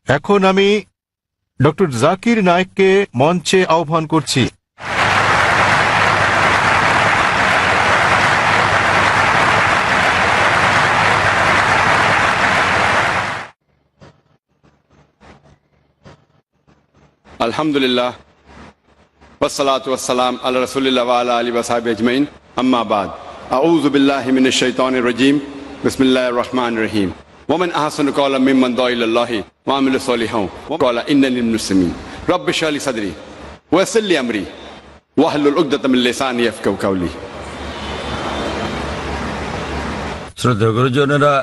এখন আমি ডক্টর জাকির নায়েককে মঞ্চে আহ্বান করছি। আলহামদুলিল্লাহ ওয়াসসালাতু ওয়াসসালাম আলা রাসূলিল্লাহ ওয়া আলা আলিহি ওয়া সাহবিহি আজমাইন, আম্মা বাদ। আউযু বিল্লাহি মিনাশ শাইতানির রাজীম, বিসমিল্লাহির রহমানির রহিম। ওয়া মান আহসানু ক্বাওলাম মিম্মান দাআ ইলাল্লাহি ওয়া আমিলা সলিহান ওয়া ক্বালা ইন্নানি মিনাল মুসলিমিন। রাব্বি ইশরাহ লি সাদরি ওয়া ইয়াসসির লি আমরি ওয়াহলুল উকদাতাম মিন লিসানি ইয়াফকাহু কাওলি। শ্রদ্ধেয় গুরুজনেরা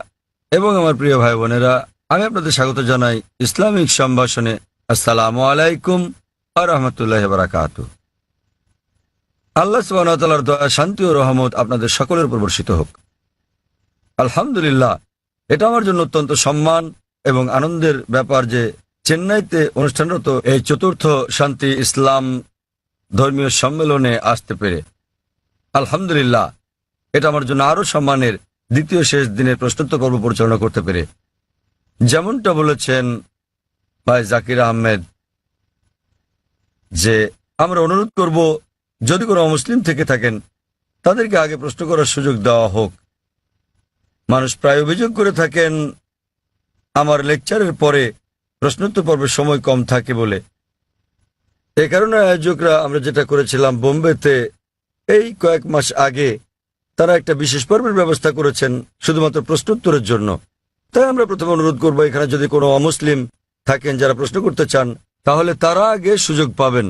এবং আমার প্রিয় ভাই বোনেরা, আমি আপনাদের স্বাগত জানাই ইসলামিক সম্ভাষণে। আসসালামু আলাইকুম ওয়া রাহমাতুল্লাহি ওয়া বারাকাতুহু। আল্লাহ সুবহানাহু ওয়া তাআলার দয়া, শান্তি ও রহমত আপনাদের সকলের উপর বর্ষিত হোক। আলহামদুলিল্লাহ, এটা আমার জন্য অত্যন্ত সম্মান এবং আনন্দের ব্যাপার যে চেন্নাইতে অনুষ্ঠানরত এই চতুর্থ শান্তি ইসলাম ধর্মীয় সম্মেলনে আসতে পেরে। আলহামদুলিল্লাহ, এটা আমার জন্য আরও সম্মানের। দ্বিতীয় শেষ দিনের প্রশ্নোত্তর পর্ব পরিচালনা করতে পেরে, যেমনটা বলেছেন ভাই জাকির আহমেদ, যে আমরা অনুরোধ করব যদি কোনো অমুসলিম থেকে থাকেন তাদেরকে আগে প্রশ্ন করার সুযোগ দেওয়া হোক। মানুষ প্রায় অভিযোগ করে থাকেন আমার লেকচারের পরে প্রশ্নোত্তর পর্বের সময় কম থাকে বলে। এ কারণে আয়োজকরা আমরা যেটা করেছিলাম বোম্বেতে এই কয়েক মাস আগে, তারা একটা বিশেষ পর্বের ব্যবস্থা করেছেন শুধুমাত্র প্রশ্নোত্তরের জন্য। তাই আমরা প্রথমে অনুরোধ করবো, এখানে যদি কোনো অমুসলিম থাকেন যারা প্রশ্ন করতে চান তাহলে তারা আগে সুযোগ পাবেন।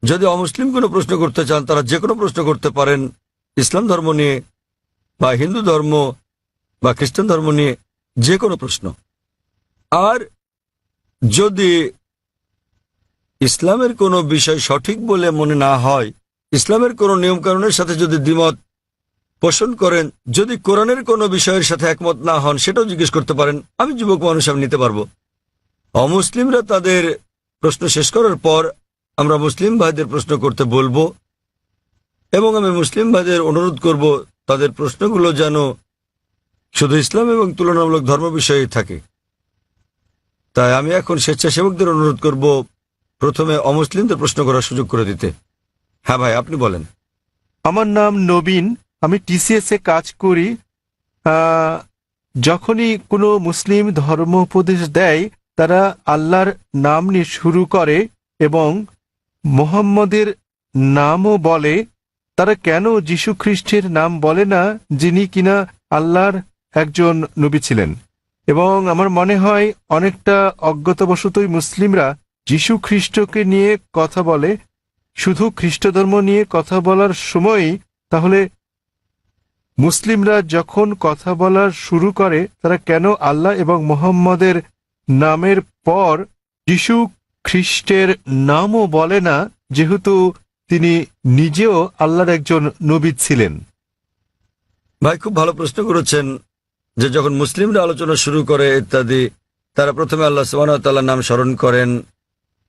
যদি অমুসলিম কোনো প্রশ্ন করতে চান তারা যে কোনো প্রশ্ন করতে পারেন, ইসলাম ধর্ম নিয়ে বা হিন্দু ধর্ম বা খ্রিস্টান ধর্ম নিয়ে যে কোনো প্রশ্ন। আর যদি ইসলামের কোনো বিষয় সঠিক বলে মনে না হয়, ইসলামের কোনো নিয়মকানুনের সাথে যদি দ্বিমত পোষণ করেন, যদি কোরআনের কোনো বিষয়ের সাথে একমত না হন, সেটাও জিজ্ঞেস করতে পারেন। আমি যুবক মানুষ, আমি নিতে পারবো। অমুসলিমরা তাদের প্রশ্ন শেষ করার পর আমরা মুসলিম ভাইদের প্রশ্ন করতে বলবো, এবং আমি মুসলিম ভাইদের অনুরোধ করব তাদের প্রশ্নগুলো যেন শুধু ইসলাম এবং তুলনামূলক ধর্ম বিষয়ে থাকে। তাই আমি এখন স্বেচ্ছাসেবকদের অনুরোধ করব প্রথমে অমুসলিমদের প্রশ্ন করার সুযোগ করে দিতে। হ্যাঁ ভাই, আপনি বলেন। আমার নাম নবীন, আমি টিসিএস এ কাজ করি। যখনই কোনো মুসলিম ধর্ম উপদেশ দেয় তারা আল্লাহর নাম নিয়ে শুরু করে এবং মুহাম্মদের নামও বলে। তারা কেন যীশু খ্রিস্টের নাম বলে না, যিনি কিনা আল্লাহর একজন নবী ছিলেন? এবং আমার মনে হয় অনেকটা অজ্ঞতাবশতই মুসলিমরা যীশু খ্রিস্টকে নিয়ে কথা বলে, শুধু খ্রিস্ট ধর্ম নিয়ে কথা বলার সময়ই। তাহলে মুসলিমরা যখন কথা বলা শুরু করে তারা কেন আল্লাহ এবং মুহাম্মদের নামের পর যীশু খ্রিস্টের নামও বলে না, যেহেতু তিনি নিজেও আল্লাহর একজন নবী ছিলেন? ভাই, খুব ভালো প্রশ্ন করেছেন যে যখন মুসলিমরা আলোচনা শুরু করে ইত্যাদি, তারা প্রথমে আল্লাহ সুবহানাহু ওয়া তাআলার নাম স্মরণ করেন,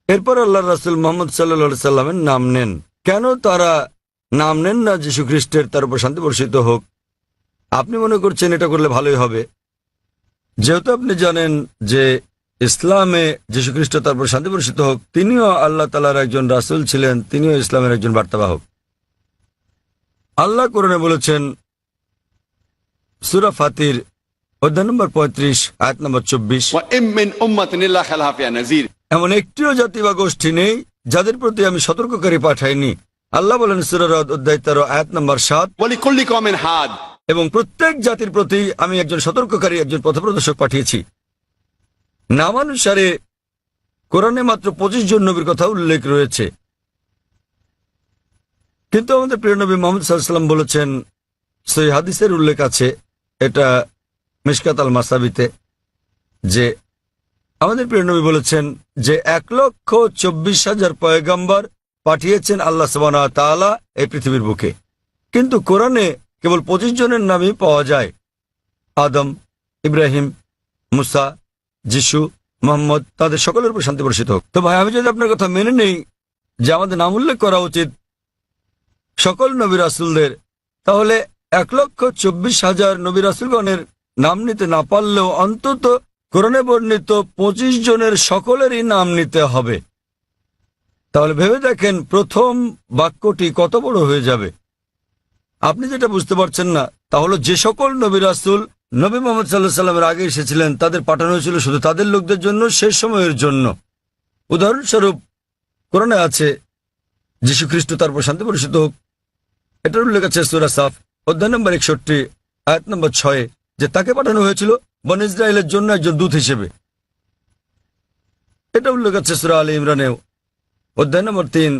এরপর আল্লাহর রাসূল মুহাম্মদ সাল্লাল্লাহু আলাইহি সাল্লামের নাম নেন। কেন তারা নাম নেন না যীশু খ্রিস্টের, তার উপর শান্তি বর্ষিত হোক? আপনি মনে করছেন এটা করলে ভালোই হবে, যেহেতু আপনি জানেন যে ইসলামে যীশু খ্রিস্ট, তার উপর শান্তি বর্ষিত হোক, তিনিও আল্লাহ তাআলার একজন রাসূল ছিলেন, তিনিও ইসলামের একজন বার্তাবাহক। আল্লাহ কোরআনে বলেছেন সূরা ফাতির অধ্যায় নম্বর 35 আয়াত নম্বর 24, ওয়া ইম মিন উম্মাতিন ইল্লা খালাহা ফিহা নাযীর। এমন একটিও জাতি বা গোষ্ঠী নেই যাদের প্রতি আমি সতর্ককারী পাঠাইনি। আল্লাহ বলেন সূরা রাদ অধ্যায় 13 আয়াত নম্বর 7, ওয়া লিকুল্লি কওমিন হাদ। এবং প্রত্যেক জাতির প্রতি আমি একজন সতর্ককারী, একজন পথপ্রদর্শক পাঠিয়েছি। নামানুসারে কোরআনে মাত্র 25 জন নবীর কথা উল্লেখ রয়েছে, কিন্তু আমাদের প্রিয় নবী মুহাম্মদ সাল্লাল্লাহু আলাইহি ওয়াসাল্লাম বলেছেন, সহিহ হাদিসের উল্লেখ আছে, এটা মিশকাত আল মাসাবিতে, যে আমাদের প্রিয় নবী বলেছেন যে 1,24,000 পয়গম্বর পাঠিয়েছেন আল্লাহ সুবহানাহু ওয়া তাআলা এই পৃথিবীর বুকে, কিন্তু কোরআনে কেবল 25 জনের নামই পাওয়া যায়। আদম, ইব্রাহিম, মুসা, যিশু, মুহাম্মদ, তাদের সকলের উপর শান্তি বর্ষিত হোক। তো ভাই, আমি যদি আপনার কথা মেনে নেই যে আমাদের নাম উল্লেখ করা উচিত সকল নবী রাসূলদের, তাহলে 1,24,000 নবী রাসূলগণের নাম নিতে না পারলেও অন্তত কোরআনে বর্ণিত 25 জনের সকলেরই নাম নিতে হবে। তাহলে ভেবে দেখেন প্রথম বাক্যটি কত বড় হয়ে যাবে। আপনি যেটা বুঝতে পারছেন না তা হলো যে সকল নবী রাসূল নবী মুহাম্মদ সাল্লাল্লাহু আলাইহি সাল্লামের আগে এসেছিলেন তাদের পাঠানো হয়েছিল শুধু তাদের লোকদের জন্য, শেষ সময়ের জন্য। উদাহরণস্বরূপ কোরআনে আছে যীশু খ্রিস্ট তার উপর শান্তি বর্ষিত হোক, এটার উল্লেখ আছে সূরা সাফ অধ্যায় নম্বর 61 আয়াত নম্বর 6 যে তাকে পাঠানো হয়েছিল বনী ইসরায়েলের জন্য একজন দূত হিসেবে। এটা উল্লেখ আছে সূরা আলে ইমরানেও অধ্যায় নম্বর 3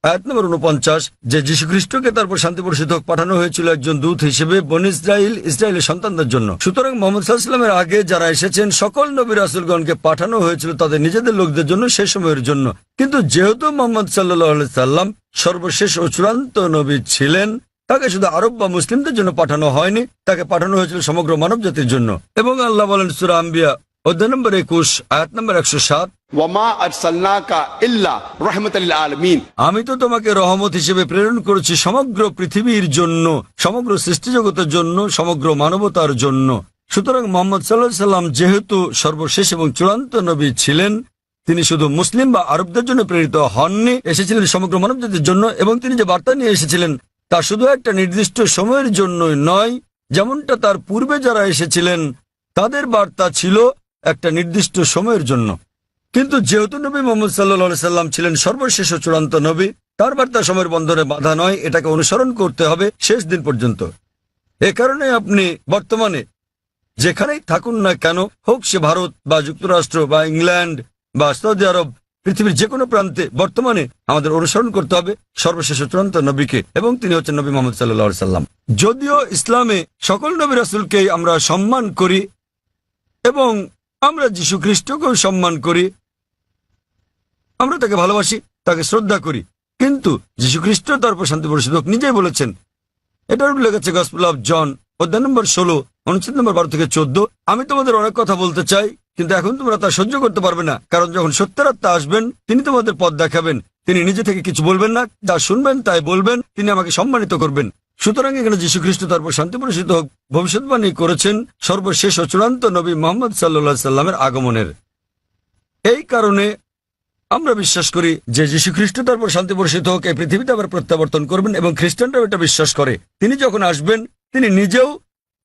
আয়াত নম্বর 49 যে যীশু খ্রিস্টকে তারপর শান্তি বর্ষিত হোক পাঠানো হয়েছিল একজন দূত হিসেবে বনী ইসরায়েলের সন্তানদের জন্য। সুতরাং মুহাম্মদ সাল্লাল্লাহু আলাইহি ওয়াসাল্লামের আগে যারা এসেছেন সকল নবী রাসূলগণকে পাঠানো হয়েছিল তাদের নিজেদের লোকদের জন্য, সেই সময়ের জন্য। কিন্তু যেহেতু মুহাম্মদ সাল্লাল্লাহু আলাইহি সাল্লাম সর্বশেষ ও চূড়ান্ত নবী ছিলেন, তাকে শুধু আরব বা মুসলিমদের জন্য পাঠানো হয়নি, তাকে পাঠানো হয়েছিল সমগ্র মানব জাতির জন্য। এবং আল্লাহ বলেন সূরা আম্বিয়া অধ্যায় নম্বর 21 আয়াত নম্বর 107 ওয়ামা আরসালনাকা ইল্লা রাহমাতাল লিল আলামিন, আমি তো তোমাকে রহমত হিসেবে প্রেরণ করেছি সমগ্র পৃথিবীর জন্য, সমগ্র সৃষ্টি জগতের জন্য, সমগ্র মানবতার জন্য। সুতরাং মুহাম্মদ সাল্লাল্লাহু আলাইহি সাল্লাম যেহেতু সর্বশেষ এবং চূড়ান্ত নবী ছিলেন, তিনি শুধু মুসলিম বা আরবদের জন্য প্রেরিত হননি, এসেছিলেন সমগ্র মানব জাতির জন্য। এবং তিনি যে বার্তা নিয়ে এসেছিলেন তা শুধু একটা নির্দিষ্ট সময়ের জন্যই নয়, যেমনটা তার পূর্বে যারা এসেছিলেন তাদের বার্তা ছিল একটা নির্দিষ্ট সময়ের জন্য। কিন্তু যেহেতু নবী মুহাম্মদ সাল্লাল্লাহু আলাইহি সাল্লাম ছিলেন সর্বশেষ ও চূড়ান্ত নবী, তার বার্তা সময়ের বন্ধনে বাধা নয়, এটাকে অনুসরণ করতে হবে শেষ দিন পর্যন্ত। এ কারণে আপনি বর্তমানে যেখানেই থাকুন না কেন, হোক সে ভারত বা যুক্তরাষ্ট্র বা ইংল্যান্ড বা সৌদি আরব, পৃথিবীর যে কোনো প্রান্তে বর্তমানে আমাদের অনুসরণ করতে হবে সর্বশেষ ও চূড়ান্ত নবীকে, এবং তিনি হচ্ছেন নবী মুহাম্মদ সাল্লাল্লাহু আলাইহি সাল্লাম। যদিও ইসলামে সকল নবী রাসূলকেই আমরা সম্মান করি এবং আমরা যীশু খ্রিস্টকেও সম্মান করি, আমরা তাকে ভালোবাসি, তাকে শ্রদ্ধা করি, কিন্তু যীশু খ্রিস্ট তার উপর শান্তি বর্ষিত হোক নিজেই বলেছেন, এটার উল্লেখ আছে গসপেল অফ জন অধ্যায় নম্বর 16 অনুচ্ছেদ নম্বর 12 থেকে 14, আমি তোমাদের অনেক কথা বলতে চাই কিন্তু এখন তোমরা তা সহ্য করতে পারবে না, কারণ যখন সত্যের আত্মা আসবেন তিনি তোমাদের পথ দেখাবেন। তিনি নিজে থেকে কিছু বলবেন না, যা শুনবেন তাই বলবেন, তিনি আমাকে সম্মানিত করবেন। সুতরাং এখানে যীশু খ্রিস্ট তার উপর শান্তি বর্ষিত হোক ভবিষ্যৎবাণী করেছেন সর্বশেষ ও চূড়ান্ত নবী মুহাম্মদ সাল্লাল্লাহু আলাইহি সাল্লামের আগমনের। এই কারণে আমরা বিশ্বাস করি যে যীশু খ্রিস্ট তার উপর শান্তি বর্ষিত হোক এই পৃথিবীতে আবার প্রত্যাবর্তন করবেন, এবং খ্রিস্টানরাও এটা বিশ্বাস করে। তিনি যখন আসবেন তিনি নিজেও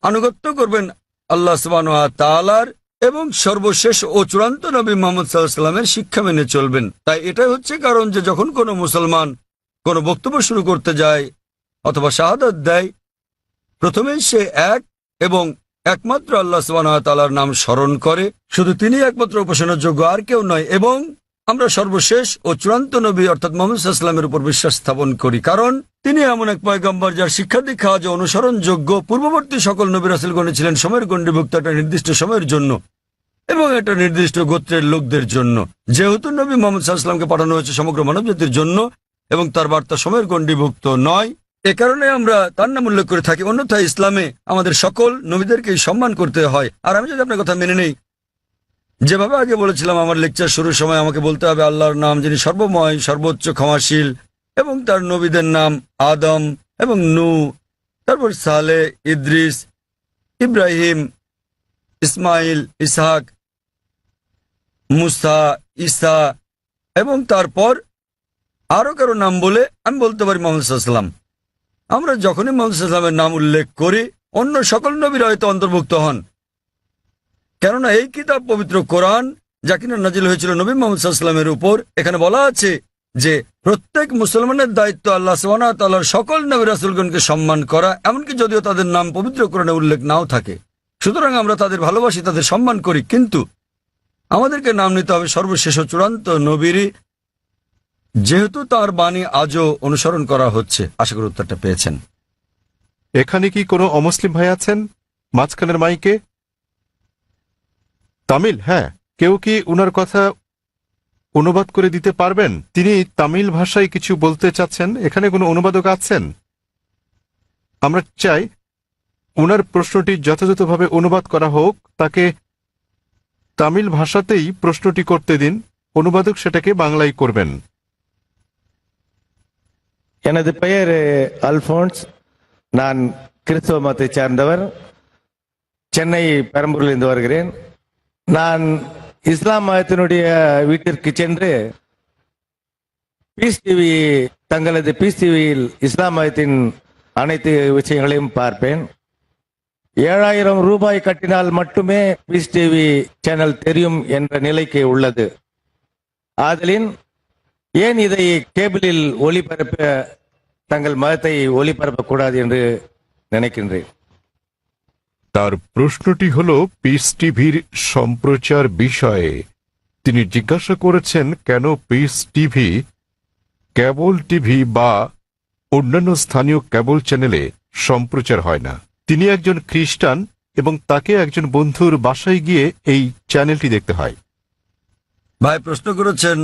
আনুগত্য করবেন আল্লাহ সুবহানাহু ওয়া তাআলার, এবং সর্বশেষ ও চূড়ান্ত নবী মুহাম্মদ সাল্লাল্লাহু আলাইহি সাল্লামের শিক্ষা মেনে চলবেন। তাই এটাই হচ্ছে কারণ যে যখন কোনো মুসলমান কোনো বক্তব্য শুরু করতে যায় অথবা শাহাদাত দেয়, প্রথমেই সে এক এবং একমাত্র আল্লাহ সুবহানাহু ওয়া তাআলার নাম স্মরণ করে, শুধু তিনি একমাত্র উপাসনার যোগ্য, আর কেউ নয়। এবং আমরা সর্বশেষ ও চূড়ান্ত নবী অর্থাৎ মুহাম্মদ সাল্লাল্লাহু আলাইহি সাল্লামের উপর বিশ্বাস স্থাপন করি, কারণ তিনি এমন এক পয়গম্বর যার শিক্ষা দীক্ষা আজ অনুসরণযোগ্য। পূর্ববর্তী সকল নবী রাসূলগণ ছিলেন সময়ের গণ্ডিভুক্ত একটা নির্দিষ্ট সময়ের জন্য এবং একটা নির্দিষ্ট গোত্রের লোকদের জন্য। যেহেতু নবী মুহাম্মদ সাল্লাল্লাহু আলাইহি সাল্লামকে পাঠানো হয়েছে সমগ্র মানবজাতির জন্য এবং তার বার্তা সময়ের গণ্ডিভুক্ত নয়, এ কারণে আমরা তার নাম উল্লেখ করে থাকি। অন্যথায় ইসলামে আমাদের সকল নবীদেরকেই সম্মান করতে হয়। আর আমি যদি আপনার কথা মেনে নেই, যেভাবে আগে বলেছিলাম আমার লেকচার শুরুর সময় আমাকে বলতে হবে আল্লাহর নাম যিনি সর্বময়, সর্বোচ্চ, ক্ষমাশীল, এবং তার নবীদের নাম আদম এবং নূহ, তারপর সালেহ, ইদ্রিস, ইব্রাহিম, ইসমাইল, ইসহাক, মুসা, ঈসা, এবং তারপর আরো কারো নাম বলে আমি বলতে পারি মুহাম্মদ সাল্লাল্লাহু আলাইহি সাল্লাম। আমরা যখনই মুহাম্মদ সাল্লাল্লাহু আলাইহি সাল্লামের নাম উল্লেখ করি অন্য সকল নবীরা হয়তো অন্তর্ভুক্ত হন, কেননা এই কিতাব পবিত্র কোরআন যা কিনা নাজিল হয়েছিল নবী মুহাম্মদ সাল্লাল্লাহু আলাইহি সাল্লামের উপর, এখানে বলা আছে যে প্রত্যেক মুসলমানের দায়িত্ব আল্লাহ সুবহানাহু ওয়া তাআলার সকল নবী রাসূলগণকে সম্মান করা, এমনকি যদিও তাদের নাম পবিত্র কোরআনে উল্লেখ নাও থাকে। সুতরাং আমরা তাদের ভালোবাসি, তাদের সম্মান করি, কিন্তু আমাদেরকে নাম নিতে হবে সর্বশেষ ও চূড়ান্ত নবীরই, যেহেতু তার বাণী আজও অনুসরণ করা হচ্ছে। আশা করি উত্তরটা পেয়েছেন। এখানে কি কোনো অমুসলিম ভাই আছেন মাঝখানের মাইকে? তামিল? হ্যাঁ, কেউ কি উনার কথা অনুবাদ করে দিতে পারবেন? তিনি তামিল ভাষায় কিছু বলতে চাচ্ছেন। এখানে কোনো অনুবাদক আছেন? আমরা চাই উনার প্রশ্নটি যথাযথভাবে অনুবাদ করা হোক, তাকে তামিল ভাষাতেই প্রশ্নটি করতে দিন, অনুবাদক সেটাকে বাংলায় করবেন। எனது பெயர் அல்போன்ஸ். நான் கிறிஸ்தவ மதத்தை சார்ந்தவர். சென்னை பெரம்பூரிலிருந்து வருகிறேன். நான் இஸ்லாம் மதத்தினுடைய வீட்டிற்கு சென்று பீஸ் டிவி தங்களது பீஸ் டிவியில் இஸ்லாம் மதத்தின் அனைத்து விஷயங்களையும் பார்ப்பேன். 7,000 ரூபாய் கட்டினால் மட்டுமே பீஸ் டிவி சேனல் தெரியும் என்ற நிலைக்கு உள்ளது. ஆதலின் ஏன் இதை கேபிளில் ஒளிபரப்ப தங்கள் মதத்தை ஒளிபரப்பக்கூடாது என்று নিனைக்கின்றேன். তার প্রশ্নটি হল পিস টিভির সম্প্রচার বিষয়ে। তিনি জিজ্ঞাসা করেছেন কেন পিস টিভি, কেবল টিভি বা অন্যান্য স্থানীয় কেবল চ্যানেলে সম্প্রচার হয় না। তিনি একজন খ্রিস্টান এবং তাকে একজন বন্ধুর বাসায় গিয়ে এই চ্যানেলটি দেখতে হয়। ভাই প্রশ্ন করেছেন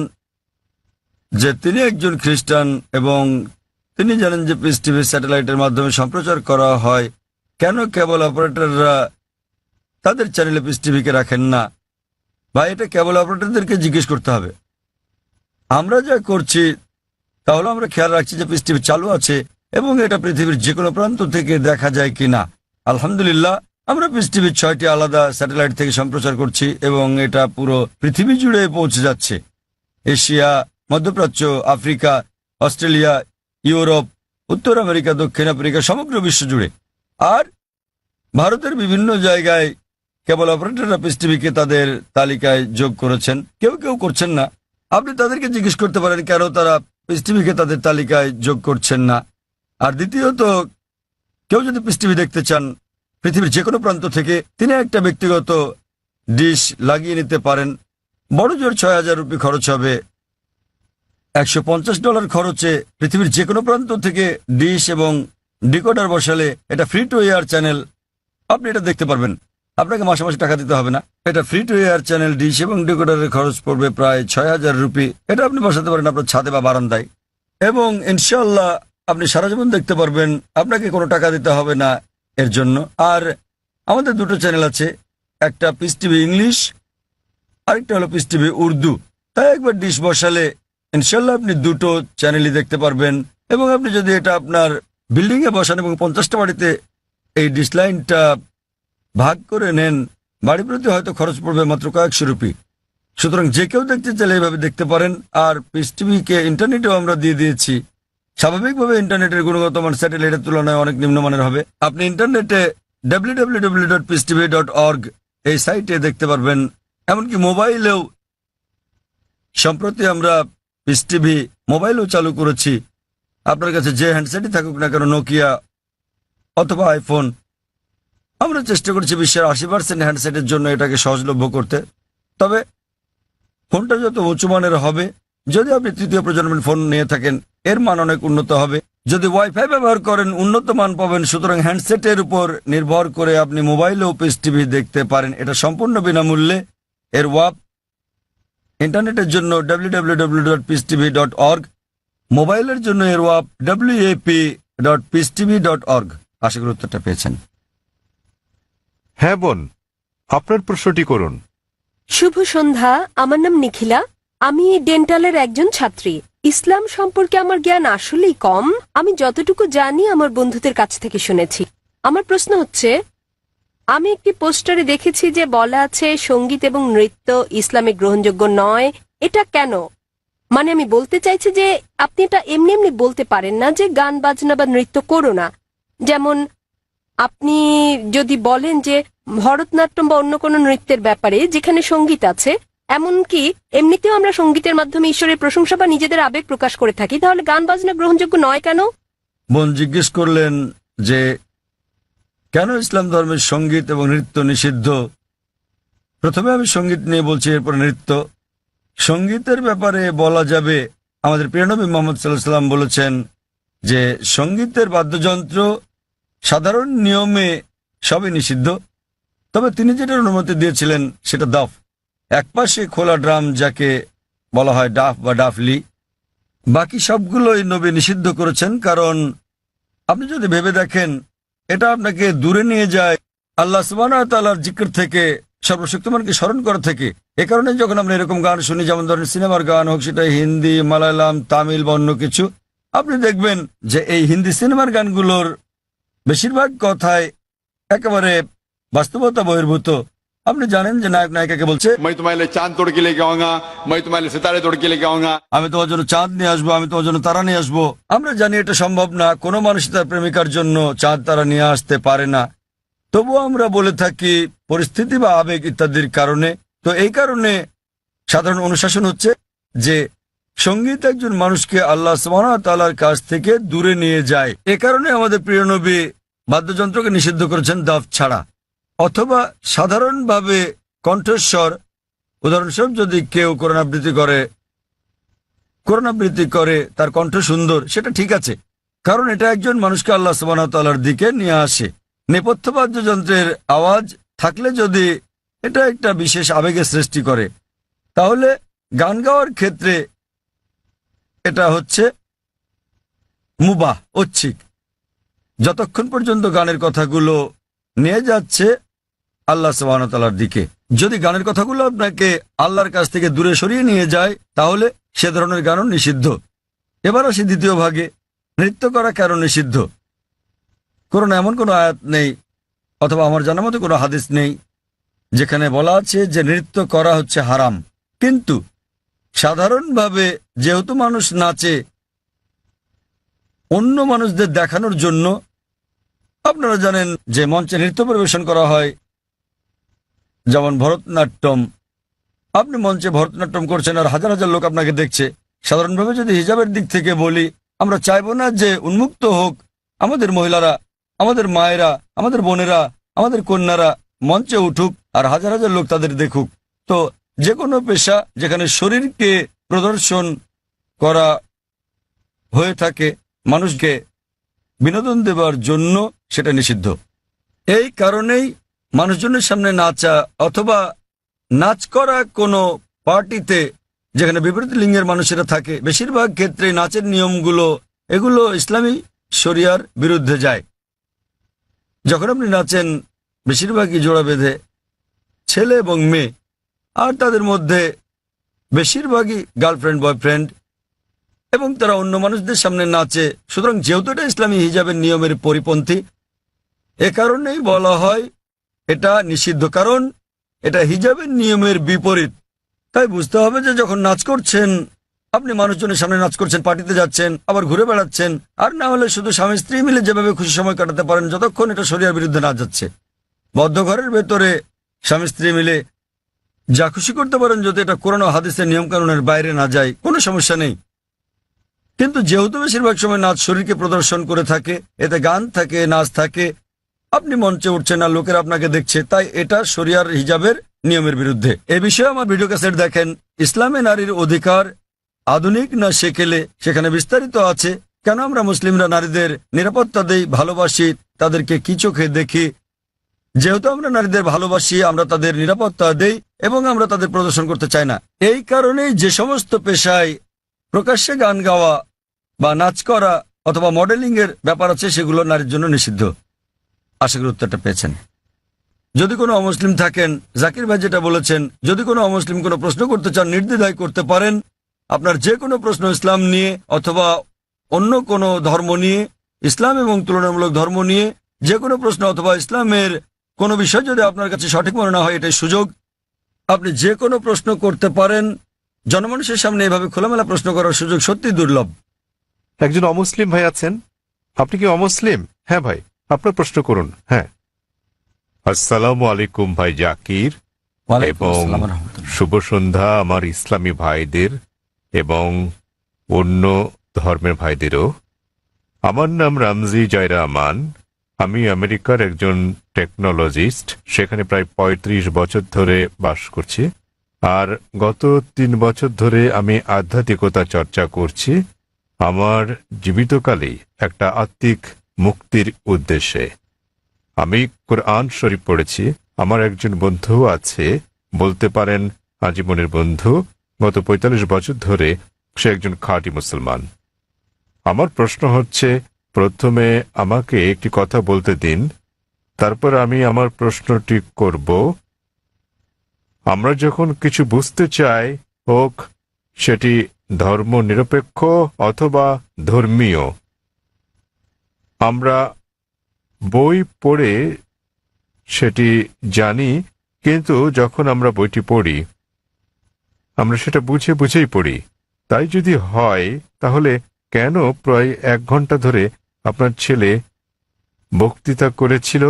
যে তিনি একজন খ্রিস্টান এবং তিনি জানেন যে পিস টিভি স্যাটেলাইটের মাধ্যমে সম্প্রচার করা হয়, কেন কেবল অপারেটররা তাদের চ্যানেলে পিস টিভিকে রাখেন না? ভাই, এটা কেবল অপারেটরদেরকে জিজ্ঞেস করতে হবে। আমরা যা করছি তাহলে আমরা খেয়াল রাখছি যে পিস টিভি চালু আছে এবং এটা পৃথিবীর যে কোনো প্রান্ত থেকে দেখা যায় কিনা। আলহামদুলিল্লাহ, আমরা পিস টিভির 6টি আলাদা স্যাটেলাইট থেকে সম্প্রচার করছি এবং এটা পুরো পৃথিবী জুড়ে পৌঁছে যাচ্ছে। এশিয়া, মধ্যপ্রাচ্য, আফ্রিকা, অস্ট্রেলিয়া, ইউরোপ, উত্তর আমেরিকা, দক্ষিণ আফ্রিকা, সমগ্র বিশ্ব জুড়ে। আর ভারতের বিভিন্ন জায়গায় কেবল অপারেটররা পিস টিভিকে তাদের তালিকায় যোগ করেছেন, কেউ কেউ করছেন না। আপনি তাদেরকে জিজ্ঞেস করতে পারেন কেন তারা পিস টিভিকে তাদের তালিকায় যোগ করছেন না। আর দ্বিতীয়ত, কেউ যদি পিস টিভি দেখতে চান পৃথিবীর যে কোনো প্রান্ত থেকে, তিনি একটা ব্যক্তিগত ডিশ লাগিয়ে নিতে পারেন। বড় জোর 6,000 রুপি খরচ হবে। $150 খরচে পৃথিবীর যে কোনো প্রান্ত থেকে ডিশ এবং ডিকোডার বসালে এটা ফ্রি টু এয়ার চ্যানেল, আপনি এটা দেখতে পারবেন। আপনাকে মাসে মাসে টাকা দিতে হবে না। এটা free to air channel, dish এবং ডিকোডারের খরচ পড়বে প্রায় 6,000 রুপি। এটা আপনি বসাতে পারেন আপনার ছাদে বা বারান্দায় এবং ইনশাল্লাহ আপনি সারা জীবন দেখতে পারবেন, আপনাকে কোনো টাকা দিতে হবে না এর জন্য। আর আমাদের দুটো চ্যানেল আছে, একটা পিস টিভি ইংলিশ, আরেকটা হলো পিস টিভি উর্দু। তাই একবার ডিশ বসালে ইনশাল্লাহ আপনি দুটো চ্যানেলই দেখতে পারবেন। এবং আপনি যদি এটা আপনার বিল্ডিংয়ে বসান এবং 50টা বাড়িতে এই ডিশ লাইনটা ভাগ করে নেন, বাড়ি প্রতি হয়তো খরচ পড়বে মাত্র কয়েকশো রুপি। সুতরাং যে কেউ দেখতে চাইলে এইভাবে দেখতে পারেন। আর পিস টিভিকে ইন্টারনেটেও আমরা দিয়ে দিয়েছি। স্বাভাবিকভাবে ইন্টারনেটের গুণগত মান স্যাটেলাইটের তুলনায় অনেক নিম্নমানের হবে। আপনি ইন্টারনেটে www.peacetv.org এই সাইটে দেখতে পারবেন। এমনকি মোবাইলেও সম্প্রতি আমরা পিস টিভি মোবাইলও চালু করেছি। আপনার কাছে যে হ্যান্ডসেটই থাকুক না কেন, নোকিয়া অথবা আইফোন, আমরা চেষ্টা করছি বিশ্বের 80% হ্যান্ডসেটের জন্য এটাকে সহজলভ্য করতে। তবে ফোনটা যত উঁচু মানের হবে, যদি আপনি তৃতীয় প্রজন্মের ফোন নিয়ে থাকেন এর মান অনেক উন্নত হবে। যদি ওয়াইফাই ব্যবহার করেন উন্নত মান পাবেন। সুতরাং হ্যান্ডসেটের উপর নির্ভর করে আপনি মোবাইলেও পিস টিভি দেখতে পারেন। এটা সম্পূর্ণ বিনামূল্যে। এর ওয়াপ ইন্টারনেটের জন্য www.peacetv.org, মোবাইলের জন্য এর ওয়াপ wap.peacetv.org। আশা করি উত্তরটা পেয়েছেন। হ্যাঁ বোন, আপনার প্রশ্নটি করুন। শুভ সন্ধ্যা, আমার নাম নিখিলা। আমি ডেন্টালের একজন ছাত্রী। ইসলাম সম্পর্কে আমার জ্ঞান আসলেই কম। আমি যতটুকু জানি আমার বন্ধুদের কাছ থেকে শুনেছি। আমার প্রশ্ন হচ্ছে, আমি একটি পোস্টারে দেখেছি যে বলা আছে সঙ্গীত এবং নৃত্য ইসলামে গ্রহণযোগ্য নয়। এটা কেন? মানে আমি বলতে চাইছি যে আপনি এটা এমনি এমনি বলতে পারেন না যে গান বাজনা বা নৃত্য করো না। যেমন আপনি যদি বলেন যে ভরতনাট্যম বা অন্য কোনো নৃত্যের ব্যাপারে যেখানে সঙ্গীত আছে, এমনকি এমনিতেও আমরা সঙ্গীতের মাধ্যমে ঈশ্বরের প্রশংসা বা নিজেদের আবেগ প্রকাশ করে থাকি, তাহলে গান বাজনা গ্রহণযোগ্য নয় কেন? বোন জিজ্ঞেস করলেন যে কেন ইসলাম ধর্মের সঙ্গীত এবং নৃত্য নিষিদ্ধ। প্রথমে আমি সঙ্গীত নিয়ে বলছি, এরপর নৃত্য। সঙ্গীতের ব্যাপারে বলা যাবে, আমাদের প্রিয় নবী মুহাম্মদ সাল্লাল্লাহু আলাইহি ওয়াসাল্লাম বলেছেন যে সঙ্গীতের বাদ্যযন্ত্র সাধারণ নিয়মে সবই নিষিদ্ধ, তবে তিনি যেটার অনুমতি দিয়েছিলেন সেটা দাফ, একপাশে খোলা ড্রাম যাকে বলা হয় ডাফ বা ডাফলি। বাকি সবগুলোই নবী নিষিদ্ধ করেছেন, কারণ আপনি যদি ভেবে দেখেন এটা আপনাকে দূরে নিয়ে যায় আল্লাহ সুবহানাহু ওয়া তাআলার জিকির থেকে, সর্বশক্তিমানকে স্মরণ করা থেকে। এ কারণে যখন আমরা এরকম গান শুনি, যেমন ধরেন সিনেমার গান হোক, সেটা হিন্দি, মালায়ালাম, তামিল বা অন্য কিছু, আপনি দেখবেন যে এই হিন্দি সিনেমার গানগুলোর বেশিরভাগ কথায় একেবারে বাস্তবতা বহির্ভূত। আপনি জানেন যে নায়ক নায়িকাকে বলছে, मैं तुम्हारे लिए चांद तोड़ के लेके आऊंगा, मैं तुम्हारे लिए सितारे तोड़ के लेके आऊंगा। আমি তোমার জন্য চাঁদ নিয়ে আসবো, আমি তোমার জন্য তারা নিয়ে আসবো। আমরা জানি এটা সম্ভব না, কোনো মানুষ তার প্রেমিকার জন্য চাঁদ তারা নিয়ে আসতে পারে না। তবুও আমরা বলে থাকি পরিস্থিতি বা আবেগ ইত্যাদির কারণে। তো এই কারণে সাধারণ অনুশাসন হচ্ছে যে সঙ্গীত একজন মানুষকে আল্লাহ সুবহানাহু ওয়া তাআলার কাছ থেকে দূরে নিয়ে যায়। এ কারণে আমাদের প্রিয় নবী বাদ্যযন্ত্রকে নিষিদ্ধ করেছেন দাফ ছাড়া, অথবা সাধারণভাবে কণ্ঠস্বর। উদাহরণস্বরূপ যদি কেউ কোরআন আবৃত্তি করে তার কণ্ঠ সুন্দর, সেটা ঠিক আছে, কারণ এটা একজন মানুষকে আল্লাহ সুবহানাহু ওয়া তাআলার দিকে নিয়ে আসে। নেপথ্য বাদ্যযন্ত্রের আওয়াজ থাকলে যদি এটা একটা বিশেষ আবেগের সৃষ্টি করে, তাহলে গান গাওয়ার ক্ষেত্রে এটা হচ্ছে মুবাহ, ঐচ্ছিক, যতক্ষণ পর্যন্ত গানের কথাগুলো নিয়ে যাচ্ছে আল্লাহ সুবহানাহু ওয়া তাআলার দিকে। যদি গানের কথাগুলো আপনাকে আল্লাহর কাছ থেকে দূরে সরিয়ে নিয়ে যায়, তাহলে সে ধরনের গানও নিষিদ্ধ। এবার আসি দ্বিতীয় ভাগে, নৃত্য করা কেন নিষিদ্ধ। কোরআনে এমন কোনো আয়াত নেই, অথবা আমার জানা মতো কোনো হাদিস নেই যেখানে বলা আছে যে নৃত্য করা হচ্ছে হারাম। কিন্তু সাধারণভাবে যেহেতু মানুষ নাচে অন্য মানুষদের দেখানোর জন্য, আপনারা জানেন যে মঞ্চে নৃত্য পরিবেশন করা হয়, যেমন ভরতনাট্যম। আপনি মঞ্চে ভরতনাট্যম করছেন আর হাজার হাজার লোক আপনাকে দেখছে। সাধারণভাবে যদি হিজাবের দিক থেকে বলি, আমরা চাইবো না যে উন্মুক্ত হোক আমাদের মহিলারা, আমাদের মায়েরা, আমাদের বোনেরা, আমাদের কন্যারা মঞ্চে উঠুক আর হাজার হাজার লোক তাদের দেখুক। তো যে কোনো পেশা যেখানে শরীরকে প্রদর্শন করা হয়ে থাকে মানুষকে বিনোদন দেওয়ার জন্য, সেটা নিষিদ্ধ। এই কারণেই মানুষজনের সামনে নাচা অথবা নাচ করা কোনো পার্টিতে যেখানে বিপরীত লিঙ্গের মানুষেরা থাকে, বেশিরভাগ ক্ষেত্রে নাচের নিয়মগুলো এগুলো ইসলামী শরিয়ার বিরুদ্ধে যায়। যখন আপনি নাচেন বেশিরভাগই জোড়া বেঁধে, ছেলে এবং মেয়ে, আর তাদের মধ্যে বেশিরভাগই গার্লফ্রেন্ড বয়ফ্রেন্ড, এবং তারা অন্য মানুষদের সামনে নাচে। সুতরাং যেহেতু এটা ইসলামী হিজাবের নিয়মের পরিপন্থী, এ কারণেই বলা হয় এটা নিষিদ্ধ, কারণ এটা হিজাবের নিয়মের বিপরীত। তাই বুঝতে হবে যে যখন নাচ করছেন, আপনি মানুষজনের সামনে নাচ করছেন, পার্টিতে যাচ্ছেন, আবার ঘুরে বেড়াচ্ছেন, আর না হলে শুধু স্বামী স্ত্রী মিলে যেভাবে খুশি সময় কাটাতে পারেন, যতক্ষণ এটা শরিয়ার বিরুদ্ধে না যাচ্ছে। বদ্ধ ঘরের ভেতরে স্বামী স্ত্রী মিলে যা খুশি করতে পারেন, যদি এটা কোরআন ও হাদিসের নিয়মকানুনের বাইরে না যায়, কোনো সমস্যা নেই। কিন্তু যেহেতু বেশিরভাগ সময় নাচ শরীরকে প্রদর্শন করে থাকে, এতে গান থাকে, নাচ থাকে, আপনি মঞ্চে উঠছেন আর লোকেরা আপনাকে দেখছে, তাই এটা শরিয়ার হিজাবের নিয়মের বিরুদ্ধে। এ বিষয়ে আমার ভিডিও ক্যাসেট দেখেন, ইসলামে নারীর অধিকার আধুনিক না সেকেলে, সেখানে বিস্তারিত আছে কেন আমরা মুসলিমরা নারীদের নিরাপত্তা দেই, ভালোবাসি, তাদেরকে কি চোখে দেখি। যেহেতু আমরা নারীদের ভালোবাসি, আমরা তাদের নিরাপত্তা দেই এবং আমরা তাদের প্রদর্শন করতে চাই না। এই কারণেই যে সমস্ত পেশায় প্রকাশ্যে গান গাওয়া বা নাচ করা অথবা মডেলিং এর ব্যাপার আছে, সেগুলো নারীর জন্য নিষিদ্ধ। আশা করি উত্তরটা পেয়েছেন। যদি কোনো অমুসলিম থাকেন, জাকির ভাই যেটা বলেছেন, যদি কোনো অমুসলিম কোনো প্রশ্ন করতে চান, নির্দ্বিধায় করতে পারেন। আপনার যে কোনো প্রশ্ন ইসলাম নিয়ে অথবা অন্য কোনো ধর্ম নিয়ে, ইসলাম এবং তুলনামূলক ধর্ম নিয়ে যে কোনো প্রশ্ন অথবা ইসলামের কোনো বিষয় যদি আপনার কাছে সঠিক মনে না হয়, এটাই সুযোগ। আপনি যে কোনো প্রশ্ন করতে পারেন। জনমানুষের সামনে এভাবে খোলামেলা প্রশ্ন করার সুযোগ সত্যি দুর্লভ। একজন অমুসলিম ভাই আছেন। আপনি কি অমুসলিম? হ্যাঁ ভাই, আপনার প্রশ্ন করুন। হ্যাঁ, আসসালামু আলাইকুম ভাই জাকির, এবং শুভ সন্ধ্যা আমার ইসলামী ভাইদের এবং অন্য ধর্মের ভাইদেরও। আমার নাম রামজি জয়রামান। আমি আমেরিকার একজন টেকনোলজিস্ট, সেখানে প্রায় ৩৫ বছর ধরে বাস করছি। আর গত ৩ বছর ধরে আমি আধ্যাত্মিকতা চর্চা করছি আমার জীবিতকালেই একটা আত্মিক মুক্তির উদ্দেশ্যে। আমি কোরআন শরীফ পড়েছি। আমার একজন বন্ধু আছে, বলতে পারেন আজীবনের বন্ধু। গত ৪৫ বছর ধরে সে একজন খাঁটি মুসলমান। আমার প্রশ্ন হচ্ছে, প্রথমে আমাকে একটি কথা বলতে দিন, তারপর আমি আমার প্রশ্নটি করব। আমরা যখন কিছু বুঝতে চাই, হোক সেটি ধর্ম নিরপেক্ষ অথবা ধর্মীয়, আমরা বই পড়ে সেটি জানি, কিন্তু যখন আমরা বইটি পড়ি আমরা সেটা বুঝে বুঝেই পড়ি। তাই যদি হয় তাহলে কেন প্রায় 1 ঘন্টা ধরে আপনার ছেলে বক্তৃতা করেছিল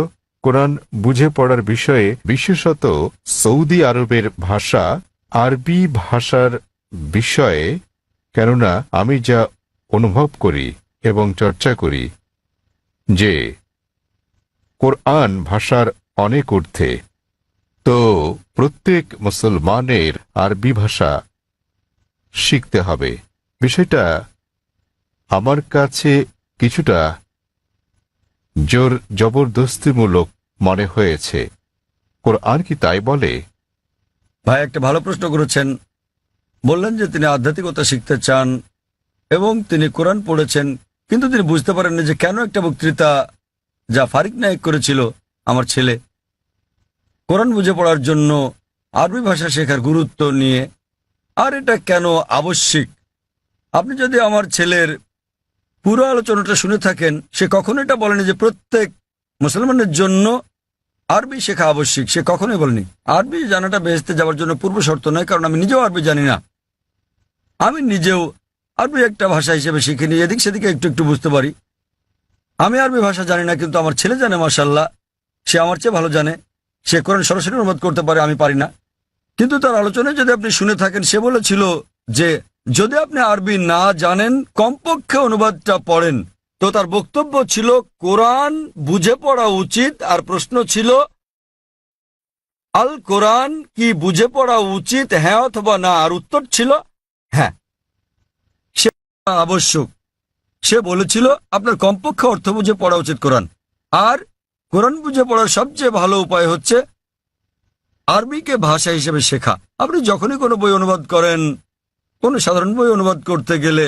কোরআন বুঝে পড়ার বিষয়ে, বিশেষত সৌদি আরবের ভাষা আরবি ভাষার বিষয়ে? কেননা আমি যা অনুভব করি এবং চর্চা করি যে কোরআন ভাষার অনেক ঊর্ধ্বে, তো প্রত্যেক মুসলমানের আরবি ভাষা শিখতে হবে। বিষয়টা আমার কাছে কিছুটা জোর জবরদস্তিমূলক মনে হয়েছে। কোরআন কি তাই বলে? ভাই একটা ভালো প্রশ্ন করেছেন। বললেন যে তিনি আধ্যাত্মিকতা শিখতে চান এবং তিনি কোরআন পড়েছেন, কিন্তু তিনি বুঝতে পারেননি যে কেন একটা বক্তৃতা যা ফারিক নায়েক করেছিল আমার ছেলে কোরআন বুঝে পড়ার জন্য আরবি ভাষা শেখার গুরুত্ব নিয়ে, আর এটা কেন আবশ্যিক। আপনি যদি আমার ছেলের পুরো আলোচনাটা শুনে থাকেন, সে কখনো এটা বলেনি যে প্রত্যেক মুসলমানের জন্য আরবি শেখা আবশ্যিক। সে কখনোই বলেনি। আরবি জানাটা বেহেশতে যাওয়ার জন্য পূর্ব শর্ত নয়, কারণ আমি নিজেও আরবি জানি না। আমি নিজেও আরবি একটা ভাষা হিসেবে শিখিনি, এদিক সেদিকে একটু একটু বুঝতে পারি। আমি আরবি ভাষা জানি না, কিন্তু আমার ছেলে জানে মাশাআল্লাহ, সে আমার চেয়ে ভালো জানে। সে কোরআন সরাসরি অনুবাদ করতে পারে, আমি পারি না। কিন্তু তার আলোচনায় যদি আপনি শুনে থাকেন, সে বলেছিল যে যদি আপনি আরবি না জানেন কমপক্ষে অনুবাদটা পড়েন। তো তার বক্তব্য ছিল কোরআন বুঝে পড়া উচিত, আর প্রশ্ন ছিল আল কোরআন কি বুঝে পড়া উচিত, হ্যাঁ অথবা না? আর উত্তর ছিল হ্যাঁ, সে আবশ্যক। সে বলেছিল আপনার কমপক্ষে অর্থ বুঝে পড়া উচিত কোরআন, আর কোরআন বুঝে পড়ার সবচেয়ে ভালো উপায় হচ্ছে আরবিকে ভাষা হিসেবে শেখা। আপনি যখনই কোনো বই অনুবাদ করেন, কোনো সাধারণ বই অনুবাদ করতে গেলে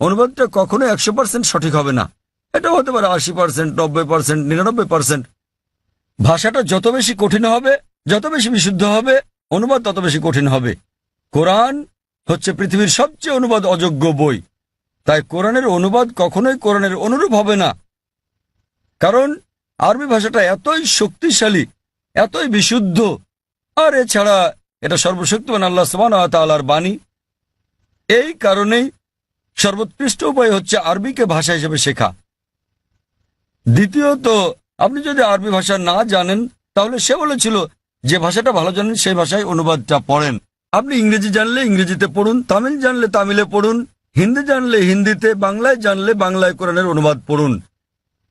অনুবাদটা কখনো 100% সঠিক হবে না। এটা হতে পারে 80%, 90%, 99%। ভাষাটা যত বেশি কঠিন হবে, যত বেশি বিশুদ্ধ হবে, অনুবাদ তত বেশি কঠিন হবে। কোরআন হচ্ছে পৃথিবীর সবচেয়ে অনুবাদ অযোগ্য বই। তাই কোরআনের অনুবাদ কখনোই কোরআনের অনুরূপ হবে না, কারণ আরবি ভাষাটা এতই শক্তিশালী, এতই বিশুদ্ধ, আর এছাড়া এটা সর্বশক্তিমান আল্লাহ সুবহানাহু ওয়া তাআলার বাণী। এই কারণেই সর্বোৎকৃষ্ট উপায় হচ্ছে আরবিকে ভাষা হিসেবে শেখা। দ্বিতীয়ত, আপনি যদি আরবি ভাষা না জানেন, তাহলে সে বলেছিল যে ভাষাটা ভালো জানেন সেই ভাষায় অনুবাদটা পড়েন। আপনি ইংরেজি জানলে ইংরেজিতে পড়ুন, তামিল জানলে তামিলে পড়ুন, হিন্দি জানলে হিন্দিতে, বাংলায় জানলে বাংলায় কোরআনের অনুবাদ পড়ুন।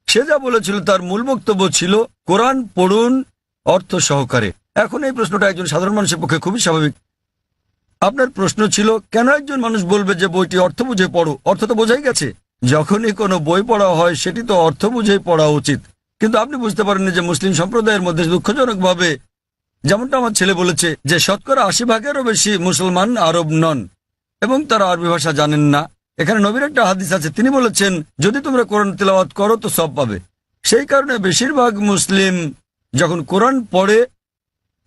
সে যা বলেছিল তার মূল বক্তব্য ছিল কোরআন পড়ুন অর্থ সহকারে। এখন এই প্রশ্নটা একজন সাধারণ মানুষের পক্ষে খুবই স্বাভাবিক। আপনার প্রশ্ন ছিল কেন একজন মানুষ বলবে যে বইটি অর্থ বুঝে পড়ো? অর্থ তো বোঝাই গেছে। যখনই কোনো বই পড়া হয় সেটি তো অর্থ বুঝেই পড়া উচিত। কিন্তু আপনি বুঝতে পারেননি যে মুসলিম সম্প্রদায়ের মধ্যে দুঃখজনকভাবে, যেমনটা আমার ছেলে বলেছে, যে শতকরা 80%-এরও বেশি মুসলমান আরব নন এবং তারা আরবি ভাষা জানেন না। এখানে নবীর একটা হাদিস আছে, তিনি বলেছেন যদি তোমরা কোরআন তেলাওয়াত করো তো সব পাবে। সেই কারণে বেশিরভাগ মুসলিম যখন কোরআন পড়ে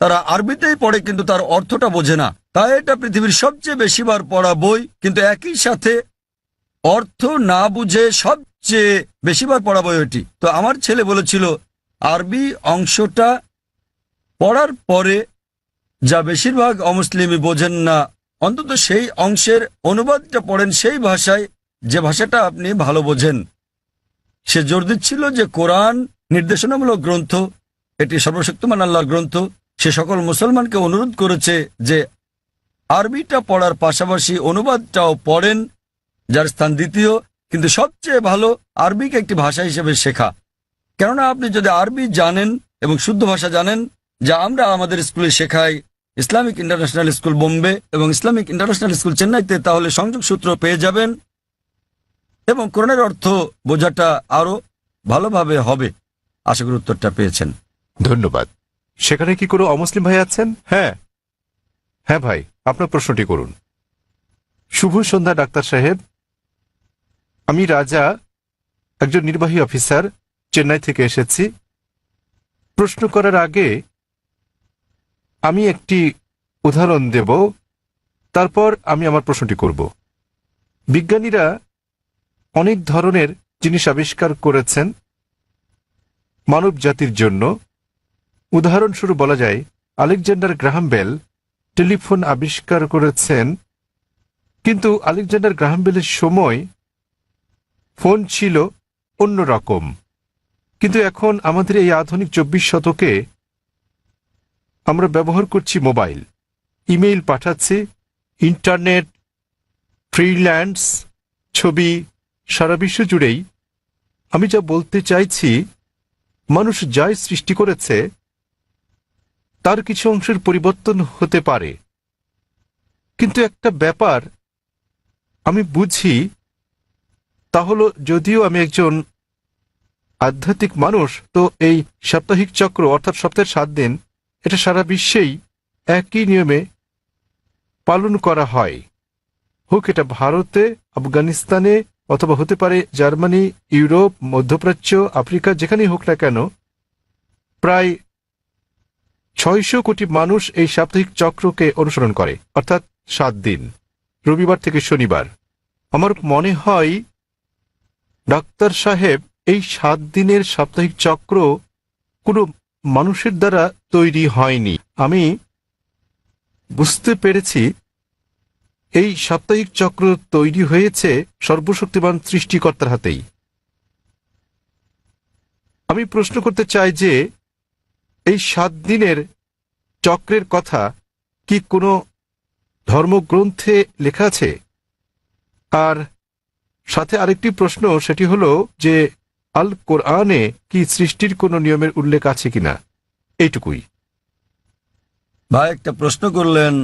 তারা আরবিতেই পড়ে, কিন্তু তার অর্থটা বোঝে না। তাই এটা পৃথিবীর সবচেয়ে বেশিবার পড়া বই, কিন্তু একই সাথে অর্থ না বুঝে সবচেয়ে বেশিবার পড়া বই ওটি। তো আমার ছেলে বলেছিল আরবি অংশটা পড়ার পরে যা বেশিরভাগ অমুসলিমই বোঝেন না, অন্তত সেই অংশের অনুবাদটা পড়েন সেই ভাষায়, যে ভাষাটা আপনি ভালো বোঝেন। সে জোর দিচ্ছিল যে কোরআন নির্দেশনামূলক গ্রন্থ, এটি সর্বশক্তিমান আল্লাহর গ্রন্থ। সে সকল মুসলমানকে অনুরোধ করেছে যে আরবিটা পড়ার পাশাপাশি অনুবাদটাও পড়েন, যার স্থান দ্বিতীয়, কিন্তু সবচেয়ে ভালো আরবিকে একটি ভাষা হিসেবে শেখা। কেননা আপনি যদি আরবি জানেন এবং শুদ্ধ ভাষা জানেন, যা আমরা আমাদের স্কুলে শেখাই, ইসলামিক ইন্টারন্যাশনাল স্কুল বোম্বে এবং ইসলামিক ইন্টারন্যাশনাল স্কুল চেন্নাইতে, তাহলে সংযোগ সূত্র পেয়ে যাবেন এবং কোরআনের অর্থ বোঝাটা আরো ভালোভাবে হবে। আশা করি উত্তরটা পেয়েছেন। ধন্যবাদ। সেখানে কি কোনো অমুসলিম ভাই আছেন? হ্যাঁ হ্যাঁ ভাই, আপনার প্রশ্নটি করুন। শুভ সন্ধ্যা ডাক্তার সাহেব, আমি রাজা, একজন নির্বাহী অফিসার, চেন্নাই থেকে এসেছি। প্রশ্ন করার আগে আমি একটি উদাহরণ দেব, তারপর আমি আমার প্রশ্নটি করব। বিজ্ঞানীরা অনেক ধরনের জিনিস আবিষ্কার করেছেন মানব জাতির জন্য। উদাহরণস্বরূপ বলা যায় আলেকজান্ডার গ্রাহাম বেল টেলিফোন আবিষ্কার করেছেন, কিন্তু আলেকজান্ডার গ্রাহাম বেলের সময় ফোন ছিল অন্য রকম। কিন্তু এখন আমাদের এই আধুনিক 24 শতকে আমরা ব্যবহার করছি মোবাইল, ইমেইল পাঠাচ্ছি, ইন্টারনেট, ফ্রিল্যান্স, ছবি, সারা বিশ্ব জুড়েই। আমি যা বলতে চাইছি, মানুষ যাই সৃষ্টি করেছে তার কিছু অংশের পরিবর্তন হতে পারে, কিন্তু একটা ব্যাপার আমি বুঝি, তা হলো যদিও আমি একজন আধ্যাত্মিক মানুষ, তো এই সাপ্তাহিক চক্র অর্থাৎ সপ্তাহের 7 দিন এটা সারা বিশ্বেই একই নিয়মে পালন করা হয়, হোক এটা ভারতে, আফগানিস্তানে, অথবা হতে পারে জার্মানি, ইউরোপ, মধ্যপ্রাচ্য, আফ্রিকা, যেখানেই হোক না কেন। প্রায় 600 কোটি মানুষ এই সাপ্তাহিক চক্রকে অনুসরণ করে, অর্থাৎ 7 দিন, রবিবার থেকে শনিবার। আমার মনে হয় ডাক্তার সাহেব, এই 7 দিনের সাপ্তাহিক চক্র কোনো মানুষের দ্বারা তৈরি হয়নি। আমি বুঝতে পেরেছি এই সাপ্তাহিক চক্র তৈরি হয়েছে সর্বশক্তিমান সৃষ্টিকর্তার হাতেই। আমি প্রশ্ন করতে চাই যে এই 7 দিনের চক্রের কথা কি কোনো ধর্মগ্রন্থে লেখা আছে? আর সাথে আরেকটি প্রশ্ন, সেটি হলো যে আল কোরআনে কি সৃষ্টির কোনো নিয়মের উল্লেখ আছে কিনা? এইটুকুই। ভাই একটা প্রশ্ন করলেন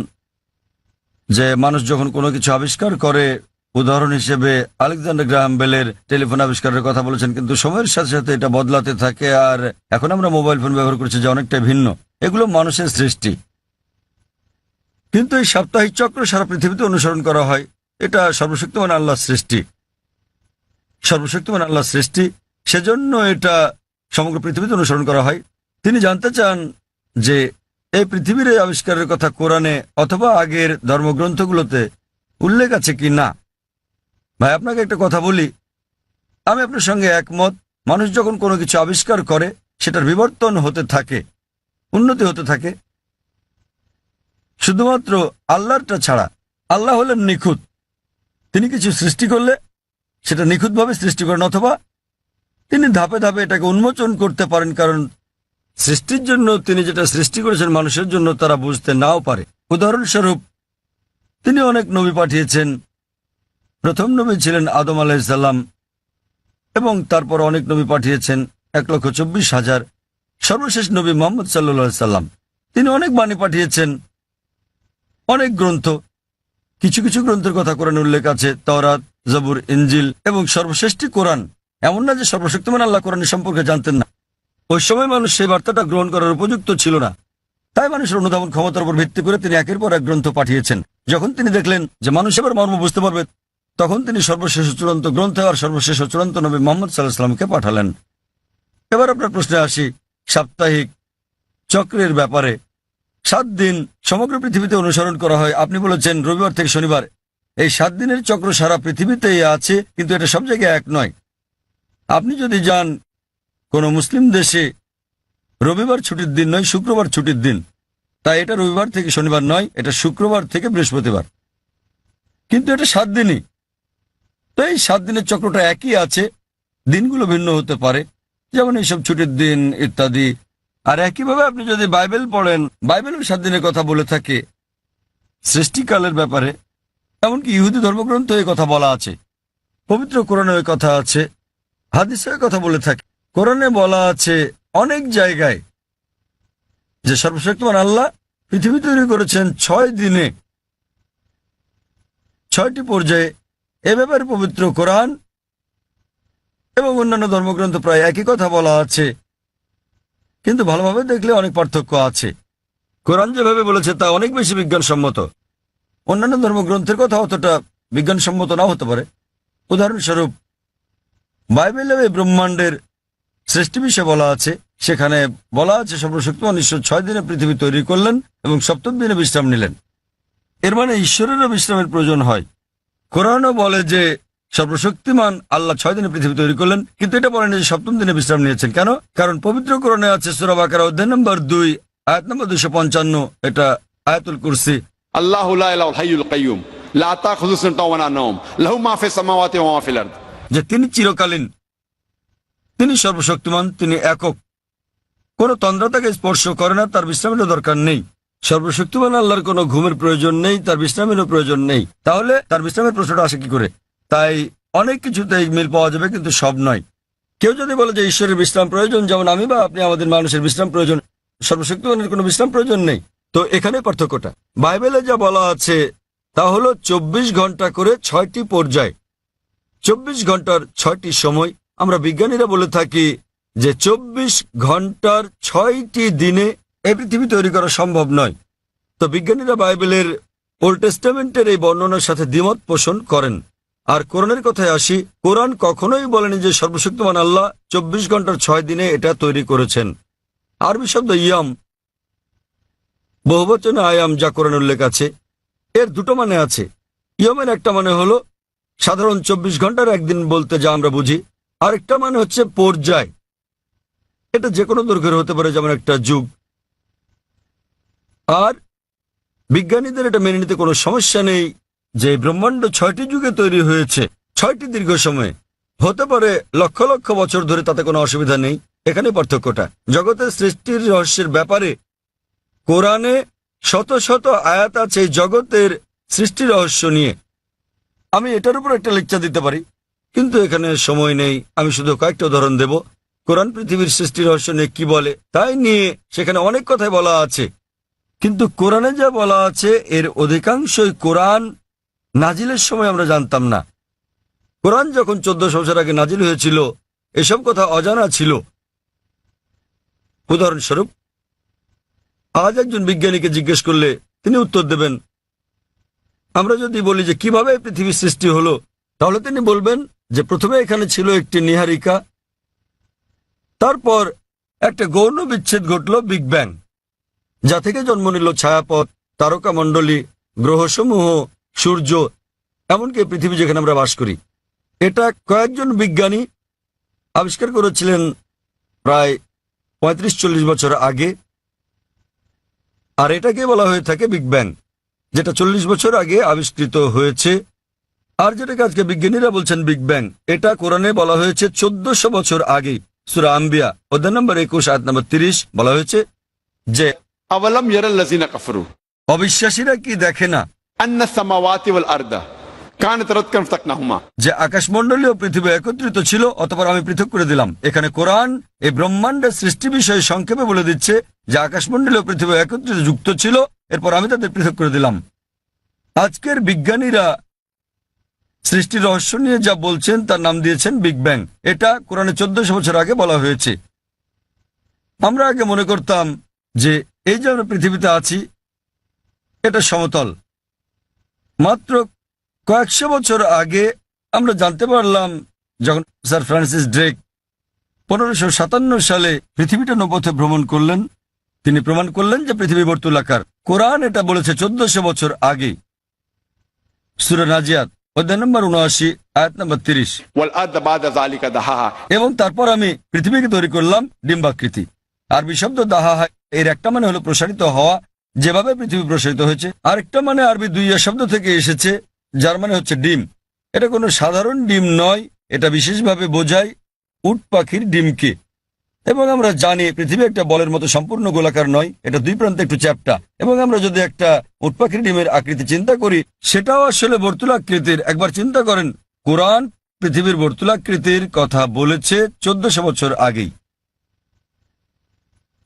যে মানুষ যখন কোনো কিছু আবিষ্কার করে, উদাহরণ হিসেবে আলেকজান্ডার গ্রাহাম বেলের টেলিফোন আবিষ্কারের কথা বলেছেন, কিন্তু সময়ের সাথে সাথে এটা বদলাতে থাকে, আর এখন আমরা মোবাইল ফোন ব্যবহার করছি যা অনেকটা ভিন্ন। এগুলো মানুষের সৃষ্টি, কিন্তু এই সাপ্তাহিক চক্র সারা পৃথিবীতে অনুসরণ করা হয়। এটা সর্বশক্তিমান আল্লাহর সৃষ্টি, সর্বশক্তিমান আল্লাহর সৃষ্টি, সেজন্য এটা সমগ্র পৃথিবীতে অনুসরণ করা হয়। তিনি জানতে চান যে এই পৃথিবীর এই আবিষ্কারের কথা কোরআনে অথবা আগের ধর্মগ্রন্থগুলোতে উল্লেখ আছে কি না। ভাই আপনাকে একটা কথা বলি, আমি আপনার সঙ্গে একমত। মানুষ যখন কোনো কিছু আবিষ্কার করে সেটার বিবর্তন হতে থাকে, উন্নতি হতে থাকে, শুধুমাত্র আল্লাহরটা ছাড়া। আল্লাহ হলেন নিখুঁত, তিনি কিছু সৃষ্টি করলে সেটা নিখুঁতভাবে সৃষ্টি করেন, অথবা তিনি ধাপে ধাপে এটাকে উন্মোচন করতে পারেন, কারণ সৃষ্টির জন্য তিনি যেটা সৃষ্টি করেছেন মানুষের জন্য তারা বুঝতে নাও পারে। উদাহরণস্বরূপ তিনি অনেক নবী পাঠিয়েছেন। প্রথম নবী ছিলেন আদম আলাইহিসসালাম, এবং তারপর অনেক নবী পাঠিয়েছেন, 1,24,000। সর্বশেষ নবী মুহাম্মদ সাল্লাল্লাহু আলাইহি সাল্লাম, তিনি অনেক বাণী পাঠিয়েছেন, অনেক গ্রন্থ। কিছু কিছু গ্রন্থের কথা কোরআনে উল্লেখ আছে, তাওরাত, জবুর, ইনজিল, এবং সর্বশ্রেষ্ঠ কোরআন। এমন না যে সর্বশক্তিমান আল্লাহ কোরআনের সম্পর্কে জানতেন না। ওই সময় মানুষ সেই বার্তাটা গ্রহণ করার উপযুক্ত ছিল না, তাই মানুষের অনুধাবন ক্ষমতার উপর ভিত্তি করে তিনি একের পর এক গ্রন্থ পাঠিয়েছেন। যখন তিনি দেখলেন যে মানুষ এবার মর্ম বুঝতে পারবে, তখন তিনি সর্বশেষ চূড়ান্ত গ্রন্থ আর সর্বশেষ চূড়ান্ত নবী মুহাম্মদ সাল্লাল্লাহু আলাইহি সাল্লামকে পাঠালেন। এবার আপনার প্রশ্নে আসি, সাপ্তাহিক চক্রের ব্যাপারে। 7 দিন সমগ্র পৃথিবীতে অনুসরণ করা হয়। আপনি বলেছেন রবিবার থেকে শনিবার। এই 7 দিনের চক্র সারা পৃথিবীতেই আছে, কিন্তু এটা সব জায়গায় এক নয়। আপনি যদি যান কোনো মুসলিম দেশে, রবিবার ছুটির দিন নয়, শুক্রবার ছুটির দিন, তাই এটা রবিবার থেকে শনিবার নয়, এটা শুক্রবার থেকে বৃহস্পতিবার, কিন্তু এটা 7 দিনই। তো এই 7 দিনের চক্রটা একই আছে, দিনগুলো ভিন্ন হতে পারে, যেমন এইসব ছুটির দিন ইত্যাদি। আর একইভাবে আপনি যদি বাইবেল পড়েন, বাইবেলের 7 দিনের কথা বলে থাকে সৃষ্টিকালের ব্যাপারে। এমনকি ইহুদি ধর্মগ্রন্থ এই কথা বলা আছে, পবিত্র কোরআনে ওই কথা আছে, হাদিসে ওই কথা বলে থাকে। কোরআনে বলা আছে অনেক জায়গায় যে সর্বশক্তিমান আল্লাহ পৃথিবী তৈরি করেছেন 6 দিনে, 6টি পর্যায়ে। এ ব্যাপারে পবিত্র কোরআন এবং অন্যান্য ধর্মগ্রন্থ প্রায় একই কথা বলা আছে, কিন্তু ভালোভাবে দেখলে অনেক পার্থক্য আছে। কোরআন যেভাবে বলেছে তা অনেক বেশি বিজ্ঞানসম্মত, অন্যান্য ধর্মগ্রন্থের কথা অতটা বিজ্ঞানসম্মত নাও হতে পারে। উদাহরণস্বরূপ বাইবেলে এই ব্রহ্মাণ্ডের সৃষ্টি বিষয়ে বলা আছে, সেখানে বলা আছে সর্বশক্তিমান ঈশ্বর 6 দিনে পৃথিবী তৈরি করলেন এবং 7ম দিনে বিশ্রাম নিলেন। এর মানে ঈশ্বরেরও বিশ্রামের প্রয়োজন হয়। কোরআনও বলে যে সর্বশক্তিমান আল্লাহ 6 দিনে পৃথিবী তৈরি করলেন, কিন্তু এটা বলেন যে 7ম দিনে বিশ্রাম নিয়েছেন। কেন? কারণ পবিত্র কোরআনে আছে সূরা বাকারা অধ্যায় নম্বর 2 আয়াত নম্বর 255, এটা আয়াতুল কুরসি। আল্লাহু লা ইলাহাল হাইয়ুল কাইয়ুম লা তাখুযু সিনাতুন ওয়া লা নাওম লাহু মা ফিস সামাওয়াতি ওয়া মা ফিল আরদ। যে তিনি চিরকালীন, তিনি সর্বশক্তিমান, তিনি একক, কোন তন্দ্রা তাকে স্পর্শ করে না, তার বিশ্রামেরও দরকার নেই। সর্বশক্তিমান আল্লাহর কোনো ঘুমের প্রয়োজন নেই, তার বিশ্রামেরও প্রয়োজন নেই। তাহলে তার বিশ্রামের প্রশ্নটা আসে কি করে? তাই অনেক কিছুতে মিল পাওয়া যাবে, কিন্তু সব নয়। কেউ যদি বলে যে ঈশ্বরের বিশ্রাম প্রয়োজন, যেমন আমি বা আপনি আমাদের মানুষের বিশ্রাম প্রয়োজন, সর্বশক্তিমানের কোনো বিশ্রাম প্রয়োজন নেই, তো এখানে পার্থক্যটা। বাইবেলে যা বলা আছে তা হলো 24 ঘন্টা করে 6টি পর্যায়, 24 ঘন্টার 6টি সময়। আমরা বিজ্ঞানীরা বলে থাকি যে 24 ঘন্টার 6টি দিনে এই পৃথিবী তৈরি করা সম্ভব নয়। তো বিজ্ঞানীরা বাইবেলের ওল্ড টেস্টামেন্টের এই বর্ণনার সাথে দ্বিমত পোষণ করেন। আর কোরআনের কথায় আসি, কোরআন কখনোই বলেনি যে সর্বশক্তিমান আল্লাহ 24 ঘন্টার 6 দিনে এটা তৈরি করেছেন। আরবি শব্দ ইয়াম, বহুবচনে আয়াম, যা কোরআন উল্লেখ আছে, এর দুটো মানে আছে। ইয়মের একটা মানে হলো সাধারণ 24 ঘন্টার একদিন বলতে যা আমরা বুঝি, আরেকটা মানে হচ্ছে পর্যায়। এটা যে কোনো দৈর্ঘ্যের হতে পারে, যেমন একটা যুগ। আর বিজ্ঞানীদের এটা মেনে নিতে কোনো সমস্যা নেই যে ব্রহ্মাণ্ড 6টি যুগে তৈরি হয়েছে, 6টি দীর্ঘ সময়ে, হতে পারে লক্ষ লক্ষ বছর ধরে, তাতে কোনো অসুবিধা নেই। এখানে পার্থক্যটা। জগতের সৃষ্টির রহস্যের ব্যাপারে কোরআনে শত শত আয়াত আছে এই জগতের সৃষ্টি রহস্য নিয়ে। আমি এটার উপর একটা লেকচার দিতে পারি, কিন্তু এখানে সময় নেই। আমি শুধু কয়েকটা উদাহরণ দেব। কোরআন পৃথিবীর সৃষ্টি রহস্য নিয়ে কি বলে তাই নিয়ে সেখানে অনেক কথাই বলা আছে, কিন্তু কোরআনে যা বলা আছে এর অধিকাংশই কোরআন নাজিলের সময় আমরা জানতাম না। কোরআন যখন 1400 বছর আগে নাজিল হয়েছিল, এসব কথা অজানা ছিল। উদাহরণস্বরূপ, আজ একজন বিজ্ঞানীকে জিজ্ঞেস করলে তিনি উত্তর দেবেন। আমরা যদি বলি যে কিভাবে পৃথিবীর সৃষ্টি হলো, তাহলে তিনি বলবেন যে প্রথমে এখানে ছিল একটি নীহারিকা, তারপর একটা গৌণ বিচ্ছেদ ঘটল, বিগ ব্যাং, যা থেকে জন্ম নিল ছায়াপথ, তারকামণ্ডলী, গ্রহসমূহ, সূর্য, এমনকি পৃথিবী যেখানে আমরা বাস করি। এটা কয়েকজন বিজ্ঞানী আবিষ্কার করেছিলেন প্রায় 35-40 বছর আগে। আর এটাকে বলা হয়ে থাকে বিগ ব্যাং, যেটা 40 বছর আগে আবিষ্কৃত হয়েছে। আর যেটাকে আজকে বিজ্ঞানীরা বলছেন বিগ ব্যাং, এটা কোরআনে বলা হয়েছে 1400 বছর আগে। সূরা আম্বিয়া অধ্যায় নম্বর 21 আয়াত নম্বর 30 বলা হয়েছে যে আওয়ালাম ইয়ারাল্লাযিনা কাফারু অবিশ্বাসীরা কি দেখে না আন্নাস সামাওয়াতি ওয়াল আরদা কানাত রাতকান ফাতাকনাহুমা, যে আকাশমণ্ডলী ও পৃথিবী একত্রিত ছিল, অতঃপর আমি পৃথক করে দিলাম। এখানে কোরআন এই ব্রহ্মাণ্ডের সৃষ্টি বিষয়ে সংক্ষেপে বলে দিচ্ছে যে আকাশমণ্ডলী ও পৃথিবী একত্রিত যুক্ত ছিল, এরপর আমি তাদের পৃথক করে দিলাম। আজকের বিজ্ঞানীরা সৃষ্টির রহস্য নিয়ে যা বলছেন তার নাম দিয়েছেন বিগ ব্যাং। এটা কোরআনে 1400 বছর আগে বলা হয়েছে। আমরা আগে মনে করতাম যে এই যে আমরা পৃথিবীতে আছি এটা সমতল। মাত্র কয়েকশো বছর আগে আমরা জানতে পারলাম, যখন স্যার ফ্রান্সিস ড্রেক 1557 সালে পৃথিবীটা নৌপথে ভ্রমণ করলেন, তিনি প্রমাণ করলেন যে পৃথিবী বর্তুলাকার। কোরআন এটা বলেছে 1400 বছর আগে। সূরা নাজিয়াত অধ্যায় নম্বর 79 আয়াত নম্বর 30। ওয়াল আরদা বাদা যালিকা দাহাহা, এবং তারপর আমি পৃথিবীকে তৈরি করলাম ডিম্বাকৃতি। আরবি শব্দ দাহাহা এর একটা মানে হলো প্রসারিত হওয়া, যেভাবে পৃথিবী প্রসারিত হয়েছে। আরেকটা মানে আরবি দুইয়া শব্দ থেকে এসেছে, যার মানে হচ্ছে ডিম। এটা কোনো সাধারণ ডিম নয়, এটা বিশেষভাবে বোঝায় উট পাখির ডিমকে। এবং আমরা জানি পৃথিবী একটা বলের মতো সম্পূর্ণ গোলাকার নয়, এটা দুই প্রান্তে একটু চ্যাপ্টা। এবং আমরা যদি একটা উট পাখির ডিমের আকৃতি চিন্তা করি, সেটাও আসলে বর্তুলাকৃতির। একবার চিন্তা করেন, কোরআন পৃথিবীর বর্তুলাকৃতির কথা বলেছে 1400 বছর আগেই।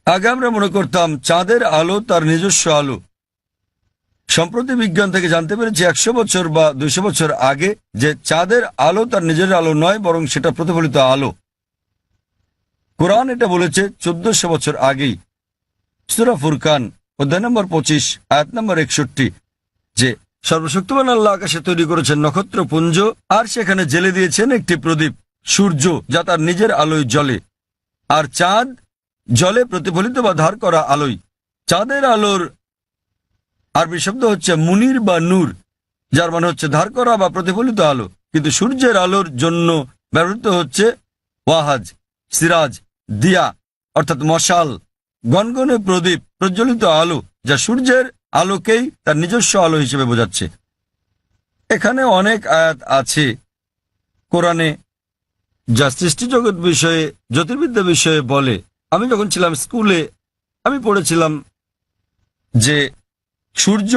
আগে আমরা মনে করতাম চাঁদের আলো তার নিজস্ব আলো। সম্প্রতি বিজ্ঞান থেকে জানতে পেরেছি 100 বছর বা 200 বছর আগে যে চাঁদের আলো তার নিজের আলো নয়, বরং সেটা প্রতিফলিত আলো। কোরআন এটা বলেছে 1400 বছর আগেই। সূরা ফুরকান অধ্যায় নম্বর 25 আয়াত নম্বর 61 যে সর্বশক্তিমান আল্লাহ আকাশে তৈরি করেছেন নক্ষত্রপুঞ্জ, আর সেখানে জেলে দিয়েছেন একটি প্রদীপ, সূর্য, যা তার নিজের আলোয় জ্বলে, আর চাঁদ জলে প্রতিফলিত বা ধার করা আলোয়। চাঁদের আলোর আরবি শব্দ হচ্ছে মুনির বা নূর, যার মানে হচ্ছে ধার করা বা প্রতিফলিত আলো। কিন্তু সূর্যের আলোর জন্য ব্যবহৃত হচ্ছে ওয়াহাজ, সিরাজ, দিয়া, অর্থাৎ মশাল। গনগনে প্রদীপ, প্রজ্বলিত আলো, যা সূর্যের আলোকেই তার নিজস্ব আলো হিসেবে বোঝাচ্ছে। এখানে অনেক আয়াত আছে কোরআনে যা সৃষ্টিজগৎ বিষয়ে, জ্যোতির্বিদ্যা বিষয়ে বলে। আমি যখন ছিলাম স্কুলে আমি পড়েছিলাম যে সূর্য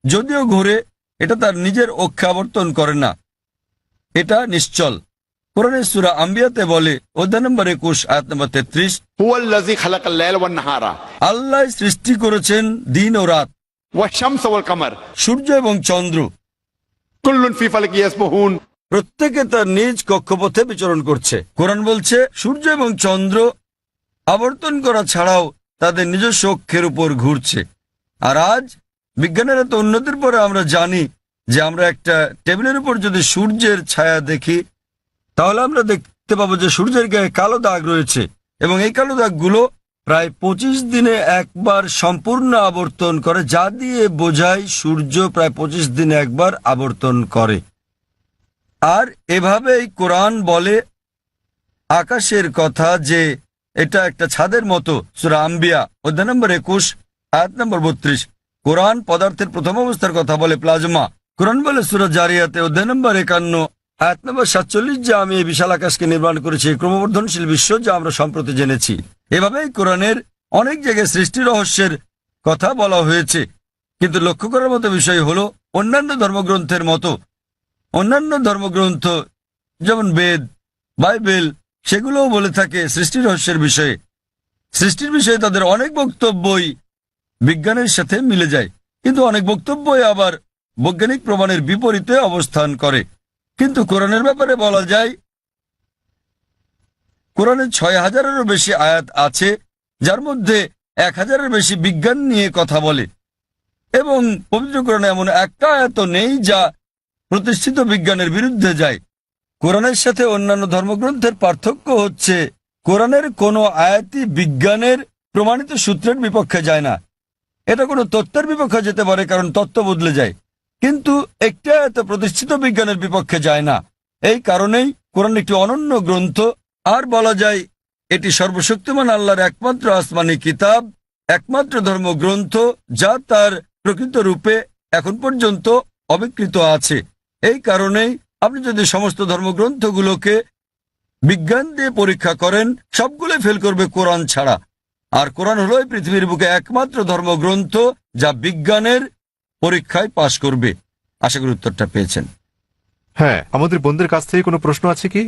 যদিও ঘুরে, এটা তার নিজের অক্ষে আবর্তন করে না, এটা নিশ্চল। কোরআনের সূরা আম্বিয়াতে বলে, অধ্যায় নম্বর 21 আয়াত নম্বর 33, হুয়াল্লাযী খালাকাল লাইলা ওয়ান নাহারা আল্লাহ সৃষ্টি করেছেন দিন ও রাত, ওয়াশ শামসা ওয়াল কামার সূর্য এবং চন্দ্র, কুল্লুন ফি ফালাকি ইয়াসবাহুন। প্রত্যেকে তার নিজ কক্ষপথে বিচরণ করছে। কোরআন বলছে সূর্য এবং চন্দ্র আবর্তন করা ছাড়াও তাদের নিজস্ব অক্ষের উপর ঘুরছে। আর আজ বিজ্ঞানের এত উন্নতির পরে আমরা জানি যে আমরা একটা টেবিলের উপর যদি সূর্যের ছায়া দেখি তাহলে আমরা দেখতে পাবো যে সূর্যের গায়ে কালো দাগ রয়েছে, এবং এই কালো দাগগুলো প্রায় 25 দিনে একবার সম্পূর্ণ আবর্তন করে, যা দিয়ে বোঝায় সূর্য প্রায় 25 দিনে একবার আবর্তন করে। আর এভাবেই কোরআন বলে আকাশের কথা যে এটা একটা ছাদের মতো। সূরা আম্বিয়া অধ্যায় নম্বর 21 আয়াত নম্বর 32। কোরআন পদার্থের প্রথম অবস্থার কথা বলে প্লাজমা। কোরআন বলে সূরা জারিয়াতে অধ্যায় নম্বর 51 আয়াত নম্বর 47 যে আমি এই বিশাল আকাশকে নির্মাণ করেছি, ক্রমবর্ধনশীল বিশ্ব যা আমরা সম্প্রতি জেনেছি। এভাবেই কোরআনের অনেক জায়গায় সৃষ্টি রহস্যের কথা বলা হয়েছে। কিন্তু লক্ষ্য করার মতো বিষয় হলো অন্যান্য ধর্মগ্রন্থের মতো অন্যান্য ধর্মগ্রন্থ যেমন বেদ, বাইবেল, সেগুলোও বলে থাকে সৃষ্টি রহস্যের বিষয়ে। সৃষ্টির বিষয়ে তাদের অনেক বক্তব্যই বিজ্ঞানের সাথে মিলে যায়, কিন্তু অনেক বক্তব্যই আবার বৈজ্ঞানিক প্রমাণের বিপরীতে অবস্থান করে। কিন্তু কোরআনের ব্যাপারে বলা যায় কোরআনে 6000-এরও বেশি আয়াত আছে, যার মধ্যে 1000-এর বেশি বিজ্ঞান নিয়ে কথা বলে, এবং পবিত্র কোরআনে এমন একটা আয়াত নেই যা প্রতিষ্ঠিত বিজ্ঞানের বিরুদ্ধে যায়। কোরআনের সাথে অন্যান্য ধর্মগ্রন্থের পার্থক্য হচ্ছে কোরআনের কোনো আয়াতই বিজ্ঞানের প্রমাণিত সূত্রের বিপক্ষে যায় না। এটা কোনো তত্ত্বের বিপক্ষে যেতে পারে, কারণ তত্ত্ব বদলে যায়, কিন্তু একটি আয়াত প্রতিষ্ঠিত বিজ্ঞানের বিপক্ষে যায় না। এই কারণেই কোরআন একটি অনন্য গ্রন্থ, আর বলা যায় এটি সর্বশক্তিমান আল্লাহর একমাত্র আসমানি কিতাব, একমাত্র ধর্মগ্রন্থ যা তার প্রকৃত রূপে এখন পর্যন্ত অবিকৃত আছে। এই কারণেই আপনি যদি সমস্ত ধর্মগ্রন্থগুলোকে বিজ্ঞান দিয়ে পরীক্ষা করেন, সবগুলো ফেল করবে কোরআন ছাড়া। আর কোরআন হলো এই পৃথিবীর বুকে একমাত্র ধর্মগ্রন্থ যা বিজ্ঞানের পরীক্ষায় পাশ করবে। আশা করি উত্তরটা পেয়েছেন। হ্যাঁ, আমাদের বোনদের কাছ থেকে কোনো প্রশ্ন আছে কি?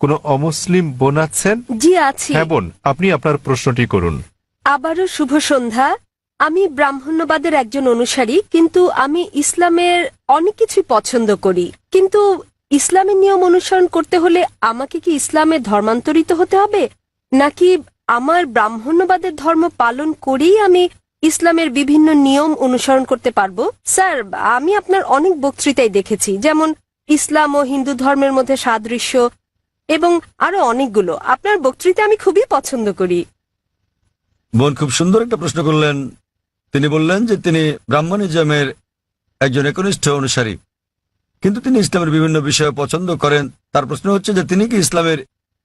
কোনো অমুসলিম বোন আছেন? জি আছি। হ্যাঁ বোন, আপনি আপনার প্রশ্নটি করুন। আবারও শুভ সন্ধ্যা। আমি ব্রাহ্মণ্যবাদের একজন অনুসারী, কিন্তু আমি ইসলামের অনেক কিছুই পছন্দ করি। কিন্তু ইসলামের নিয়ম অনুসরণ করতে হলে আমাকে কি ইসলামে ধর্মান্তরিত হতে হবে, নাকি আমার ব্রাহ্মণ্যবাদের ধর্ম পালন করেই আমি ইসলামের বিভিন্ন নিয়ম অনুসরণ করতে পারবো? স্যার, আমি আপনার অনেক বক্তৃতাই দেখেছি, যেমন ইসলাম ও হিন্দু ধর্মের মধ্যে সাদৃশ্য এবং আরো অনেকগুলো। আপনার বক্তৃতা আমি খুবই পছন্দ করি। বোন খুব সুন্দর একটা প্রশ্ন করলেন। তিনি বললেন যে তিনি ব্রাহ্মণিজমের একজন একনিষ্ঠ অনুসারী, কিন্তু তিনি ইসলামের বিভিন্ন বিষয় পছন্দ করেন। তার প্রশ্ন হচ্ছে যে তিনি কি ইসলামের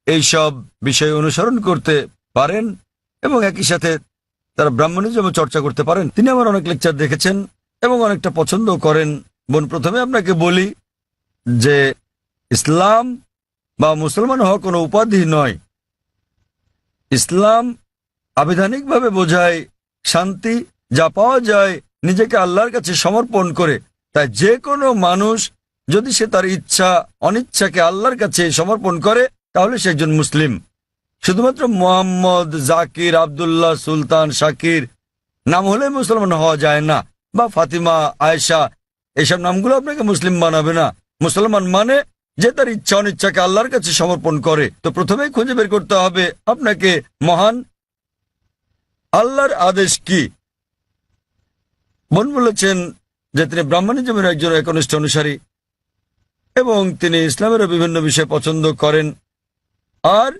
এই সব বিষয় অনুসরণ করতে পারেন এবং একই সাথে তারা ব্রাহ্মণিজম চর্চা করতে পারেন। তিনি আমার অনেক লেকচার দেখেছেন এবং অনেকটা পছন্দ করেন। বোন, প্রথমে আপনাকে বলি যে ইসলাম বা মুসলমান হওয়া কোনো উপাধি নয়। ইসলাম আবিধানিকভাবে বোঝায় শান্তি, যা পাওয়া যায় নিজেকে আল্লাহর কাছে সমর্পণ করে। তাই যে কোনো মানুষ যদি সে তার ইচ্ছা অনিচ্ছাকে আল্লাহর কাছে সমর্পণ করে তাহলে সে একজন মুসলিম। শুধুমাত্র মোহাম্মদ, জাকির, আব্দুল্লাহ, সুলতান, শাকির নাম হলে মুসলমান হওয়া যায় না, বা ফাতিমা, আয়েশা, এইসব নামগুলো আপনাকে মুসলিম বানাবে না। মুসলমান মানে যে তার ইচ্ছা অনিচ্ছাকে আল্লাহর কাছে সমর্পণ করে। তো প্রথমেই খুঁজে বের করতে হবে আপনাকে মহান আল্লাহর আদেশ কি। বোন বলেছেন যে তিনি ব্রাহ্মণিজমের একজন একনিষ্ঠ অনুসারী এবং তিনি ইসলামেরও বিভিন্ন বিষয় পছন্দ করেন। আর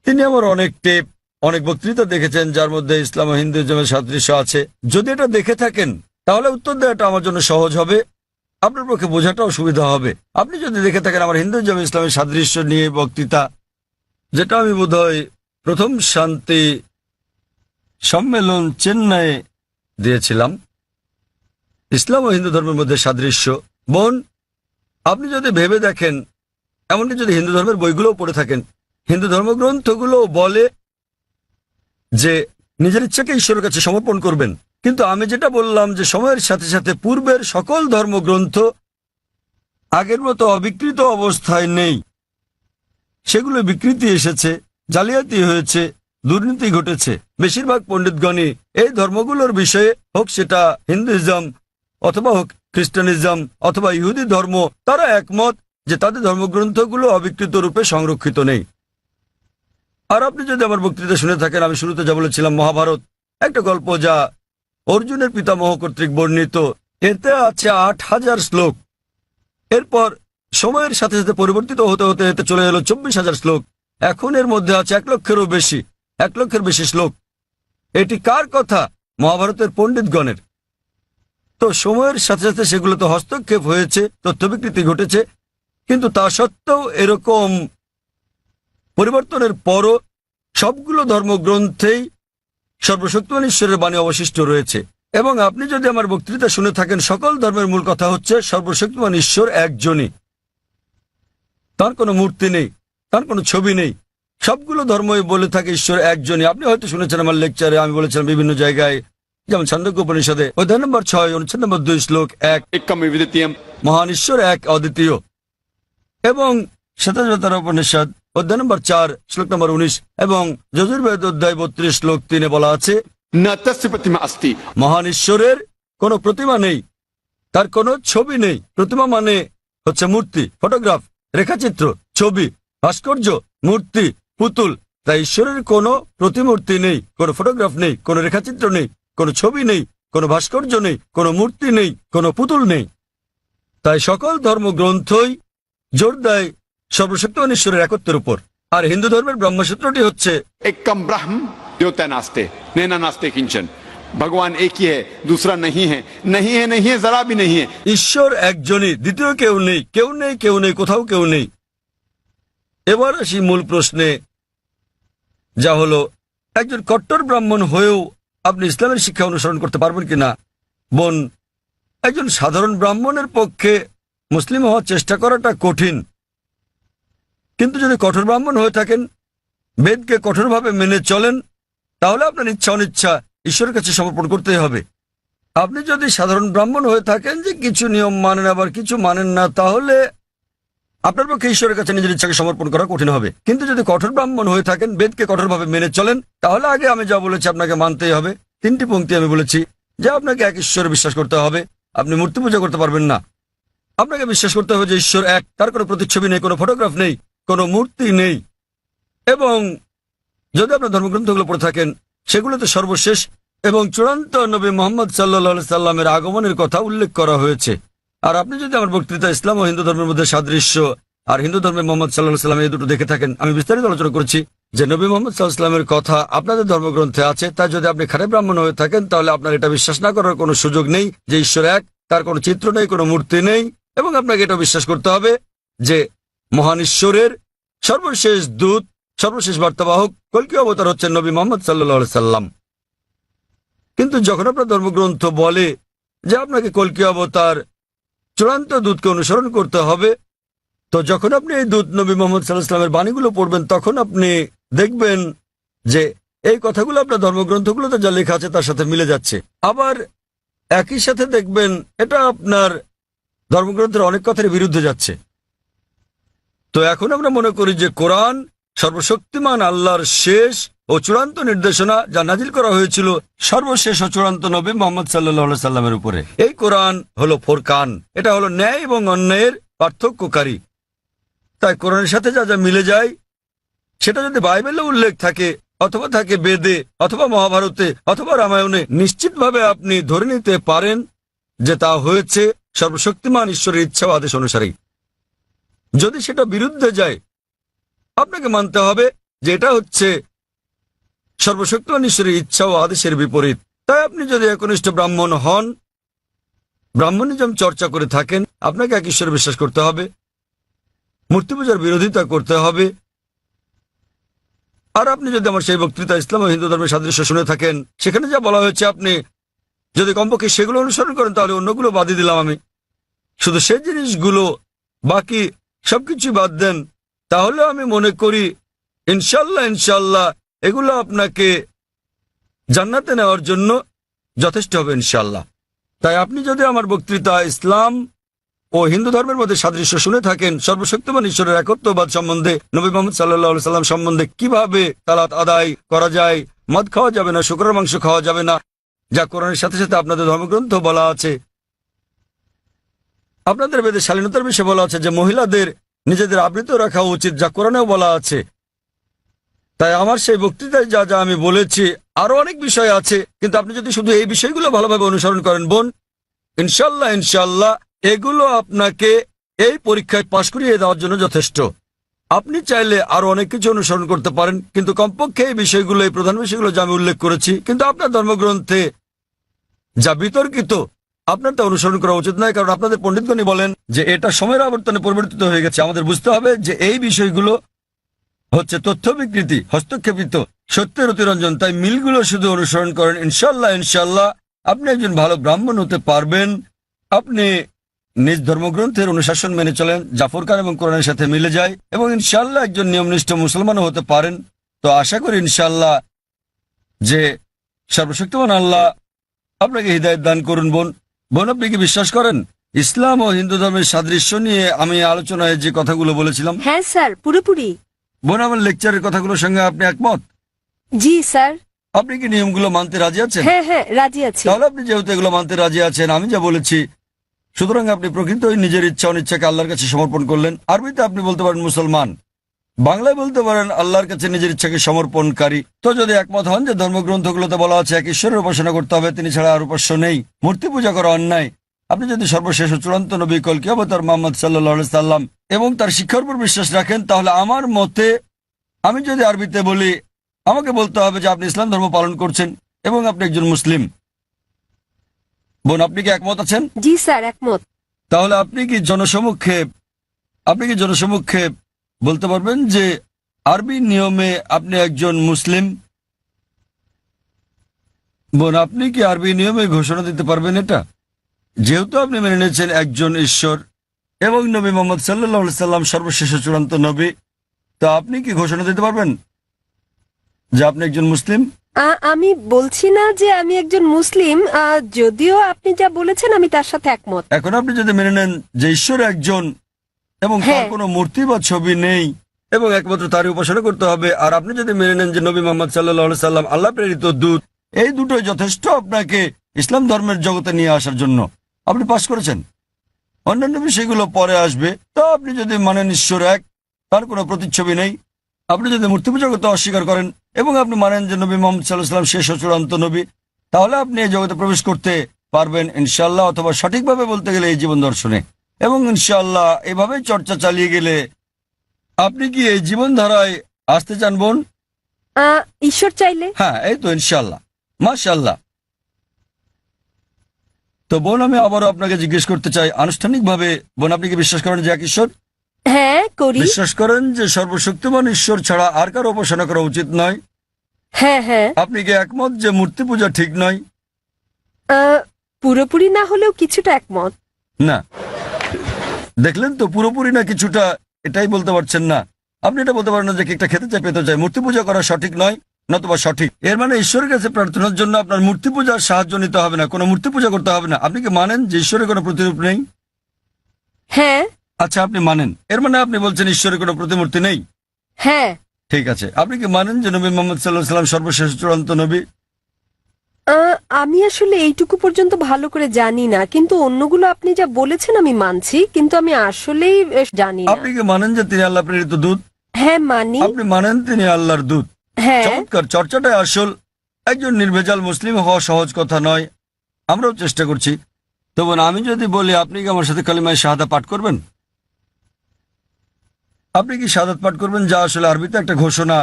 তিনি আমার অনেক টেপ, অনেক বক্তৃতা দেখেছেন যার মধ্যে ইসলাম ও হিন্দুইজমের সাদৃশ্য আছে। যদি এটা দেখে থাকেন তাহলে উত্তর দেওয়াটা আমার জন্য সহজ হবে, আপনার পক্ষে বোঝাটাও সুবিধা হবে। আপনি যদি দেখে থাকেন আমার হিন্দুইজম ইসলামের সাদৃশ্য নিয়ে বক্তৃতা, যেটা আমি বোধহয় প্রথম শান্তি সম্মেলন চেন্নাইয়ে দিয়েছিলাম, ইসলাম ও হিন্দু ধর্মের মধ্যে সাদৃশ্য। বোন, আপনি যদি ভেবে দেখেন, এমনকি যদি হিন্দু ধর্মের বইগুলোও পড়ে থাকেন, হিন্দু ধর্মগ্রন্থগুলো বলে যে নিজের ইচ্ছাকে ঈশ্বরের কাছে সমর্পণ করবেন। কিন্তু আমি যেটা বললাম যে সময়ের সাথে সাথে পূর্বের সকল ধর্মগ্রন্থ আগের মতো অবিকৃত অবস্থায় নেই, সেগুলো বিকৃতি এসেছে, জালিয়াতি হয়েছে, দুর্নীতি ঘটেছে। বেশিরভাগ পণ্ডিতগণই এই ধর্মগুলোর বিষয়ে, হোক সেটা হিন্দুইজম অথবা হোক খ্রিস্টানিজম অথবা ইহুদি ধর্ম, তারা একমত যে তাদের ধর্মগ্রন্থগুলো অবিকৃত রূপে সংরক্ষিত নেই। আর আপনি যদি আমার বক্তৃতা শুনে থাকেন, আমি শুরুতে যা বলেছিলাম, মহাভারত একটা গল্প যা অর্জুনের পিতামহ কর্তৃক বর্ণিত, এতে আছে ৮,০০০ শ্লোক। এরপর সময়ের সাথে সাথে পরিবর্তিত হতে হতে এতে চলে এলো ২৪,০০০ শ্লোক। এখন এর মধ্যে আছে ১,০০,০০০-এরও বেশি, ১,০০,০০০-এর বেশি শ্লোক। এটি কার কথা? মহাভারতের পণ্ডিতগণের। তো সময়ের সাথে সাথে সেগুলোতে হস্তক্ষেপ হয়েছে, তথ্য বিকৃতি ঘটেছে, কিন্তু তা সত্ত্বেও এরকম পরিবর্তনের পরও সবগুলো ধর্মগ্রন্থেই সর্বশক্তিমান ঈশ্বরের বাণী অবশিষ্ট রয়েছে। এবং আপনি যদি আমার বক্তৃতা শুনে থাকেন, সকল ধর্মের মূল কথা হচ্ছে সর্বশক্তিমান ঈশ্বর একজনই, তার কোনো মূর্তি নেই, তার কোনো ছবি নেই। সবগুলো ধর্মই বলে থাকে ঈশ্বর একজনই। আপনি হয়তো শুনেছেন আমার লেকচারে, আমি বলেছিলাম বিভিন্ন জায়গায়, যেমন ছান্দোক্য উপনিষদে অধ্যায় নম্বর ৬ অনুচ্ছেদ নম্বর ২ শ্লোক ১, एकम विद्वितीयम। মহান ঈশ্বর এক, অদ্বিতীয়। এবং শ্বেতাবতার উপনিষদ অধ্যায় নম্বর ৪ শ্লোক নম্বর ১৯ এবং যজুর্বেদ অধ্যায় ৩২ শ্লোক ৩ বলা আছে, न तस्य प्रतिमा अस्ति। মহান ঈশ্বরের কোনো প্রতিমা নেই, তার কোনো ছবি নেই। প্রতিমা মানে হচ্ছে মূর্তি, ফটোগ্রাফ, রেখাচিত্র, ছবি, ভাস্কর্য, মূর্তি, পুতুল। তাই ঈশ্বরের কোনো প্রতিমূর্তি নেই, কোনো ফটোগ্রাফ নেই, কোনো রেখাচিত্র নেই, কোনো ছবি নেই, কোনো ভাস্কর্য নেই, কোনো মূর্তি নেই, কোনো পুতুল নেই। তাই সকল ধর্মগ্রন্থই জোর দেয় সর্বশক্তিমান ঈশ্বরের একত্বের উপর। আর হিন্দু ধর্মের ব্রহ্মসূত্রটি হচ্ছে एकम ब्रह्म द्योतय नास्ते नैना नास्ते किंचन। भगवान एक ही है, दूसरा नहीं है, नहीं है, नहीं है, जरा भी नहीं है। ঈশ্বর একজনই, দ্বিতীয় কেউ নেই, কেউ নেই, কেউ নেই, কোথাও কেউ নেই। এবার আসি মূল প্রশ্নে, যা হলো একজন কট্টর ব্রাহ্মণ হয়েও আপনি ইসলামের শিক্ষা অনুসরণ করতে পারবেন কিনা। বোন, একজন সাধারণ ব্রাহ্মণের পক্ষে মুসলিম হওয়ার চেষ্টা করাটা কঠিন, কিন্তু যদি কঠোর ব্রাহ্মণ হয়ে থাকেন, বেদকে কঠোরভাবে মেনে চলেন, তাহলে আপনার ইচ্ছা অনিচ্ছা ঈশ্বরের কাছে সমর্পণ করতেই হবে। আপনি যদি সাধারণ ব্রাহ্মণ হয়ে থাকেন যে কিছু নিয়ম মানেন আবার কিছু মানেন না, তাহলে আপনার পক্ষে ঈশ্বরের কাছে নিজের ইচ্ছাকে সমর্পণ করা কঠিন হবে। কিন্তু যদি কঠোর ব্রাহ্মণ হয়ে থাকেন, বেদকে কঠোরভাবে মেনে চলেন, তাহলে আগে আমি যা বলেছি আপনাকে মানতেই হবে। 3টি পংক্তি আমি বলেছি যে আপনাকে এক ঈশ্বরে বিশ্বাস করতে হবে, আপনি মূর্তি পূজা করতে পারবেন না। আপনাকে বিশ্বাস করতে হবে যে ঈশ্বর এক, তার কোনো প্রতিচ্ছবি নেই, কোনো ফটোগ্রাফ নেই, কোনো মূর্তি নেই। এবং যদি আপনার ধর্মগ্রন্থগুলো পড়ে থাকেন, সেগুলোতে সর্বশেষ এবং চূড়ান্ত নবী মোহাম্মদ সাল্লাল্লাহু সাল্লামের আগমনের কথা উল্লেখ করা হয়েছে। আর আপনি যদি আমার বক্তৃতা ইসলাম ও হিন্দু ধর্মের মধ্যে সাদৃশ্য আর হিন্দু ধর্মে মোহাম্মদ সাল্লাল্লাহু সাল্লাম এই দুটো দেখে থাকেন, আমি বিস্তারিত আলোচনা করেছি যে নবী মোহাম্মদ সাল্লাল্লাহু সাল্লামের কথা আপনাদের ধর্মগ্রন্থে আছে। তাই যদি আপনি খারাপ ব্রাহ্মণ হয়ে থাকেন, তাহলে আপনার এটা বিশ্বাস না করার কোনো সুযোগ নেই যে ঈশ্বর এক, তার কোনো চিত্র নেই, কোনো মূর্তি নেই। এবং আপনাকে এটা বিশ্বাস করতে হবে যে মহান ঈশ্বরের সর্বশেষ দূত, সর্বশেষ বার্তাবাহক কল্কি অবতার হচ্ছেন নবী মোহাম্মদ সাল্লাল্লাহু সাল্লাম। কিন্তু যখন আপনার ধর্মগ্রন্থ বলে যে আপনাকে কল্কি অবতার চূড়ান্ত দূতকে অনুসরণ করতে হবে, তো যখন আপনি এই দূত নবী মোহাম্মদ সাল্লাল্লাহু আলাইহি ওয়াসাল্লামের বাণীগুলো পড়বেন, তখন আপনি দেখবেন যে এই কথাগুলো আপনার ধর্মগ্রন্থগুলোতে যা লেখা আছে তার সাথে মিলে যাচ্ছে। আবার একই সাথে দেখবেন এটা আপনার ধর্মগ্রন্থের অনেক কথার বিরুদ্ধে যাচ্ছে। তো এখন আমরা মনে করি যে কোরআন সর্বশক্তিমান আল্লাহর শেষ ও চূড়ান্ত নির্দেশনা, যা নাজিল করা হয়েছিল সর্বশেষ ও চূড়ান্ত নবী মোহাম্মদ সাল্লাল্লাহু আলাইহি সাল্লামের উপরে। এই কোরআন হলো ফোরকান, এটা হলো ন্যায় এবং অন্যায়ের পার্থক্যকারী। তাই কোরআনের সাথে যা যা মিলে যায়, সেটা যদি বাইবেলে উল্লেখ থাকে অথবা থাকে বেদে অথবা মহাভারতে অথবা রামায়ণে, নিশ্চিতভাবে আপনি ধরে নিতে পারেন যে তা হয়েছে সর্বশক্তিমান ঈশ্বরের ইচ্ছা ও আদেশ অনুসারেই। যদি সেটা বিরুদ্ধে যায়, আপনাকে মানতে হবে যে এটা হচ্ছে সর্বশক্তিমান ঈশ্বরের ইচ্ছা ও আদেশের বিপরীত। তাই আপনি যদি একনিষ্ঠ ব্রাহ্মণ হন, ব্রাহ্মণিজম চর্চা করে থাকেন, আপনাকে এক ঈশ্বরে বিশ্বাস করতে হবে, মূর্তি পূজার বিরোধিতা করতে হবে, আর আপনি যদি আমার সেই বক্তৃতা ইসলাম ও হিন্দু ধর্মের সাদৃশ্য শুনে থাকেন, সেখানে যা বলা হয়েছে আপনি যদি কমপক্ষে সেগুলো অনুসরণ করেন, তাহলে অন্যগুলো বাদই দিলাম আমি, শুধু সেই জিনিসগুলো, বাকি সবকিছু বাদ দেন, তাহলে আমি মনে করি ইনশাল্লাহ এগুলো আপনাকে জান্নাতে নেওয়ার জন্য যথেষ্ট হবে ইনশাল্লাহ। তাই আপনি যদি আমার বক্তৃতা ইসলাম ও হিন্দু ধর্মের মধ্যে সাদৃশ্য শুনে থাকেন, সর্বশক্তিমান ঈশ্বরের একত্ববাদ সম্বন্ধে, নবী মুহাম্মদ সাল্লাল্লাহু সাল্লাম সম্বন্ধে, কিভাবে সালাত আদায় করা যায়, মদ খাওয়া যাবে না, শুকরের মাংস খাওয়া যাবে না, যা কোরআনের সাথে সাথে আপনাদের ধর্মগ্রন্থ বলা আছে, আপনাদের বেদে শালীনতার বিষয়ে বলা আছে যে মহিলাদের নিজেদের আবৃত রাখা উচিত, যা কোরআনেও বলা আছে। তাই আমার সেই বক্তৃতায় যা যা আমি বলেছি, আরো অনেক বিষয় আছে, কিন্তু আপনি যদি শুধু এই বিষয়গুলো ভালোভাবে অনুসরণ করেন বোন, ইনশাল্লাহ এগুলো আপনাকে এই পরীক্ষায় পাশ করিয়ে দেওয়ার জন্য যথেষ্ট। আপনি চাইলে আরো অনেক কিছু অনুসরণ করতে পারেন, কিন্তু কমপক্ষে এই বিষয়গুলো, এই প্রধান বিষয়গুলো যা আমি উল্লেখ করেছি, কিন্তু আপনার ধর্মগ্রন্থে যা বিতর্কিত, আপনার তা অনুসরণ করা উচিত নয়, কারণ আপনাদের পণ্ডিতগণই বলেন যে এটা সময়ের আবর্তনে পরিবর্তিত হয়ে গেছে। আমাদের বুঝতে হবে যে এই বিষয়গুলো হচ্ছে তথ্য বিকৃতি, হস্তক্ষেপিত, সত্যের অতিরঞ্জন। তাই মিলগুলো শুধু অনুসরণ করেন, ইনশাল্লাহ আপনি একজন ভালো ব্রাহ্মণ হতে পারবেন। আপনি নিজ ধর্মগ্রন্থের অনুশাসন মেনে চলেন, জাফর খান এবং কোরআনের সাথে মিলে যায়, এবং ইনশাল্লাহ একজন নিয়মনিষ্ঠ মুসলমানও হতে পারেন। তো আশা করি ইনশাল্লাহ যে সর্বশক্তিমান আল্লাহ আপনাকে হৃদায়ত দান করুন। বোন, আপনি কি বিশ্বাস করেন ইসলাম ও হিন্দু ধর্মের সাদৃশ্য নিয়ে আমি আলোচনায় যে কথাগুলো বলেছিলাম? হ্যাঁ স্যার, পুরোপুরি। বোন, আমার লেকচারের কথাগুলোর সঙ্গে আপনি একমত? জি স্যার। আপনি কি নিয়মগুলো মানতে রাজি আছেন? হ্যাঁ, রাজি আছি। তাহলে আপনি যেহেতু এগুলো মানতে রাজি আছেন, আমি যা বলেছি, সুতরাং আপনি প্রকৃতই নিজের ইচ্ছা অনিচ্ছাকে আল্লাহর কাছে সমর্পণ করলেন। আরবিতে আপনি বলতে পারেন মুসলমান, বাংলায় বলতে পারেন আল্লাহর কাছে নিজের ইচ্ছাকে সমর্পণকারী। তো যদি একমত হন যে ধর্মগ্রন্থগুলোতে বলা আছে এক ঈশ্বরের উপাসনা করতে হবে, তিনি ছাড়া আর উপাস্য নেই, মূর্তি পূজা করা অন্যায়, আপনি যদি সর্বশেষ ও চূড়ান্ত নবী কলকি অবতার মুহাম্মদ সাল্লাল্লাহু আলাইহি সাল্লাম এবং তার শিক্ষার উপর বিশ্বাস রাখেন, তাহলে আমার মতে, আমি যদি আরবিতে বলি, আমাকে বলতে হবে যে আপনি ইসলাম ধর্ম পালন করছেন এবং আপনি একজন মুসলিম। বোন, আপনি কি একমত আছেন? জি স্যার, একমত। তাহলে আপনি কি জনসমক্ষে বলতে পারবেন যে আরবি নিয়মে আপনি একজন মুসলিম? বোন, আপনি কি আরবি নিয়মে ঘোষণা দিতে পারবেন এটা? যেহেতু আপনি মেনে নিয়েছেন একজন ঈশ্বর এবং নবী মুহাম্মদ সাল্লাল্লাহু আলাইহি সাল্লাম সর্বশেষ চূড়ান্ত নবী, তো আপনি কি ঘোষণা দিতে পারবেন যে আপনি একজন মুসলিম? আমি বলছি না যে আমি একজন মুসলিম, যদিও আপনি যা বলেছেন আমি তার সাথে একমত। এখন আপনি যদি মেনে নেন যে ঈশ্বর একজন এবং তার হ্যাঁ। কোনো মূর্তি বা ছবি নেই এবং একমাত্র তারই উপাসনা করতে হবে, আর আপনি যদি মেনে নেন যে নবী মুহাম্মদ সাল্লাল্লাহু আলাইহি সাল্লাম আল্লাহ প্রেরিত দূত, এই দুটোই যথেষ্ট আপনাকে ইসলাম ধর্মের জগতে নিয়ে আসার জন্য, আপনি পাশ করেছেন। অন্যান্য বিষয়গুলো পরে আসবে। তো আপনি যদি মানেন ঈশ্বর এক, তার কোনো প্রতিচ্ছবি নেই, আপনি যদি মূর্তি পূজা করতে অস্বীকার করেন এবং আপনি মানেন যে নবী মুহাম্মদ সাল্লাল্লাহু আলাইহি সাল্লাম শেষ ও চূড়ান্ত নবী, তাহলে আপনি এই জগতে প্রবেশ করতে পারবেন ইনশাআল্লাহ, অথবা সঠিকভাবে বলতে গেলে এই জীবন দর্শনে। এবং ইনশাআল্লাহ এভাবে চর্চা চালিয়ে গেলে আপনি কি এই জীবনধারায় আসতে চান বোন? ঈশ্বর চাইলে। হ্যাঁ, এই তো ইনশাআল্লাহ, মাশাআল্লাহ। তো বোন, আমি আবারও আপনাকে জিজ্ঞেস করতে চাই আনুষ্ঠানিকভাবে, বোন, আপনি কি বিশ্বাস করেন যে এক ঈশ্বর? হ্যাঁ, করি। বিশ্বাস করেন যে সর্বশক্তিমান ঈশ্বর ছাড়া আর কারো উপাসনা করা উচিত নয়? হ্যাঁ। আপনি কি একমত যে মূর্তি পূজা ঠিক নয়? পুরোপুরি না হলেও কিছুটা একমত। না, দেখলেন তো, পুরোপুরি না কিছুটা, এটাই বলতে পারছেন না। আপনি এটা বলতে পারেন না যে কেকটা খেতে চাই, পেতে চাই। মূর্তি পূজা করা সঠিক নয়, নতুবা সঠিক। এর মানে ঈশ্বরের কাছে প্রার্থনার জন্য আপনার মূর্তি পূজার সাহায্য নিতে হবে না, কোনো মূর্তি পূজা করতে হবে না। আপনি কি মানেন যে ঈশ্বরের কোনো প্রতিরূপ নেই? হ্যাঁ। আচ্ছা, আপনি মানেন, এর মানে আপনি বলছেন ঈশ্বরের কোনো প্রতিমূর্তি নেই? হ্যাঁ। ঠিক আছে। আপনি কি মানেন যে নবী মুহাম্মদ সাল্লাল্লাহু আলাইহি সাল্লাম সর্বশেষ চূড়ান্ত নবী? আমি আসলে এইটুকু পর্যন্ত ভালো করে জানি না, কিন্তু অন্যগুলো আপনি যা বলেছেন আমি মানছি, কিন্তু আমি আসলেই জানি না। আপনি কি মানেন যে তিনি আল্লাহ প্রেরিত দূত? হ্যাঁ, মানি। আপনি মানেন তিনি আল্লাহর দূত? হ্যাঁ। চমৎকার, চর্চাটাই আসল। একজন নির্ভেজাল মুসলিম হওয়া সহজ কথা নয়, আমরাও চেষ্টা করছি। তো বোন, আমি যদি বলি আপনি কি আমার সাথে কালিমায়ে শাহাদা পাঠ করবেন? আপনি কি শাহাদাত পাঠ করবেন, যা আসলে আরবিতে একটা ঘোষণা,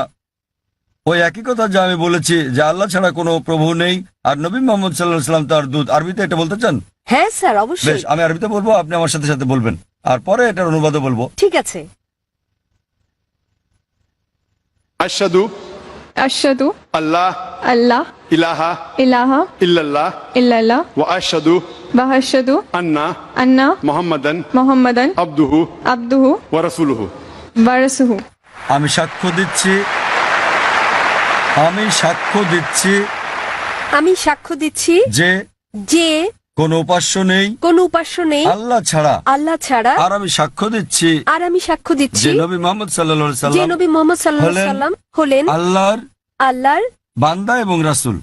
ওই একই কথা যা আমি বলেছি যে আল্লাহ ছাড়া কোনো প্রভু নেই আর নবী মুহাম্মদ সাল্লাল্লাহু আলাইহি সাল্লাম তার দূত। আরবিতে এটা বলতে চান? হ্যাঁ স্যার, বেশ, অবশ্যই। আমি আরবিতে বলবো, আপনি আমার সাথে সাথে বলবেন, আর পরে এটার অনুবাদও বলবো। ঠিক আছে। আশহাদু আশহাদু আল্লাহ আল্লাহ ইলাহা ইলাহা ইল্লাল্লাহ ইল্লাল্লাহ ওয়া আশহাদু ওয়া আশহাদু আন্না আন্না মুহাম্মাদান মুহাম্মাদান আবদুহু আবদুহু ওয়া রাসূলুহু। ওয়া রাসূলুহু। আমি সাক্ষ্য দিচ্ছি আমি সাক্ষ্য দিচ্ছি যে যে কোনো উপাস্য নেই কোনো উপাস্য নেই আল্লাহ ছাড়া, আল্লাহ ছাড়া, আর আমি সাক্ষ্য দিচ্ছি যে নবী মুহাম্মদ সাল্লাল্লাহু আলাইহি যে সাল্লাম নবী মোহাম্মদ সাল্লাল্লাহু আলাইহি সাল্লাম হলেন আল্লাহর আল্লাহর বান্দা এবং রাসূল।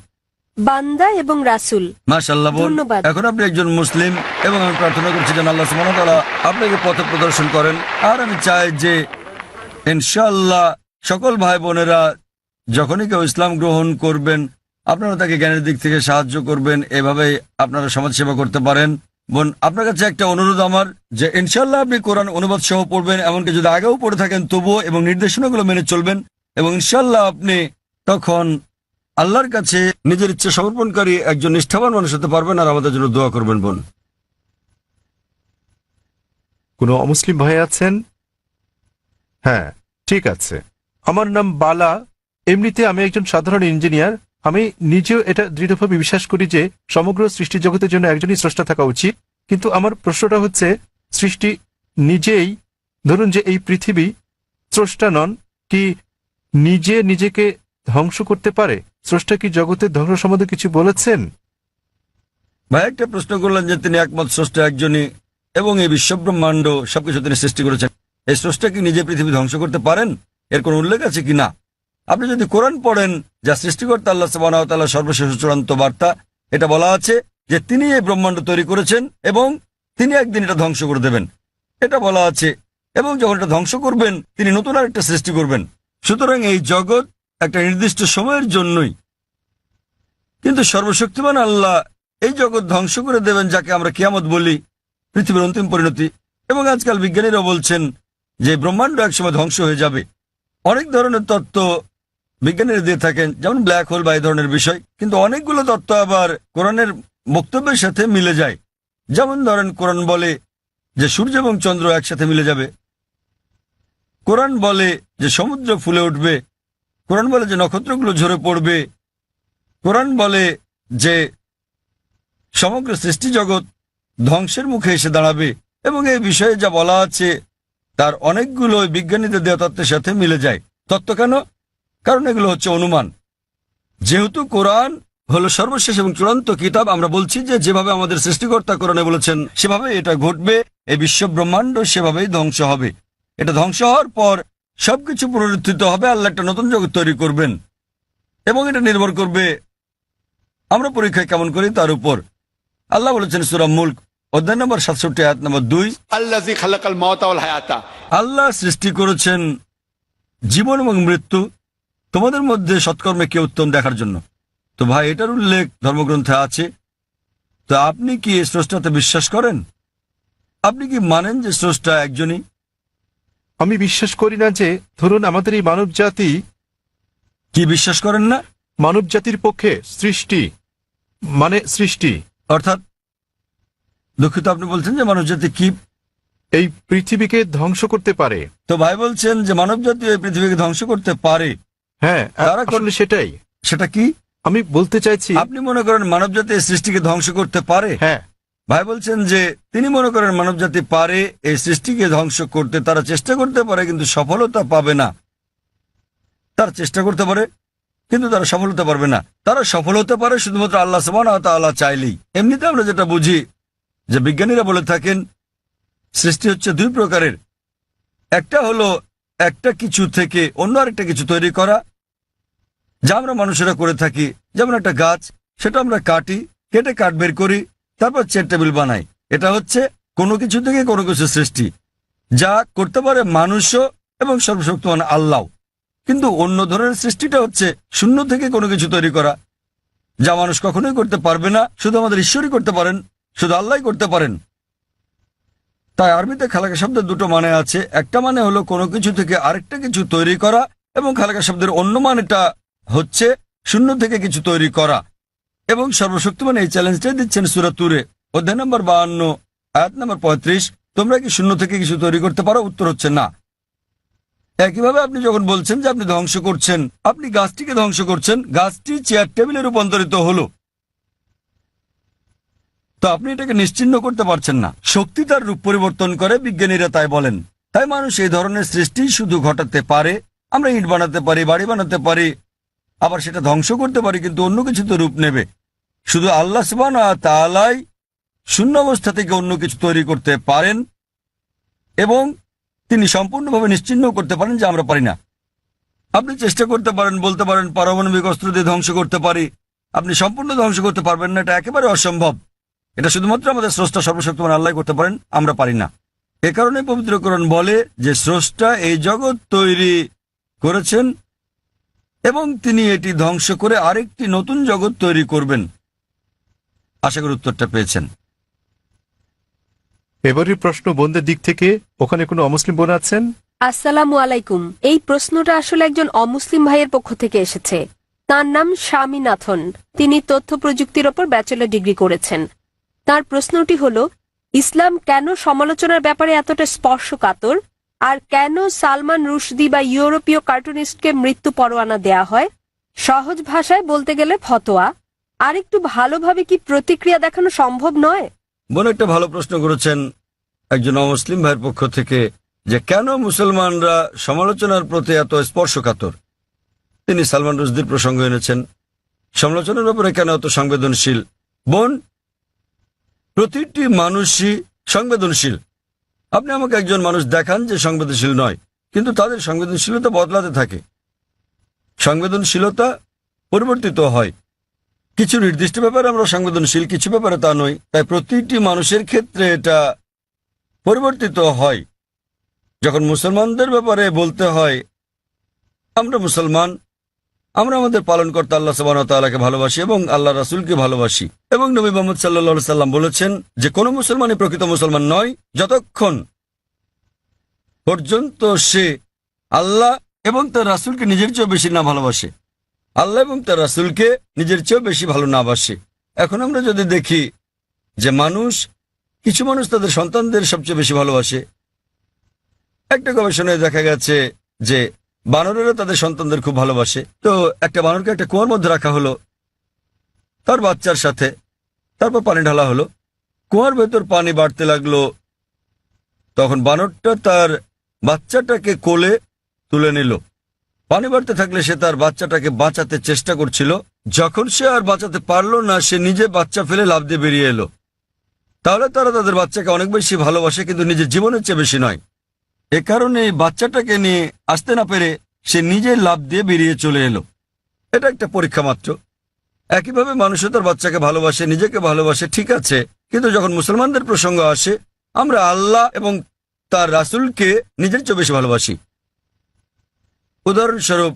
বান্দা এবং রাসূল। মাশাআল্লাহ। ধন্যবাদ। এখন আপনি একজন মুসলিম এবং আমি প্রার্থনা করছি যেন আল্লাহ সুবহানাহু ওয়া তাআলা আপনাকে পথ প্রদর্শন করেন। আর আমি চাই যে ইনশাআল্লাহ সকল ভাই বোনেরা যখনই কেউ ইসলাম গ্রহণ করবেন আপনারা তাকে জ্ঞানের দিক থেকে সাহায্য করবেন, এভাবেই আপনারা সমাজসেবা করতে পারেন। বোন, আপনার কাছে একটা অনুরোধ আমার যে ইনশাআল্লাহ আপনি কোরআন অনুবাদ সহ পড়বেন, এমনকি যদি আগেও পড়ে থাকেন তবুও, এবং নির্দেশনাগুলো মেনে চলবেন, এবং ইনশাআল্লাহ আপনি তখন আল্লাহর কাছে নিজের ইচ্ছা সমর্পণকারী একজন নিষ্ঠাবান মানুষ হতে পারবেন। আর আমাদের জন্য দোয়া করবেন বোন। কোনো অমুসলিম ভাই আছেন? হ্যাঁ, ঠিক আছে। আমার নাম বালা। এমনিতে আমি একজন সাধারণ ইঞ্জিনিয়ার। আমি নিজেও এটা দৃঢ়ভাবে বিশ্বাস করি যে সমগ্র সৃষ্টি জগতের জন্য একজনই স্রষ্টা থাকা উচিত। কিন্তু আমার প্রশ্নটা হচ্ছে, সৃষ্টি নিজেই, ধরুন যে এই পৃথিবী স্রষ্টা নন, কি নিজে নিজেকে ধ্বংস করতে পারে? স্রষ্টা কি জগতের ধ্বংস সম্বন্ধে কিছু বলেছেন? ভাই একটা প্রশ্ন করলেন যে তিনি একমত স্রষ্টা একজনই এবং এই বিশ্বব্রহ্মাণ্ড সবকিছু তিনি সৃষ্টি করেছেন। এই স্রষ্টা কি নিজে পৃথিবী ধ্বংস করতে পারেন? এর কোন উল্লেখ আছে কি না? আপনি যদি কোরআন পড়েন, যা সৃষ্টিকর্তা আল্লাহ সুবহানাহু ওয়া তাআলার সর্বশেষ চূড়ান্ত বার্তা, এটা বলা আছে যে তিনি এই ব্রহ্মাণ্ড তৈরি করেছেন এবং তিনি একদিন এটা ধ্বংস করে দেবেন, এটা বলা আছে। এবং যখন এটা ধ্বংস করবেন তিনি নতুন আরেকটা সৃষ্টি করবেন। সুতরাং এই জগৎ একটা নির্দিষ্ট সময়ের জন্যই, কিন্তু সর্বশক্তিমান আল্লাহ এই জগৎ ধ্বংস করে দেবেন, যাকে আমরা কিয়ামত বলি, পৃথিবীর অন্তিম পরিণতি। এবং আজকাল বিজ্ঞানীরা বলছেন যে ব্রহ্মাণ্ড একসময় ধ্বংস হয়ে যাবে। অনেক ধরনের তত্ত্ব বিজ্ঞানীরা দিয়ে থাকেন, যেমন ব্ল্যাক হোল বা এই ধরনের বিষয়, কিন্তু অনেকগুলো তত্ত্ব আবার কোরআনের বক্তব্যের সাথে মিলে যায়। যেমন ধরেন, কোরআন বলে যে সূর্য এবং চন্দ্র একসাথে মিলে যাবে, কোরআন বলে যে সমুদ্র ফুলে উঠবে, কোরআন বলে যে নক্ষত্রগুলো ঝরে পড়বে, কোরআন বলে যে সমগ্র সৃষ্টি জগৎ ধ্বংসের মুখে এসে দাঁড়াবে। এবং এই বিষয়ে যা বলা আছে তার অনেকগুলো বিজ্ঞানীদের দেওয়া তত্ত্বের সাথে মিলে যায়। তত্ত্ব কেন? কারণ এগুলো হচ্ছে অনুমান। যেহেতু কোরআন হলো সর্বশেষ এবং চূড়ান্ত কিতাব, আমরা বলছি যে যেভাবে আমাদের সৃষ্টিকর্তা কোরআনে বলেছেন সেভাবে এটা ঘটবে। এই বিশ্ব ব্রহ্মাণ্ড সেভাবেই ধ্বংস হবে। এটা ধ্বংস হওয়ার পর সবকিছু পুনরুত্থিত হবে, আল্লাহ একটা নতুন জগৎ তৈরি করবেন। এবং এটা নির্ভর করবে আমরা পরীক্ষায় কেমন করি তার উপর। আল্লাহ বলেছেন সূরা মুলক অধ্যায় নম্বর 67 আয়াত নম্বর 2, আল্লাযী খালাকাল মাউতা ওয়াল হায়াতা। আল্লাহ সৃষ্টি করেছেন জীবন এবং মৃত্যু, তোমাদের মধ্যে সৎকর্মে কে উত্তম দেখার জন্য। তো ভাই, এটার উল্লেখ ধর্মগ্রন্থে আছে। তো আপনি কি এই স্রষ্টাতে বিশ্বাস করেন? আপনি কি মানেন যে স্রষ্টা একজনই? আমি বিশ্বাস করি না যে, ধরুন আমাদের এই মানব জাতি। কি বিশ্বাস করেন না? মানব জাতির পক্ষে সৃষ্টি মানে সৃষ্টি, অর্থাৎ দুঃখিত, আপনি বলছেন যে মানবজাতি কি এই পৃথিবীকে ধ্বংস করতে পারে। তো ভাই বলছেন যে মানবজাতি এই পৃথিবীকে ধ্বংস করতে পারে। হ্যাঁ, তারা আসলে সেটাই। সেটা কি আমি বলতে চাইছি? আপনি মনে করেন মানবজাতি এই সৃষ্টিকে ধ্বংস করতে পারে? হ্যাঁ। ভাই বলছেন যে তিনি মনে করেন মানবজাতি পারে এই সৃষ্টিকে ধ্বংস করতে। তারা চেষ্টা করতে পারে কিন্তু সফলতা পাবে না। তারা চেষ্টা করতে পারে কিন্তু তারা সফল হতে পারবে না। তারা সফল হতে পারে শুধুমাত্র আল্লাহ সুবহানাহু ওয়া তাআলা চাইলেই। এমনিতে আমরা যেটা বুঝি যে বিজ্ঞানীরা বলে থাকেন সৃষ্টি হচ্ছে দুই প্রকারের। একটা হলো একটা কিছু থেকে অন্য আরেকটা কিছু তৈরি করা, যা আমরা মানুষেরা করে থাকি। যেমন একটা গাছ, সেটা আমরা কাটি, কেটে কাঠ বের করি, তারপর চেয়ার টেবিল বানাই। এটা হচ্ছে কোনো কিছু থেকে কোনো কিছু সৃষ্টি, যা করতে পারে মানুষও এবং সর্বশক্তিমান আল্লাহ। কিন্তু অন্য ধরনের সৃষ্টিটা হচ্ছে শূন্য থেকে কোনো কিছু তৈরি করা, যা মানুষ কখনোই করতে পারবে না, শুধু আমাদের ঈশ্বরই করতে পারেন, শুধু আল্লাহই করতে পারেন। তাই আরবিতে খালাকা শব্দের দুটো মানে আছে। একটা মানে হলো কোনো কিছু থেকে আরেকটা কিছু তৈরি করা, এবং খালাকা শব্দের অন্য মানেটা হচ্ছে শূন্য থেকে কিছু তৈরি করা। এবং সর্বশক্তিমান এই চ্যালেঞ্জটাই দিচ্ছেন সূরা তুরে অধ্যায় নম্বর 52 আয়াত নম্বর 35। তোমরা কি শূন্য থেকে কিছু তৈরি করতে পারো? উত্তর হচ্ছে না। একইভাবে আপনি যখন বলছেন যে আপনি ধ্বংস করছেন, আপনি গাছটিকে ধ্বংস করছেন, গাছটি চেয়ার টেবিলে রূপান্তরিত হলো, তো আপনি এটাকে নিশ্চিহ্ন করতে পারছেন না। শক্তি তার রূপ পরিবর্তন করে, বিজ্ঞানীরা তাই বলেন। তাই মানুষ এই ধরনের সৃষ্টি শুধু ঘটাতে পারে। আমরা ইট বানাতে পারি, বাড়ি বানাতে পারি, আবার সেটা ধ্বংস করতে পারি, কিন্তু অন্য কিছু তো রূপ নেবে। শুধু আল্লাহ সুবহানাহু ওয়া তাআলাই শূন্য অবস্থা থেকে অন্য কিছু তৈরি করতে পারেন এবং তিনি সম্পূর্ণভাবে নিশ্চিহ্ন করতে পারেন, যা আমরা পারি না। আপনি চেষ্টা করতে পারেন, বলতে পারেন পারমাণবিক অস্ত্র দিয়ে ধ্বংস করতে পারি, আপনি সম্পূর্ণ ধ্বংস করতে পারবেন না, এটা একেবারে অসম্ভব। এটা শুধুমাত্র আমাদের স্রষ্টা সর্বশক্তিমান আল্লাহ করতে পারেন, আমরা পারি না। এ কারণে পবিত্র কোরআন বলে যে স্রষ্টা এই জগৎ তৈরি করেছেন এবং তিনি এটি ধ্বংস করে আরেকটি নতুন জগৎ তৈরি করবেন। আশা করি উত্তরটা পেয়েছেন। এবারের প্রশ্ন বোনদের দিক থেকে, ওখানে কোনো অমুসলিম বোন আছেন? আসসালামু আলাইকুম। এই প্রশ্নটা আসলে একজন অমুসলিম ভাইয়ের পক্ষ থেকে এসেছে। তার নাম স্বামীনাথন। তিনি তথ্য প্রযুক্তির ওপর ব্যাচেলর ডিগ্রি করেছেন। তার প্রশ্নটি হলো, ইসলাম কেন সমালোচনার ব্যাপারে এতটা স্পর্শকাতর, আর কেন সালমান রুশদি বা ইউরোপীয় কার্টুনিস্টকে মৃত্যু পরোয়ানা দেয়া হয়? সহজ ভাষায় বলতে গেলে ফতোয়া। আর একটু ভালোভাবে কি প্রতিক্রিয়া দেখানো সম্ভব নয়? বোন একটা ভালো প্রশ্ন করেছেন একজন অমুসলিম ভাইয়ের পক্ষ থেকে, যে কেন মুসলমানরা সমালোচনার প্রতি এত স্পর্শকাতর। তিনি সালমান রুশদির প্রসঙ্গ এনেছেন। সমালোচনার ব্যাপারে কেন এত সংবেদনশীল? বোন, প্রতিটি মানুষই সংবেদনশীল। আপনি আমাকে একজন মানুষ দেখান যে সংবেদনশীল নয়, কিন্তু তাদের সংবেদনশীলতা বদলাতে থাকে। সংবেদনশীলতা পরিবর্তিত হয়। কিছু নির্দিষ্ট ব্যাপারে আমরা সংবেদনশীল, কিছু ব্যাপারে তা নই। তাই প্রতিটি মানুষের ক্ষেত্রে এটা পরিবর্তিত হয়। যখন মুসলমানদের ব্যাপারে বলতে হয়, আমরা মুসলমান, আমরা আমাদের পালনকর্তা আল্লাহ সুবহানাহু ওয়া তাআলাকে ভালোবাসি এবং আল্লাহ রাসূলকে ভালোবাসি, এবং নবী মুহাম্মদ সাল্লাল্লাহু আলাইহি সাল্লাম বলেছেন যে কোনো মুসলমানই প্রকৃত মুসলমান নয় যতক্ষণ পর্যন্ত সে আল্লাহ এবং তার রাসূলকে নিজের চেয়েও বেশি না ভালোবাসে, আল্লাহ এবং তার রাসূলকে নিজের চেয়েও বেশি ভালো না বাসে। এখন আমরা যদি দেখি যে কিছু মানুষ তাদের সন্তানদের সবচেয়ে বেশি ভালোবাসে। একটা গবেষণায় দেখা গেছে যে বানরেরা তাদের সন্তানদের খুব ভালোবাসে। তো একটা বানরকে একটা কুয়ার মধ্যে রাখা হলো তার বাচ্চার সাথে, তারপর পানি ঢালা হলো, কুয়ার ভেতর পানি বাড়তে লাগলো। তখন বানরটা তার বাচ্চাটাকে কোলে তুলে নিল। পানি বাড়তে থাকলে সে তার বাচ্চাটাকে বাঁচাতে চেষ্টা করছিল। যখন সে আর বাঁচাতে পারলো না, সে নিজে বাচ্চা ফেলে লাফ দিয়ে বেরিয়ে এলো। তাহলে তারা তাদের বাচ্চাকে অনেক বেশি ভালোবাসে, কিন্তু নিজের জীবনের চেয়ে বেশি নয়। এ কারণে বাচ্চাটাকে নিয়ে আসতে না পেরে সে নিজে লাফ দিয়ে বেরিয়ে চলে এলো। এটা একটা পরীক্ষা মাত্র। একইভাবে মানুষও তার বাচ্চাকে ভালোবাসে, নিজেকে ভালোবাসে, ঠিক আছে, কিন্তু যখন মুসলমানদের প্রসঙ্গ আসে, আমরা আল্লাহ এবং তার রাসূলকে নিজের চেয়ে বেশি ভালোবাসি। উদাহরণস্বরূপ,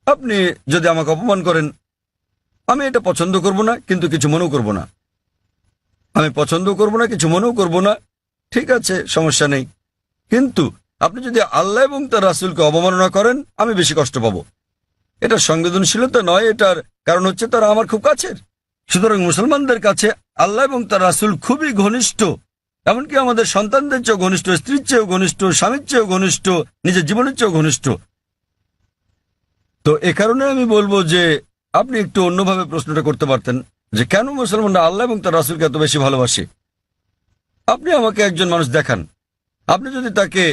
আপনি যদি আমাকে অপমান করেন, আমি এটা পছন্দ করব না, কিন্তু কিছু মনেও করব না। আমি পছন্দ করব না, কিছু মনেও করব না, ঠিক আছে, সমস্যা নেই। কিন্তু আপনি যদি আল্লাহ এবং তার রাসূলকে অবমাননা করেন, আমি বেশি কষ্ট পাবো। এটা সংবেদনশীলতা নয়, এটার কারণ হচ্ছে তারা আমার খুব কাছের। সুতরাং মুসলমানদের কাছে আল্লাহ এবং তার রাসূল খুবই ঘনিষ্ঠ, এমনকি আমাদের সন্তানদের চেয়েও ঘনিষ্ঠ, স্ত্রীর চেয়েও ঘনিষ্ঠ, স্বামীর চেয়েও ঘনিষ্ঠ, নিজের জীবনের চেয়েও ঘনিষ্ঠ। তো এ কারণে আমি বলবো যে আপনি একটু অন্যভাবে প্রশ্নটা করতে পারতেন, যে কেন মুসলমানরা আল্লাহ এবং তার রাসূলকে এত বেশি ভালোবাসে। আপনি আমাকে একজন মানুষ দেখান, আপনি যদি তাকে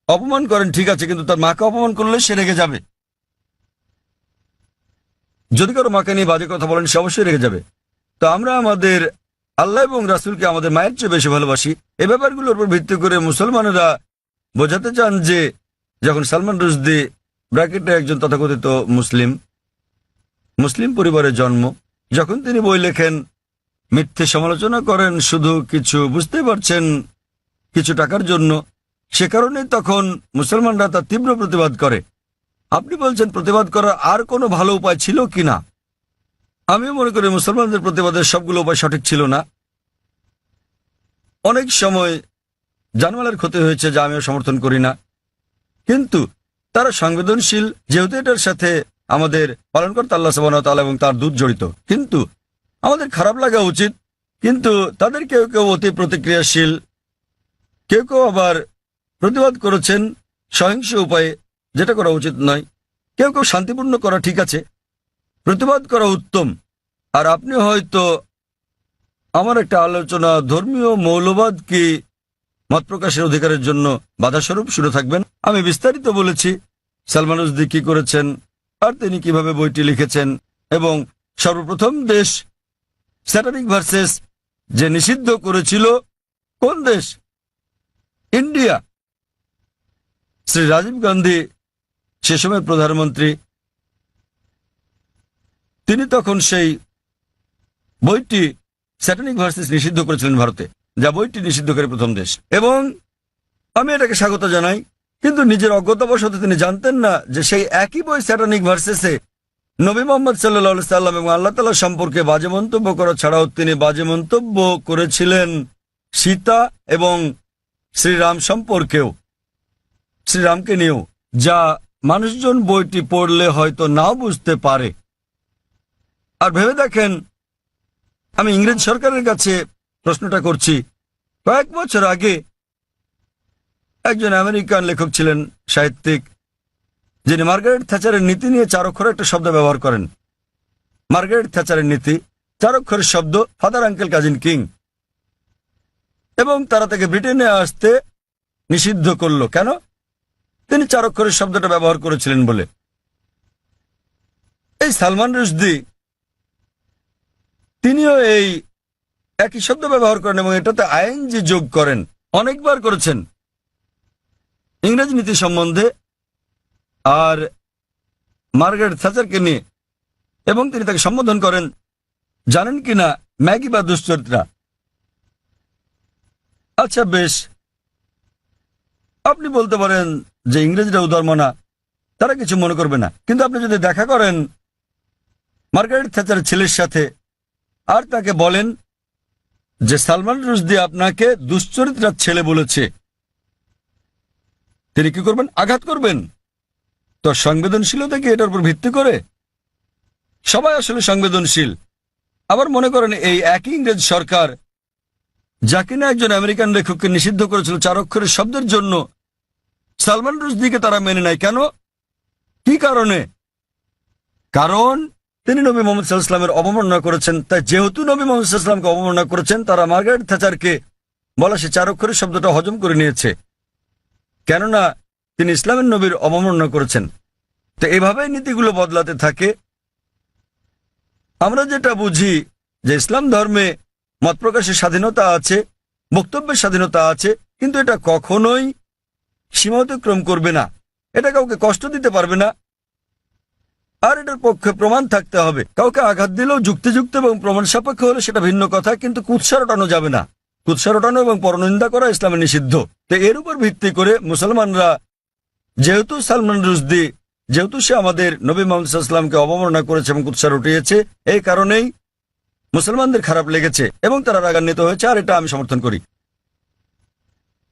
অপমান করেন, ঠিক আছে, কিন্তু তার মাকে অপমান করলে সে রেগে যাবে। যদি কারো মাকে নিয়ে বাজে কথা বলেন, সে অবশ্যই রেগে যাবে। তো আমরা আমাদের আল্লাহ এবং রাসূলকে আমাদের মায়ের চেয়ে বেশি ভালোবাসি। এই ব্যাপারগুলোর উপর ভিত্তি করে মুসলমানেরা বোঝাতে চান যে যখন সালমান রুশদি ব্র্যাকেটে একজন তথাকথিত মুসলিম পরিবারে জন্ম, যখন তিনি বই লেখেন, মিথ্যে সমালোচনা করেন শুধু কিছু, বুঝতে পারছেন, কিছু টাকার জন্য, সে কারণে তখন মুসলমানরা তার তীব্র প্রতিবাদ করে। আপনি বলছেন প্রতিবাদ করার আর কোনো ভালো উপায় ছিল কিনা? আমিও মনে করি মুসলমানদের প্রতিবাদের সবগুলো উপায় সঠিক ছিল না। অনেক সময় জানমালের ক্ষতি হয়েছে, যা আমিও সমর্থন করি না, কিন্তু তারা সংবেদনশীল, যেহেতু এটার সাথে আমাদের পালনকর্তা আল্লাহ সুবহানাহু ওয়া তাআলা এবং তার দূত জড়িত। কিন্তু আমাদের খারাপ লাগা উচিত, কিন্তু তাদের কেউ কেউ অতি প্রতিক্রিয়াশীল, কেউ কেউ আবার প্রতিবাদ করেছেন সহিংস উপায়ে, যেটা করা উচিত নয়। কেউ কেউ শান্তিপূর্ণ করা ঠিক আছে, প্রতিবাদ করা উত্তম। আর আপনি হয়তো আমার একটা আলোচনা ধর্মীয় মৌলবাদ কি মত প্রকাশের অধিকারের জন্য বাধাস্বরূপ শুনে থাকবেন। আমি বিস্তারিত বলেছি সালমান রুশদি কি করেছেন আর তিনি কিভাবে বইটি লিখেছেন, এবং সর্বপ্রথম দেশ স্যাটানিক ভার্সেস যে নিষিদ্ধ করেছিল, কোন দেশ? ইন্ডিয়া। শ্রী রাজীব গান্ধী সে সময় প্রধানমন্ত্রী, তিনি তখন সেই বইটি স্যাটানিক ভার্সেস নিষিদ্ধ করেছিলেন ভারতে, যা বইটি নিষিদ্ধকারী প্রথম দেশ। এবং আমি এটাকে স্বাগত জানাই, কিন্তু নিজের অজ্ঞতাবশত তিনি জানতেন না যে সেই একই বই স্যাটানিক ভার্সেসে নবী মোহাম্মদ সাল্লাল্লাহু সাল্লাম এবং আল্লাহ তাআলা সম্পর্কে বাজে মন্তব্য করা ছাড়াও তিনি বাজে মন্তব্য করেছিলেন সীতা এবং শ্রীরাম সম্পর্কেও, শ্রীরামকে নিয়েও, যা মানুষজন বইটি পড়লে হয়তো নাও বুঝতে পারে। আর ভেবে দেখেন, আমি ইংরেজ সরকারের কাছে প্রশ্নটা করছি। কয়েক বছর আগে একজন আমেরিকান লেখক ছিলেন, সাহিত্যিক, যিনি মার্গারেট থ্যাচারের নীতি নিয়ে 4 অক্ষরের একটা শব্দ ব্যবহার করেন। মার্গারেট থ্যাচারের নীতি, 4 অক্ষরের শব্দ, ফাদার আঙ্কেল কাজিন কিং। এবং তারা তাকে ব্রিটেনে আসতে নিষিদ্ধ করল। কেন? তিনি 4 অক্ষরের শব্দটা ব্যবহার করেছিলেন বলে। এই সালমান রুশদি তিনিও এই একই শব্দ ব্যবহার করেন এবং এটাতে আইএনজি যোগ করেন, অনেকবার করেছেন ইংরেজি নীতি সম্বন্ধে আর মার্গারেট থ্যাচারকে নিয়ে। এবং তিনি তাকে সম্বোধন করেন, জানেন কিনা, ম্যাগি বা দুশ্চরিত্রা। আচ্ছা বেশ, আপনি বলতে পারেন যে ইংরেজরা উদারমনা, তারা কিছু মনে করবে না। কিন্তু আপনি যদি দেখা করেন মার্গারেট থ্যাচারের ছেলের সাথে আর তাকে বলেন যে সালমান রুশদি আপনাকে দুশ্চরিত্রার ছেলে বলেছে, তিনি কি করবেন? আঘাত করবেন। তো সংবেদনশীলতা কি এটার উপর ভিত্তি করে? সবাই আসলে সংবেদনশীল। আবার মনে করেন এই একই ইংরেজ সরকার, যা কিনা একজন আমেরিকান লেখককে নিষিদ্ধ করেছিল 4 অক্ষরের শব্দের জন্য, সালমান রুশদিকে তারা মেনে নেয়। কেন? কি কারণে? কারণ তিনি নবী মোহাম্মদ সাল্লাল্লাহু আলাইহি ওয়াসাল্লামের অবমাননা করেছেন। তাই যেহেতু নবী মোহাম্মদ সাল্লাল্লাহু আলাইহি ওয়াসাল্লামকে অবমাননা করেছেন, তারা মার্গারেট থ্যাচারকে বলা সে 4 অক্ষরের শব্দটা হজম করে নিয়েছে, কেননা তিনি ইসলামের নবীর অবমাননা করেছেন। তো এভাবেই নীতিগুলো বদলাতে থাকে। আমরা যেটা বুঝি যে ইসলাম ধর্মে মত প্রকাশের স্বাধীনতা আছে, বক্তব্যের স্বাধীনতা আছে, কিন্তু এটা কখনোই সীমা অতিক্রম করবে না, এটা কাউকে কষ্ট দিতে পারবে না, আর এটার পক্ষে প্রমাণ থাকতে হবে। কাউকে আঘাত দিলেও যুক্তিযুক্ত এবং প্রমাণ সাপেক্ষ হলে সেটা ভিন্ন কথা, কিন্তু কুৎসা রটানো যাবে না। কুৎসা রটানো এবং পরনিন্দা করা ইসলামে নিষিদ্ধ। তো এর উপর ভিত্তি করে মুসলমানরা, যেহেতু সালমান রুশদি, যেহেতু সে আমাদের নবী মুহাম্মদ সাল্লাল্লাহু আলাইহি ওয়াসাল্লামকে অবমাননা করেছে এবং কুৎসা রটিয়েছে, এই কারণেই মুসলমানদের খারাপ লেগেছে এবং তারা রাগান্বিত হয়েছে, আর এটা আমি সমর্থন করি।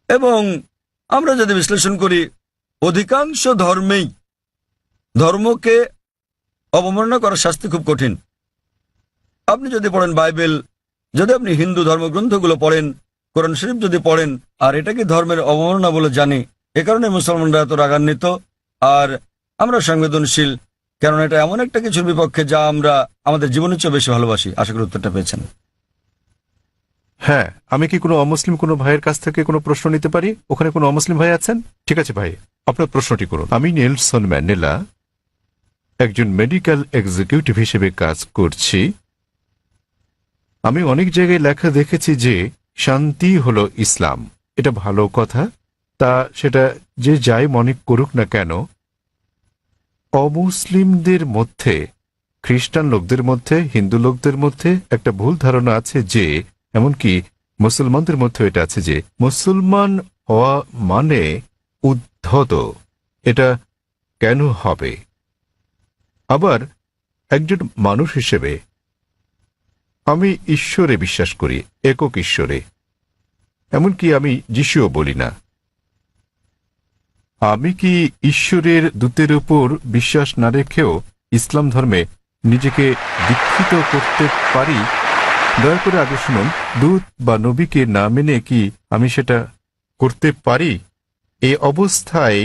এবং আমরা যদি বিশ্লেষণ করি, অধিকাংশ ধর্মেই ধর্মকে অবমাননা করার শাস্তি খুব কঠিন। আপনি যদি পড়েন বাইবেল, যদি আপনি হিন্দু ধর্মগ্রন্থগুলো পড়েন, কোরআন শরীফ যদি পড়েন, আর এটাকে ধর্মের অবমাননা বলে জানি, এ কারণে মুসলমানরা এত রাগান্বিত। আর আমরা সংবেদনশীল, কারণ এটা এমন একটা কিছুর বিপক্ষে যা আমরা আমাদের জীবনের চেয়ে বেশি ভালোবাসি। আশা করি উত্তরটা পেয়েছেন। হ্যাঁ, আমি কি কোনো অমুসলিম কোনো ভাইয়ের কাছ থেকে কোনো প্রশ্ন নিতে পারি? ওখানে কোনো অমুসলিম ভাই আছেন? ঠিক আছে ভাই, আপনার প্রশ্নটি করুন। আমি নেলসন ম্যান্ডেলা, একজন মেডিকেল এক্সিকিউটিভ হিসেবে কাজ করছি। আমি অনেক জায়গায় লেখা দেখেছি যে শান্তি হলো ইসলাম। এটা ভালো কথা, তা সেটা যে যাই মনে করুক না কেন, অমুসলিমদের মধ্যে, খ্রিস্টান লোকদের মধ্যে, হিন্দু লোকদের মধ্যে একটা ভুল ধারণা আছে যে, এমনকি মুসলমানদের মধ্যে এটা আছে যে মুসলমান হওয়া মানে উদ্ধত। এটা কেন হবে? আবার একজন মানুষ হিসেবে আমি ঈশ্বরে বিশ্বাস করি, একক ঈশ্বরে। এমনকি আমি যিশুও বলি না। আমি কি ঈশ্বরের দূতের উপর বিশ্বাস না রেখেও ইসলাম ধর্মে নিজেকে দীক্ষিত করতে পারি? দয়া করে আগে শুনুন, দূত বা নবীকে না মেনে কি আমি সেটা করতে পারি? এই অবস্থায়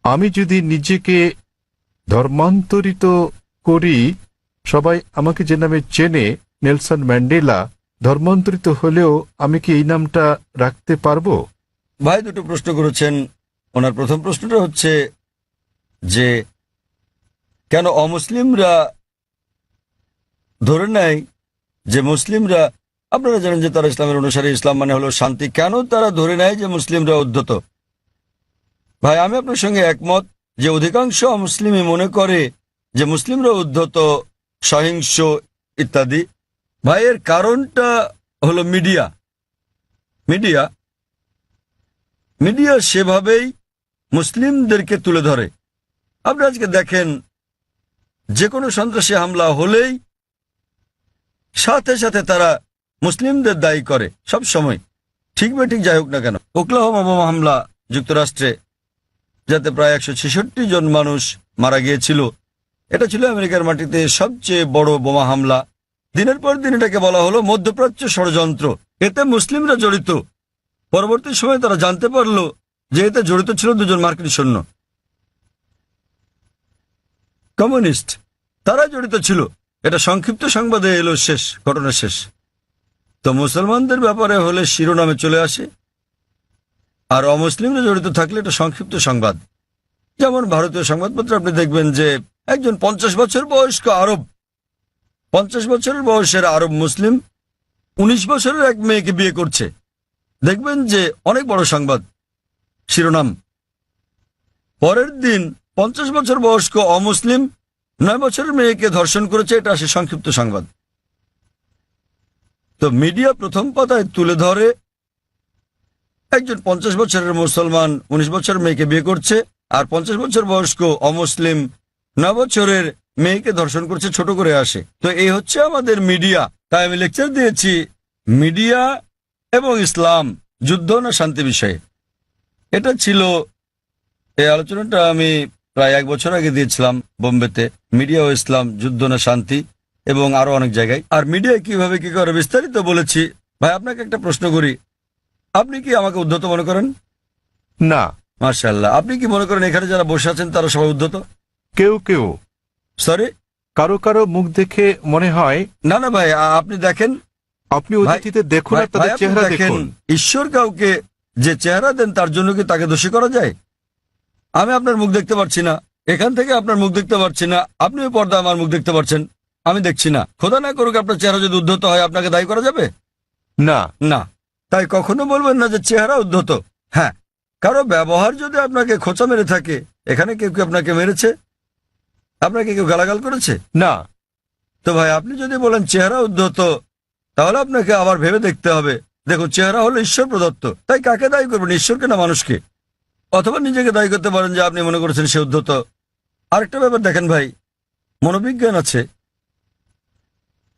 আমি যদি নিজেকে ধর্মান্তরিত করি, সবাই আমাকে যে নামে চেনে, নেলসন ম্যান্ডেলা, ধর্মান্তরিত হলেও আমি কি এই নামটা রাখতে পারবো? ভাই দুটো প্রশ্ন করেছেন। ওনার প্রথম প্রশ্নটা হচ্ছে যে কেন অমুসলিমরা ধরে নেয় যে মুসলিমরা, আপনারা জানেন যে তারা ইসলামের অনুসারী, ইসলাম মানে হলো শান্তি, কেন তারা ধরে নেয় যে মুসলিমরা উদ্ধত? ভাই আমি আপনার সঙ্গে একমত যে অধিকাংশ অমুসলিমই মনে করে যে মুসলিমরা উদ্ধত, সহিংস ইত্যাদি। ভাই এর কারণটা হলো মিডিয়া। মিডিয়া মিডিয়া সেভাবেই মুসলিমদেরকে তুলে ধরে। আপনি আজকে দেখেন যে কোনো সন্ত্রাসী হামলা হলেই সাথে সাথে তারা মুসলিমদের দায়ী করে সব সময়, ঠিক বা ঠিক যাই হোক না কেন। ওকলাহোমা বোমা হামলা যুক্তরাষ্ট্রে, যাতে প্রায় 166 জন মানুষ মারা গিয়েছিল, এটা ছিল আমেরিকার মাটিতে সবচেয়ে বড় বোমা হামলা। দিনের পর দিন এটাকে বলা হলো মধ্যপ্রাচ্য ষড়যন্ত্র, এতে মুসলিমরা জড়িত। পরবর্তী সময়ে তারা জানতে পারল যে এতে জড়িত ছিল 2 জন মার্কিন সৈন্য, কমিউনিস্ট, তারা জড়িত ছিল। এটা সংক্ষিপ্ত সংবাদে এলো, শেষ ঘটনা শেষ। তো মুসলমানদের ব্যাপারে হলে শিরোনামে চলে আসে, আর অমুসলিমরা জড়িত থাকলে এটা সংক্ষিপ্ত সংবাদ। যেমন ভারতীয় সংবাদপত্রে আপনি দেখবেন যে একজন 50 বছর বয়স্ক আরব, 50 বছরের বয়সের আরব মুসলিম 19 বছরের এক মেয়েকে বিয়ে করছে। দেখবেন যে অনেক বড় সংবাদ, শিরোনাম। পরের দিন 50 বছর বয়স্ক অমুসলিম 9 বছরের মেয়েকে ধর্ষণ করেছে, এটা আসে সংক্ষিপ্ত সংবাদ। তো মিডিয়া প্রথম পাতায় তুলে ধরে একজন 50 বছরের মুসলমান 19 বছরের মেয়েকে বিয়ে করছে, আর 50 বছর বয়স্ক অমুসলিম 9 বছরের মেয়েকে ধর্ষণ করছে, ছোট করে আসে। তো এই হচ্ছে আমাদের মিডিয়া। তাই আমি লেকচার দিয়েছি মিডিয়া এবং ইসলাম, যুদ্ধ না শান্তি বিষয়ে। এটা ছিল, এই আলোচনাটা আমি প্রায় 1 বছর আগে দিয়েছিলাম বোম্বেতে, মিডিয়া ও ইসলাম, যুদ্ধ না শান্তি, এবং আরো অনেক জায়গায়। আর মিডিয়া কিভাবে কি করে বিস্তারিত বলেছি। ভাই আপনাকে একটা প্রশ্ন করি, আপনি কি আমাকে উদ্ধত মনে করেন? না। মাশাআল্লাহ। আপনি কি মনে করেন এখানে যারা বসে আছেন তারা সবাই উদ্ধত? কেউ কেউ, সরি, কারো কারো মুখ দেখে মনে হয়। না না ভাই, আপনি দেখেন, আপনি অতিথিতে দেখুন আর তাদের ভাই, আপনি চেহারা দেখেন, দেখুন। ঈশ্বর কাউকে যে চেহারা দেন তার জন্য কি তাকে দোষী করা যায়? আমি আপনার মুখ দেখতে পাচ্ছি না, এখান থেকে আপনার মুখ দেখতে পাচ্ছি না, আপনি ওই পর্দা আমার মুখ দেখতে পাচ্ছেন, আমি দেখছি না। খোদা না করুক আপনার চেহারা যদি উদ্ধত হয়, আপনাকে দায়ী করা যাবে? না না। তাই কখনো বলবেন না যে চেহারা উদ্ধত। হ্যাঁ, কারো ব্যবহার যদি আপনাকে খোঁচা মেরে থাকে, এখানে কেউ কেউ আপনাকে মেরেছে, আপনাকে কেউ গালাগাল করেছে? না। তো ভাই আপনি যদি বলেন চেহারা উদ্ধত, তাহলে আপনাকে আবার ভেবে দেখতে হবে। দেখুন, চেহারা হলো ঈশ্বর প্রদত্ত, তাই কাকে দায়ী করবেন, ঈশ্বরকে না মানুষকে? অথবা নিজেকে দায়ী করতে পারেন যে আপনি মনে করেছেন সে উদ্ধত। আরেকটা ব্যাপার দেখেন ভাই, মনোবিজ্ঞান আছে।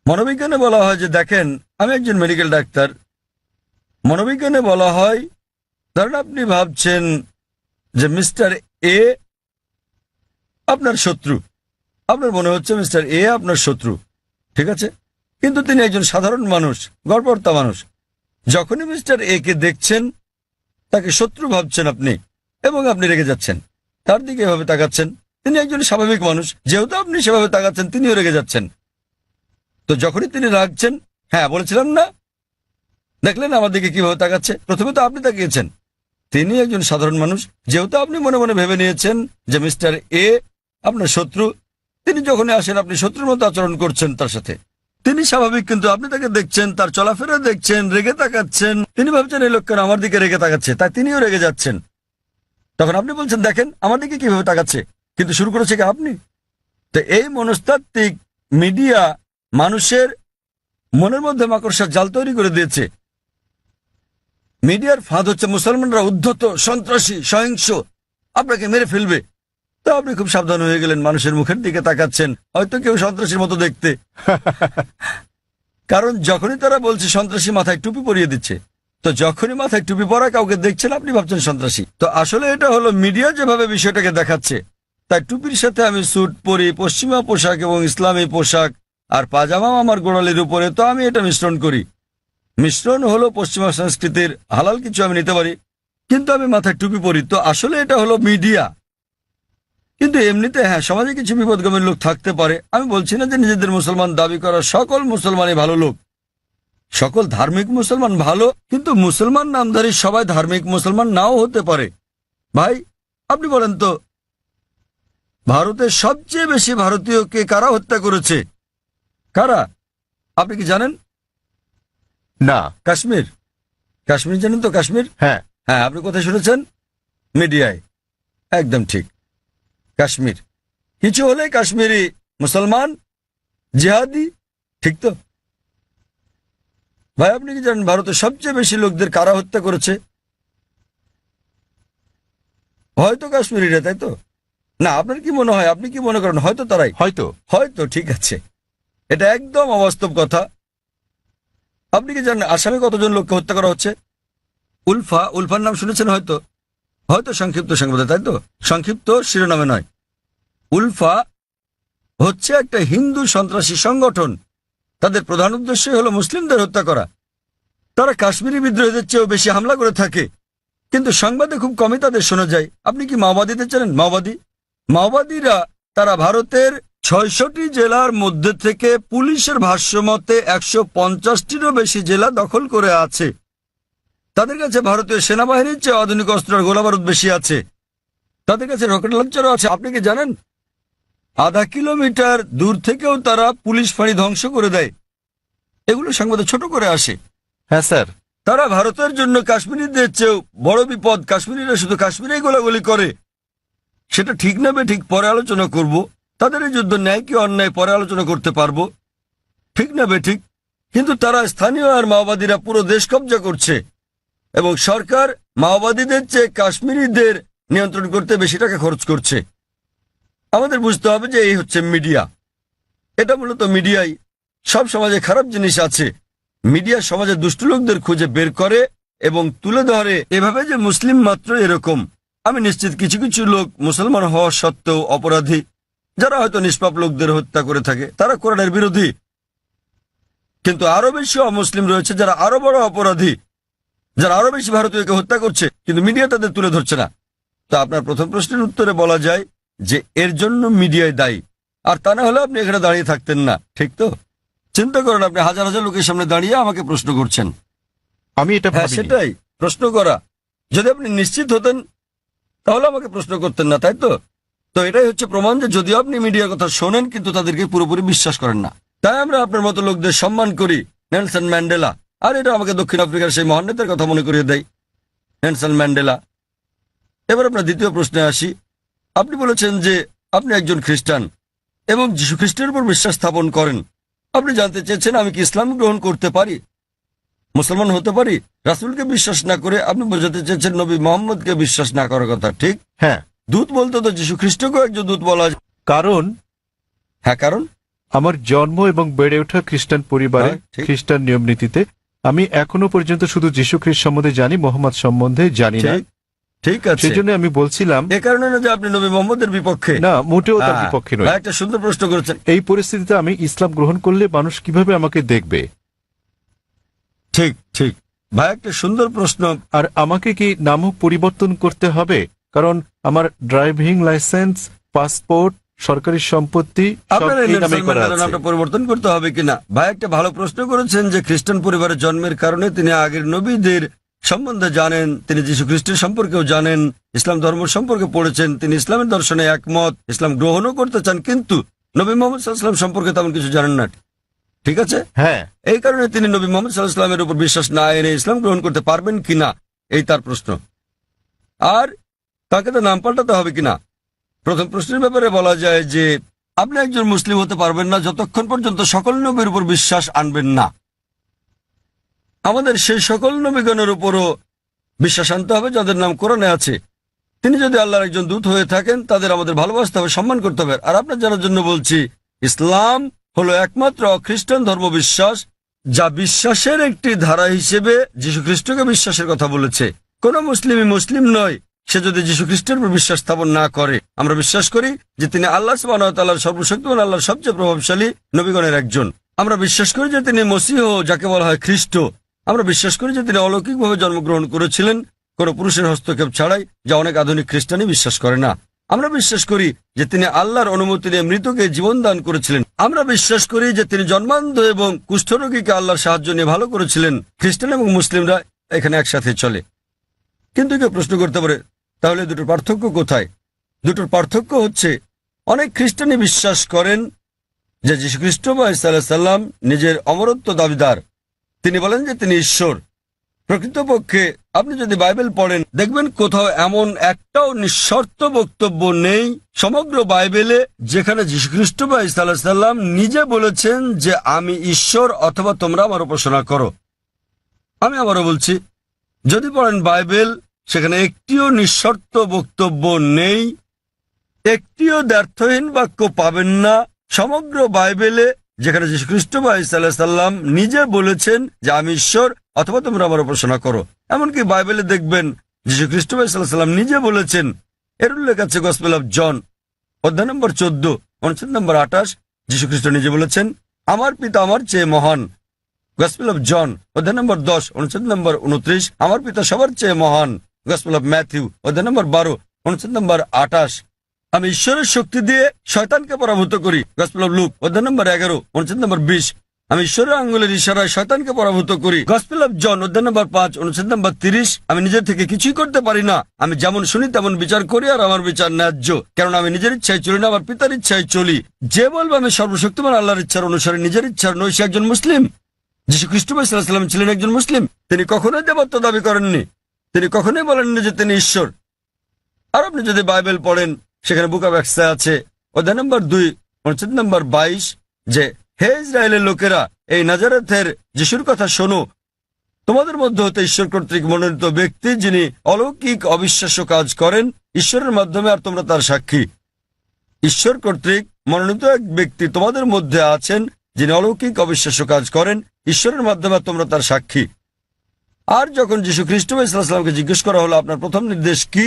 মনোবিজ্ঞানে বলা হয় যে, দেখেন আমি একজন মেডিকেল ডাক্তার, মনোবিজ্ঞানে বলা হয়, ধরেন আপনি ভাবছেন যে মিস্টার এ আপনার শত্রু, আপনার মনে হচ্ছে মিস্টার এ আপনার শত্রু, ঠিক আছে? কিন্তু তিনি একজন সাধারণ মানুষ, গড়পড়তা মানুষ। যখনই মিস্টার এ কে দেখছেন, তাকে শত্রু ভাবছেন আপনি, এবং আপনি রেগে যাচ্ছেন, তার দিকে এভাবে তাকাচ্ছেন। তিনি একজন স্বাভাবিক মানুষ, যেহেতু আপনি সেভাবে তাকাচ্ছেন, তিনিও রেগে যাচ্ছেন। তো যখনই তিনি রাগছেন, হ্যাঁ বলেছিলাম না, দেখলেন আমার দিকে কিভাবে তাকাচ্ছে? প্রথমে তো আপনি তাকিয়েছেন, তিনি একজন সাধারণ মানুষ, যেহেতু আপনি মনে মনে ভেবে নিয়েছেন যে মিস্টার এ আপনার শত্রু, তিনি যখনই আসেন আপনি শত্রুর মতো আচরণ করছেন তার সাথে। তিনি স্বাভাবিক, কিন্তু আপনি তাকে দেখছেন, তার চলাফেরা দেখছেন, রেগে তাকাচ্ছেন। তিনি ভাবছেন এই লোকটা আমার দিকে রেগে তাকাচ্ছে, তাই তিনিও রেগে যাচ্ছেন। তখন আপনি বলছেন, দেখেন আমার দিকে কিভাবে তাকাচ্ছে, কিন্তু শুরু করেছে কি আপনি? তো এই মনস্তাত্ত্বিক মিডিয়া মানুষের মনের মধ্যে মাকড়সার জাল তৈরি করে দিয়েছে। মিডিয়ার ফাঁদ হচ্ছে মুসলমানরা উদ্ধত, সন্ত্রাসী, সহিংস, আপনাকে মেরে ফেলবে। তা আপনি খুব সাবধান হয়ে গেলেন, মানুষের মুখের দিকে তাকাচ্ছেন, হয়তো কেউ সন্ত্রাসীর মতো দেখতে। কারণ যখনই তারা বলছে সন্ত্রাসী, মাথায় টুপি পরিয়ে দিচ্ছে। তো যখনই মাথায় টুপি পরা কাউকে দেখছেন, আপনি ভাবছেন সন্ত্রাসী। তো আসলে এটা হলো মিডিয়া যেভাবে বিষয়টাকে দেখাচ্ছে। তাই টুপির সাথে আমি স্যুট পরি, পশ্চিমা পোশাক এবং ইসলামী পোশাক, আর পাজামাও আমার গোড়ালির উপরে, তো আমি এটা মিশ্রণ করি। মিশ্রণ হলো পশ্চিমা সংস্কৃতির, হালাল কিছু আমি নিতে পারি, কিন্তু আমি মাথায় টুপি পরি। তো আসলে এটা হলো মিডিয়া। কিন্তু এমনিতে হ্যাঁ, সমাজে কিছু বিপদগামী লোক থাকতে পারে। আমি বলছি না যে নিজেদের মুসলমান দাবি করা সকল মুসলমানই ভালো লোক, সকল ধার্মিক মুসলমান ভালো, কিন্তু মুসলমান নামধারী সবাই ধার্মিক মুসলমান নাও হতে পারে। ভাই আপনি বলেন তো, ভারতের সবচেয়ে বেশি ভারতীয়কে কারা হত্যা করেছে? কারা? আপনি কি জানেন? না। কাশ্মীর। কাশ্মীর জানেন তো? কাশ্মীর, হ্যাঁ। হ্যাঁ, আপনি কোথায় শুনেছেন? মিডিয়ায়। একদম ঠিক, কাশ্মীর। কিছু হলে কাশ্মীরি মুসলমান জিহাদি, ঠিক তো? ভাই আপনি কি জানেন ভারতের সবচেয়ে বেশি লোকদের কারা হত্যা করেছে? হয়তো কাশ্মীরিরা, তাই তো? না, আপনার কি মনে হয়, আপনি কি মনে করেন হয়তো তারাই? হয়তো। হয়তো, ঠিক আছে, এটা একদম অবাস্তব কথা। আপনি কি জানেন আসামে কতজন লোককে হত্যা করা হচ্ছে? উলফার নাম শুনেছেন হয়তো? হয়তো সংক্ষিপ্ত সংবাদে, তাই তো? সংক্ষিপ্ত শিরোনামে নয়। উলফা হচ্ছে একটা হিন্দু সন্ত্রাসী সংগঠন। তাদের প্রধান উদ্দেশ্য হলো মুসলিমদের হত্যা করা। তারা কাশ্মীরি বিদ্রোহীদের চেয়েও বেশি হামলা করে থাকে, কিন্তু সংবাদে খুব কমই তাদের শোনা যায়। আপনি কি মাওবাদীদের জানেন? মাওবাদীরা তারা ভারতের ৬৬টি জেলার মধ্যে থেকে পুলিশের ভাষ্যমতে ১৫০টিরও বেশি জেলা দখল করে আছে। তাদের কাছে ভারতীয় সেনাবাহিনীর চেয়ে আধুনিক অস্ত্র আর গোলাবারুদ বেশি আছে। তাদের কাছে রকেট লঞ্চারও আছে। আপনি কি জানেন আধা কিলোমিটার দূর থেকেও তারা পুলিশ ফাঁড়ি ধ্বংস করে দেয়? এগুলো সংবাদে ছোট করে আসে। হ্যাঁ স্যার। তারা ভারতের জন্য কাশ্মীরিদের চেয়েও বড় বিপদ। কাশ্মীরিরা শুধু কাশ্মীরেই গোলাগুলি করে। সেটা ঠিক না ঠিক পরে আলোচনা করব। তাদের এই যুদ্ধ ন্যায় কি অন্যায় পরে আলোচনা করতে পারবো, ঠিক না ঠিক? কিন্তু তারা স্থানীয় আর মাওবাদীরা পুরো দেশ কব্জা করছে, এবং সরকার মাওবাদীদের চেয়ে কাশ্মীরিদের নিয়ন্ত্রণ করতে বেশি টাকা খরচ করছে। আমাদের বুঝতে হবে যে এই হচ্ছে মিডিয়া। এটা মূলত মিডিয়াই। সব সমাজে খারাপ জিনিস আছে। মিডিয়া সমাজে দুষ্টু লোকদের খুঁজে বের করে এবং তুলে ধরে এভাবে যে মুসলিম মাত্র এরকম। আমি নিশ্চিত কিছু কিছু লোক মুসলমান হওয়া সত্ত্বেও অপরাধী, যারা হয়তো নিষ্পাপ লোকদের হত্যা করে থাকে। তারা কোরআনের বিরোধী। কিন্তু আরো বেশি অমুসলিম রয়েছে যারা আরো বড় অপরাধী, যারা আরো বেশি ভারতীয়কে হত্যা করছে, কিন্তু মিডিয়া তাদের তুলে ধরছে না। তো আপনার প্রথম প্রশ্নের উত্তরে বলা যায় যে এর জন্য মিডিয়ায় দায়ী। আর তা না হলে আপনি এখানে দাঁড়িয়ে থাকতেন না, ঠিক তো? চিন্তা করেন, আপনি হাজার হাজার লোকের সামনে দাঁড়িয়ে আমাকে প্রশ্ন করছেন। আমি এটা হ্যাঁ, ভাবিনি। সেটাই প্রশ্ন করা। যদি আপনি নিশ্চিত হতেন তাহলে আমাকে প্রশ্ন করতেন না, তাই তো? তো এটাই হচ্ছে প্রমাণ যে যদিও আপনি মিডিয়ার কথা শোনেন কিন্তু তাদেরকে পুরোপুরি বিশ্বাস করেন না। তাই আমরা আপনার মতো লোকদের সম্মান করি। নেলসন ম্যান্ডেলা, আর এটা আমাকে দক্ষিণ আফ্রিকার সেই মহান নেতার কথা মনে করিয়ে দেয়, নেলসন ম্যান্ডেলা। এবার আপনার দ্বিতীয় প্রশ্নে আসি। আপনি বলেছেন যে আপনি একজন খ্রিস্টান এবং যীশু খ্রিস্টের উপর বিশ্বাস স্থাপন করেন। আপনি জানতে চেয়েছেন আমি কি ইসলাম গ্রহণ করতে পারি, মুসলমান হতে পারি? রাসূলকে বিশ্বাস না করে আপনি বোঝাতে চেয়েছেন নবী মোহাম্মদকে বিশ্বাস না করার কথা, ঠিক? হ্যাঁ। দূত বলতে তো যীশু খ্রিস্টকেও একজন দূত বলা যায়। কারণ হ্যাঁ, কারণ আমার জন্ম এবং বেড়ে ওঠা খ্রিস্টান পরিবারে, হ্যাঁ, ঠিক। খ্রিস্টান নিয়ম নীতিতে আমি এখনো পর্যন্ত শুধু যীশু খ্রিস্ট সম্বন্ধে জানি, মোহাম্মদ সম্বন্ধে জানি না। ঠিক, ঠিক আছে। সেই জন্য আমি বলছিলাম এ কারণে না যে আপনি নবী মোহাম্মদের বিপক্ষে। না, মোটেও তার হ্যাঁ, বিপক্ষে নয়। ভাই, একটা সুন্দর প্রশ্ন করেছেন। এই পরিস্থিতিতে আমি ইসলাম গ্রহণ করলে মানুষ কিভাবে আমাকে দেখবে? ঠিক ঠিক ভাই, একটা সুন্দর প্রশ্ন। আর আমাকে কি নামও পরিবর্তন করতে হবে? কারণ আমার ড্রাইভিং লাইসেন্স, পাসপোর্ট, সরকারি সম্পত্তি সব আপনার এই এই নামে নেলসন করা ম্যান্ডেলার আছে। নামটা পরিবর্তন করতে হবে কিনা? ভাই, একটা ভালো প্রশ্ন করেছেন যে খ্রিস্টান পরিবারে জন্মের কারণে তিনি আগের নবীদের সম্বন্ধে জানেন, তিনি যীশু খ্রিস্টের সম্পর্কেও জানেন, ইসলাম ধর্ম সম্পর্কে পড়েছেন, তিনি ইসলামের দর্শনে একমত, ইসলাম গ্রহণও করতে চান, কিন্তু নবী মোহাম্মদ সাল্লাল্লাহু আলাইহি ওয়াসাল্লাম সম্পর্কে তেমন কিছু জানেন না, ঠিক আছে? হ্যাঁ। এই কারণে তিনি নবী মোহাম্মদ সাল্লাল্লাহু আলাইহি ওয়াসাল্লামের উপর বিশ্বাস না এনে ইসলাম গ্রহণ করতে পারবেন কিনা, এই তার প্রশ্ন। আর তাকে তো নাম পাল্টাতে হবে কিনা? প্রথম প্রশ্নের ব্যাপারে বলা যায় যে আপনি একজন মুসলিম হতে পারবেন না যতক্ষণ পর্যন্ত সকল নবীর উপর বিশ্বাস আনবেন না। আমাদের সেই সকল নবীগণের উপরও বিশ্বাস আনতে হবে যাদের নাম কোরআনে আছে। তিনি যদি আল্লাহর একজন দূত হয়ে থাকেন তাদের আমাদের ভালোবাসতে হবে, সম্মান করতে হবে। আর আপনার জানার জন্য বলছি, ইসলাম হলো একমাত্র খ্রিস্টান ধর্ম বিশ্বাস যা বিশ্বাসের একটি ধারা হিসেবে যীশু খ্রিস্টকে বিশ্বাসের কথা বলেছে। কোন মুসলিমই মুসলিম নয় সে যদি যীশু খ্রিস্টের উপর বিশ্বাস স্থাপন না করে। আমরা বিশ্বাস করি যে তিনি আল্লাহ সুবহানাহু ওয়া তাআলার সর্বশক্তিমান আল্লাহর সবচেয়ে প্রভাবশালী নবীগণের একজন। আমরা বিশ্বাস করি যে তিনি মসীহ, যাকে বলা হয় খ্রিস্ট। আমরা বিশ্বাস করি যে তিনি অলৌকিকভাবে জন্মগ্রহণ করেছিলেন, কোনো পুরুষের হস্তক্ষেপ ছাড়াই, যা অনেক আধুনিক খ্রিস্টানই বিশ্বাস করে না। আমরা বিশ্বাস করি যে তিনি আল্লাহর অনুমতি নিয়ে মৃতকে জীবন দান করেছিলেন। আমরা বিশ্বাস করি যে তিনি জন্মান্ধ এবং কুষ্ঠরোগীকে আল্লাহর সাহায্য নিয়ে ভালো করেছিলেন। খ্রিস্টান এবং মুসলিমরা এখানে একসাথে চলে। কিন্তু কেউ প্রশ্ন করতে পারে, তাহলে দুটোর পার্থক্য কোথায়? দুটোর পার্থক্য হচ্ছে, অনেক খ্রিস্টানই বিশ্বাস করেন যে যীশুখ্রিস্ট বা ঈসা আলাইহিস সালাম নিজের অমরত্ব দাবিদার। তিনি বলেন যে তিনি ঈশ্বর। প্রকৃতপক্ষে আপনি যদি বাইবেল পড়েন, দেখবেন কোথাও এমন একটাও নিঃশর্ত বক্তব্য নেই সমগ্র বাইবেলে যেখানে যীশুখ্রিস্ট বা ঈসা আলাইহিস সালাম নিজে বলেছেন যে আমি ঈশ্বর অথবা তোমরা আমার উপাসনা করো। আমি আবারও বলছি, যদি পড়েন বাইবেল, সেখানে একটিও নিঃশর্ত বক্তব্য নেই, একটিও দ্ব্যর্থহীন বাক্য পাবেন না সমগ্র বাইবেলে যেখানে যীশুখ্রিস্ট বা ঈসা আলাইহিস সালাম নিজে বলেছেন যে আমি ঈশ্বর অথবা তোমরা আমার উপাসনা করো। এমনকি বাইবেলে দেখবেন যীশুখ্রিস্ট বা ঈসা আলাইহিস সালাম নিজে বলেছেন, এর উল্লেখ আছে গসপেল অফ জন অধ্যায় নম্বর 14 অনুচ্ছেদ নম্বর 28। যীশুখ্রিস্ট নিজে বলেছেন, আমার পিতা আমার চেয়ে মহান। গসপেল অফ জন অধ্যায় নম্বর 10 অনুচ্ছেদ নম্বর 29, আমার পিতা সবার চেয়ে মহান। গসপেল অফ ম্যাথিউ অধ্যায় নম্বর 12 অনুচ্ছেদ নম্বর 28, আমি ঈশ্বরের শক্তি দিয়ে শয়তানকে পরাভূত করি। গসপেল অফ লুক অধ্যায় নম্বর 11 অনুচ্ছেদ নম্বর 20, আমি ঈশ্বরের আঙ্গুলের ইশারায় শয়তানকে পরাভূত করি। গসপেল অফ জন অধ্যায় নম্বর 5 অনুচ্ছেদ নম্বর 30, আমি নিজের থেকে কিছুই করতে পারি না, আমি যেমন শুনি তেমন বিচার করি, আর আমার বিচার ন্যায্য, কারণ আমি নিজের ইচ্ছায় চলি না, আমার পিতার ইচ্ছায় চলি। যে বলবে আমি সর্বশক্তিমান আল্লাহর ইচ্ছার অনুসারে নিজের ইচ্ছার নই, সে একজন মুসলিম। যীশুখ্রিস্ট সাল্লাল্লাহু আলাইহি ওয়াসাল্লাম ছিলেন একজন মুসলিম। তিনি কখনোই দেবত্ব দাবি করেননি, তিনি কখনোই বলেননি যে তিনি ঈশ্বর। আর আপনি যদি বাইবেল পড়েন, সেখানে বুক অব অ্যাক্টসে আছে অধ্যায় নম্বর 2 অনুচ্ছেদ নম্বর 22 যে হে ইসরায়েলের লোকেরা, এই নাজারেথের যিশুর কথা শোনো, তোমাদের মধ্যে হতে ঈশ্বর কর্তৃক মনোনীত ব্যক্তি, যিনি অলৌকিক অবিশ্বাস্য কাজ করেন ঈশ্বরের মাধ্যমে, আর তোমরা তার সাক্ষী। ঈশ্বর কর্তৃক মনোনীত এক ব্যক্তি তোমাদের মধ্যে আছেন, যিনি অলৌকিক অবিশ্বাস্য কাজ করেন ঈশ্বরের মাধ্যমে, আর তোমরা তার সাক্ষী। আর যখন যীশুখ্রিস্ট সাল্লাল্লাহু আলাইহি ওয়াসাল্লামকে জিজ্ঞেস করা হলো আপনার প্রথম নির্দেশ কি,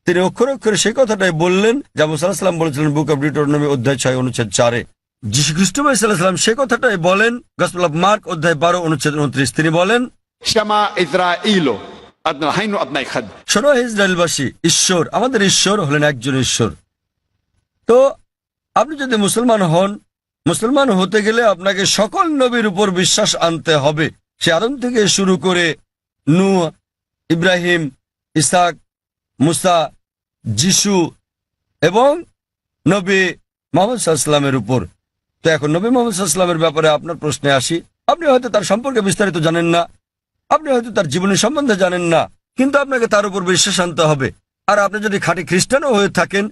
তিনি অক্ষরে অক্ষরে সেই কথাটাই বললেন যা মুসা আলাইহিস সালাম বলেছিলেন বুক অব ডিউটেরোনমি অধ্যায় 6 অনুচ্ছেদ 4-এ। যীশুখ্রিস্ট সাল্লাল্লাহু আলাইহি ওয়াসাল্লাম সেই কথাটাই বলেন গসপেল অফ মার্ক অধ্যায় 12 অনুচ্ছেদ 29। তিনি বলেন, শামা ইসরাঈল আদনা হাইনু আদনাই খাদ। শোনো হে ইসরায়েলবাসী, ঈশ্বর, আমাদের ঈশ্বর হলেন একজন ঈশ্বর। তো আপনি যদি মুসলমান হন, মুসলমান হতে গেলে আপনাকে সকল নবীর উপর বিশ্বাস আনতে হবে। সে আদম থেকে শুরু করে নূহ, ইব্রাহিম, ইসহাক, মুসা, যিশু এবং নবী মুহাম্মদ সাল্লাল্লাহু আলাইহি ওয়াসাল্লামের উপর। তো এখন নবী মুহাম্মদ সাল্লাল্লাহু আলাইহি ওয়াসাল্লামের ব্যাপারে আপনার প্রশ্নে আসি। আপনি হয়তো তার সম্পর্কে বিস্তারিত জানেন না, আপনি হয়তো তার জীবনের সম্বন্ধে জানেন না, কিন্তু আপনাকে তার উপর বিশ্বাস আনতে হবে। আর আপনি যদি খাঁটি খ্রিস্টানও হয়ে থাকেন,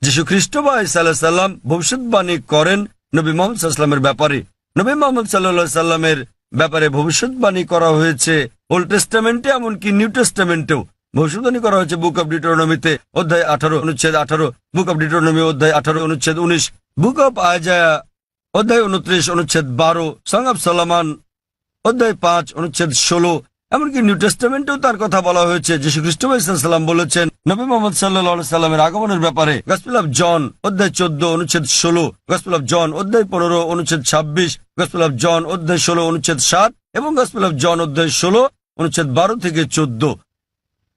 যীশুখ্রিস্ট বা ঈসা আলাইহিস সালাম ভবিষ্যৎবাণী করেন নবী মুহাম্মদ সাল্লাল্লাহু আলাইহি ওয়াসাল্লামের ব্যাপারে। নবী মুহাম্মদ সাল্লাল্লাহু আলাইহি ওয়াসাল্লামের ব্যাপারে ভবিষ্যৎবাণী করা হয়েছে ওল্ড টেস্টামেন্টে, এমনকি নিউ টেস্টামেন্টেও ভবিষ্যৎবাণী করা হয়েছে বুক অব ডিউটেরোনমিতে অধ্যায় 18 অনুচ্ছেদ 18, বুক অব ডিউটেরোনমি অধ্যায় 18 অনুচ্ছেদ 19, বুক অব আইজায়া অধ্যায় 29 অনুচ্ছেদ 12, সং অব সলোমন অধ্যায় 5 অনুচ্ছেদ 16। এমনকি নিউ টেস্টামেন্টেও তার কথা বলা হয়েছে। যীশুখ্রিস্ট সাল্লাম বলেছেন নবী মুহাম্মদ সাল্লাল্লাহু আলাইহি সাল্লামের আগমনের ব্যাপারে গসপেল অফ জন অধ্যায় 14 অনুচ্ছেদ 16, গসপেল অফ জন অধ্যায় 15 অনুচ্ছেদ 26, গসপেল অফ জন অধ্যায় 16 অনুচ্ছেদ 7 এবং গসপেল অফ জন অধ্যায় 16 অনুচ্ছেদ 12 থেকে 14।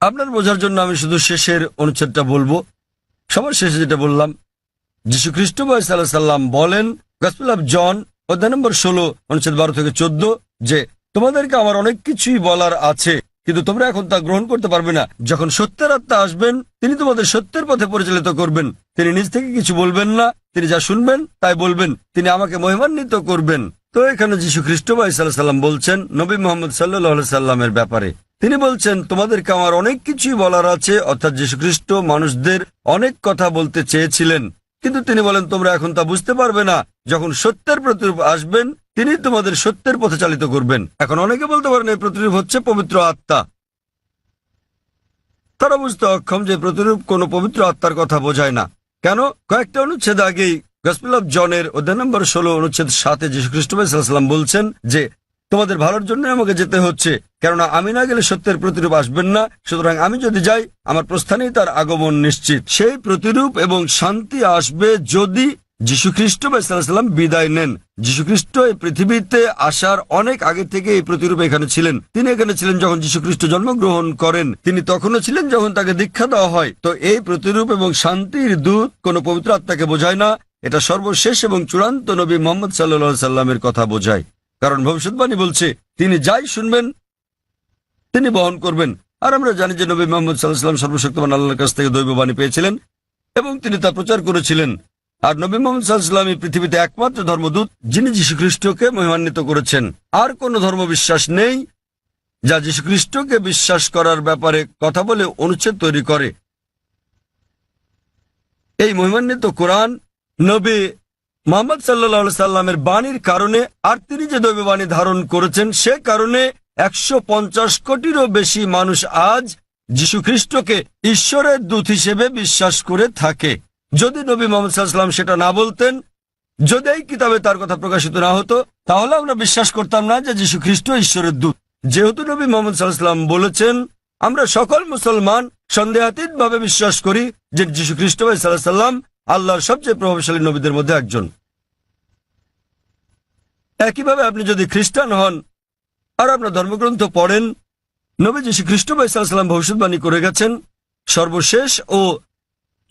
আপনার বোঝার জন্য আমি শুধু শেষের অনুচ্ছেদটা বলবো। সবার শেষে যেটা বললাম, যীশুখ্রিস্ট সাল্লাল্লাহু আলাইহি সাল্লাম বলেন গসপেল অফ জন অধ্যায় নম্বর 16 অনুচ্ছেদ 12 থেকে 14 যে তোমাদেরকে আমার অনেক কিছুই বলার আছে, কিন্তু তোমরা এখন তা গ্রহণ করতে পারবে না। যখন সত্যের আত্মা আসবেন, তিনি তোমাদের সত্যের পথে পরিচালিত করবেন। তিনি নিজ থেকে কিছু বলবেন না, তিনি যা শুনবেন তাই বলবেন, তিনি আমাকে মহিমান্বিত করবেন। তো এখানে যীশুখ্রিস্ট সাল্লাল্লাহু আলাইহি সাল্লাম বলছেন নবী মুহাম্মদ সাল্লাল্লাহু আলাইহি সাল্লামের ব্যাপারে। তিনি বলছেন তোমাদেরকে আমার অনেক কিছুই বলার আছে, অর্থাৎ যীশুখ্রিস্ট মানুষদের অনেক কথা বলতে চেয়েছিলেন, কিন্তু তিনি বলেন তোমরা এখন তা বুঝতে পারবে না। যখন সত্যের প্রতিরূপ আসবেন, তিনি তোমাদের সত্যের পথে চালিত করবেন। এখন অনেকে বলতে পারেন এই প্রতিরূপ হচ্ছে পবিত্র আত্মা। তারা বুঝতে অক্ষম যে প্রতিরূপ কোনো পবিত্র আত্মার কথা বোঝায় না। কেন? কয়েকটা অনুচ্ছেদ আগেই গসপেল অফ জনের অধ্যায় নম্বর 16 অনুচ্ছেদ 7 যীশুখ্রিস্ট সাল্লাল্লাহু আলাইহি ওয়াসাল্লাম বলছেন যে তোমাদের ভালোর জন্য আমাকে যেতে হচ্ছে, কেননা আমি না গেলে সত্যের প্রতিরূপ আসবেন না। সুতরাং আমি যদি যাই, আমার প্রস্থানেই তার আগমন নিশ্চিত। সেই প্রতিরূপ এবং শান্তি আসবে যদি যীশুখ্রিস্ট বা সাল্লাম বিদায় নেন। যীশুখ্রিস্ট এই পৃথিবীতে আসার অনেক আগে থেকে এই প্রতিরূপ এখানে ছিলেন। তিনি এখানে ছিলেন যখন যীশুখ্রিস্ট জন্মগ্রহণ করেন, তিনি তখনও ছিলেন যখন তাকে দীক্ষা দেওয়া হয়। তো এই প্রতিরূপ এবং শান্তির দূত কোনো পবিত্র আত্মাকে বোঝায় না, এটা সর্বশেষ এবং চূড়ান্ত নবী মোহাম্মদ সাল্লাল্লাহু সাল্লামের কথা বোঝায়। কারণ ভবিষ্যৎবাণী বলছে তিনি যাই শুনবেন তিনি বহন করবেন। আর আমরা জানি যে নবী মোহাম্মদ সাল্লাল্লাহু আলাইহি ওয়াসাল্লাম সর্বশক্তিমান আল্লাহর কাছ থেকে দৈববাণী পেয়েছিলেন এবং তিনি তা প্রচার করেছিলেন। আর নবী মোহাম্মদ সাল্লাল্লাহু আলাইহি ওয়াসাল্লাম এই পৃথিবীতে একমাত্র ধর্মদূত যিনি যীশুখ্রিস্টকে মহিমান্বিত করেছেন। আর কোন ধর্ম বিশ্বাস নেই যা যীশুখ্রিস্টকে বিশ্বাস করার ব্যাপারে কথা বলে অনুচ্ছেদ তৈরি করে। এই মহিমান্বিত কোরআন নবী মুহাম্মদ সাল্লাল্লাহু আলাইহি সাল্লামের বাণীর কারণে, আর তিনি যে দৈববাণী ধারণ করেছেন সে কারণে 150 কোটিরও বেশি মানুষ আজ যীশুখ্রিস্টকে ঈশ্বরের দূত হিসেবে বিশ্বাস করে থাকে। যদি নবী মুহাম্মদ সাল্লাল্লাহু আলাইহি ওয়াসাল্লাম সেটা না বলতেন, যদি এই কিতাবে তার কথা প্রকাশিত না হতো, তাহলে আমরা বিশ্বাস করতাম না যে যীশুখ্রিস্ট ঈশ্বরের দূত। যেহেতু নবী মুহাম্মদ সাল্লাল্লাহু আলাইহি ওয়াসাল্লাম বলেছেন, আমরা সকল মুসলমান সন্দেহাতীতভাবে বিশ্বাস করি যে যীশুখ্রিস্ট সাল্লাল্লাহু আলাইহি সাল্লাম আল্লাহর সবচেয়ে প্রভাবশালী নবীদের মধ্যে একজন। একইভাবে আপনি যদি খ্রিস্টান হন আর আপনার ধর্মগ্রন্থ পড়েন, নবী যীশুখ্রিস্ট সাল্লাল্লাহু আলাইহি সাল্লাম ভবিষ্যৎবাণী করে গেছেন সর্বশেষ ও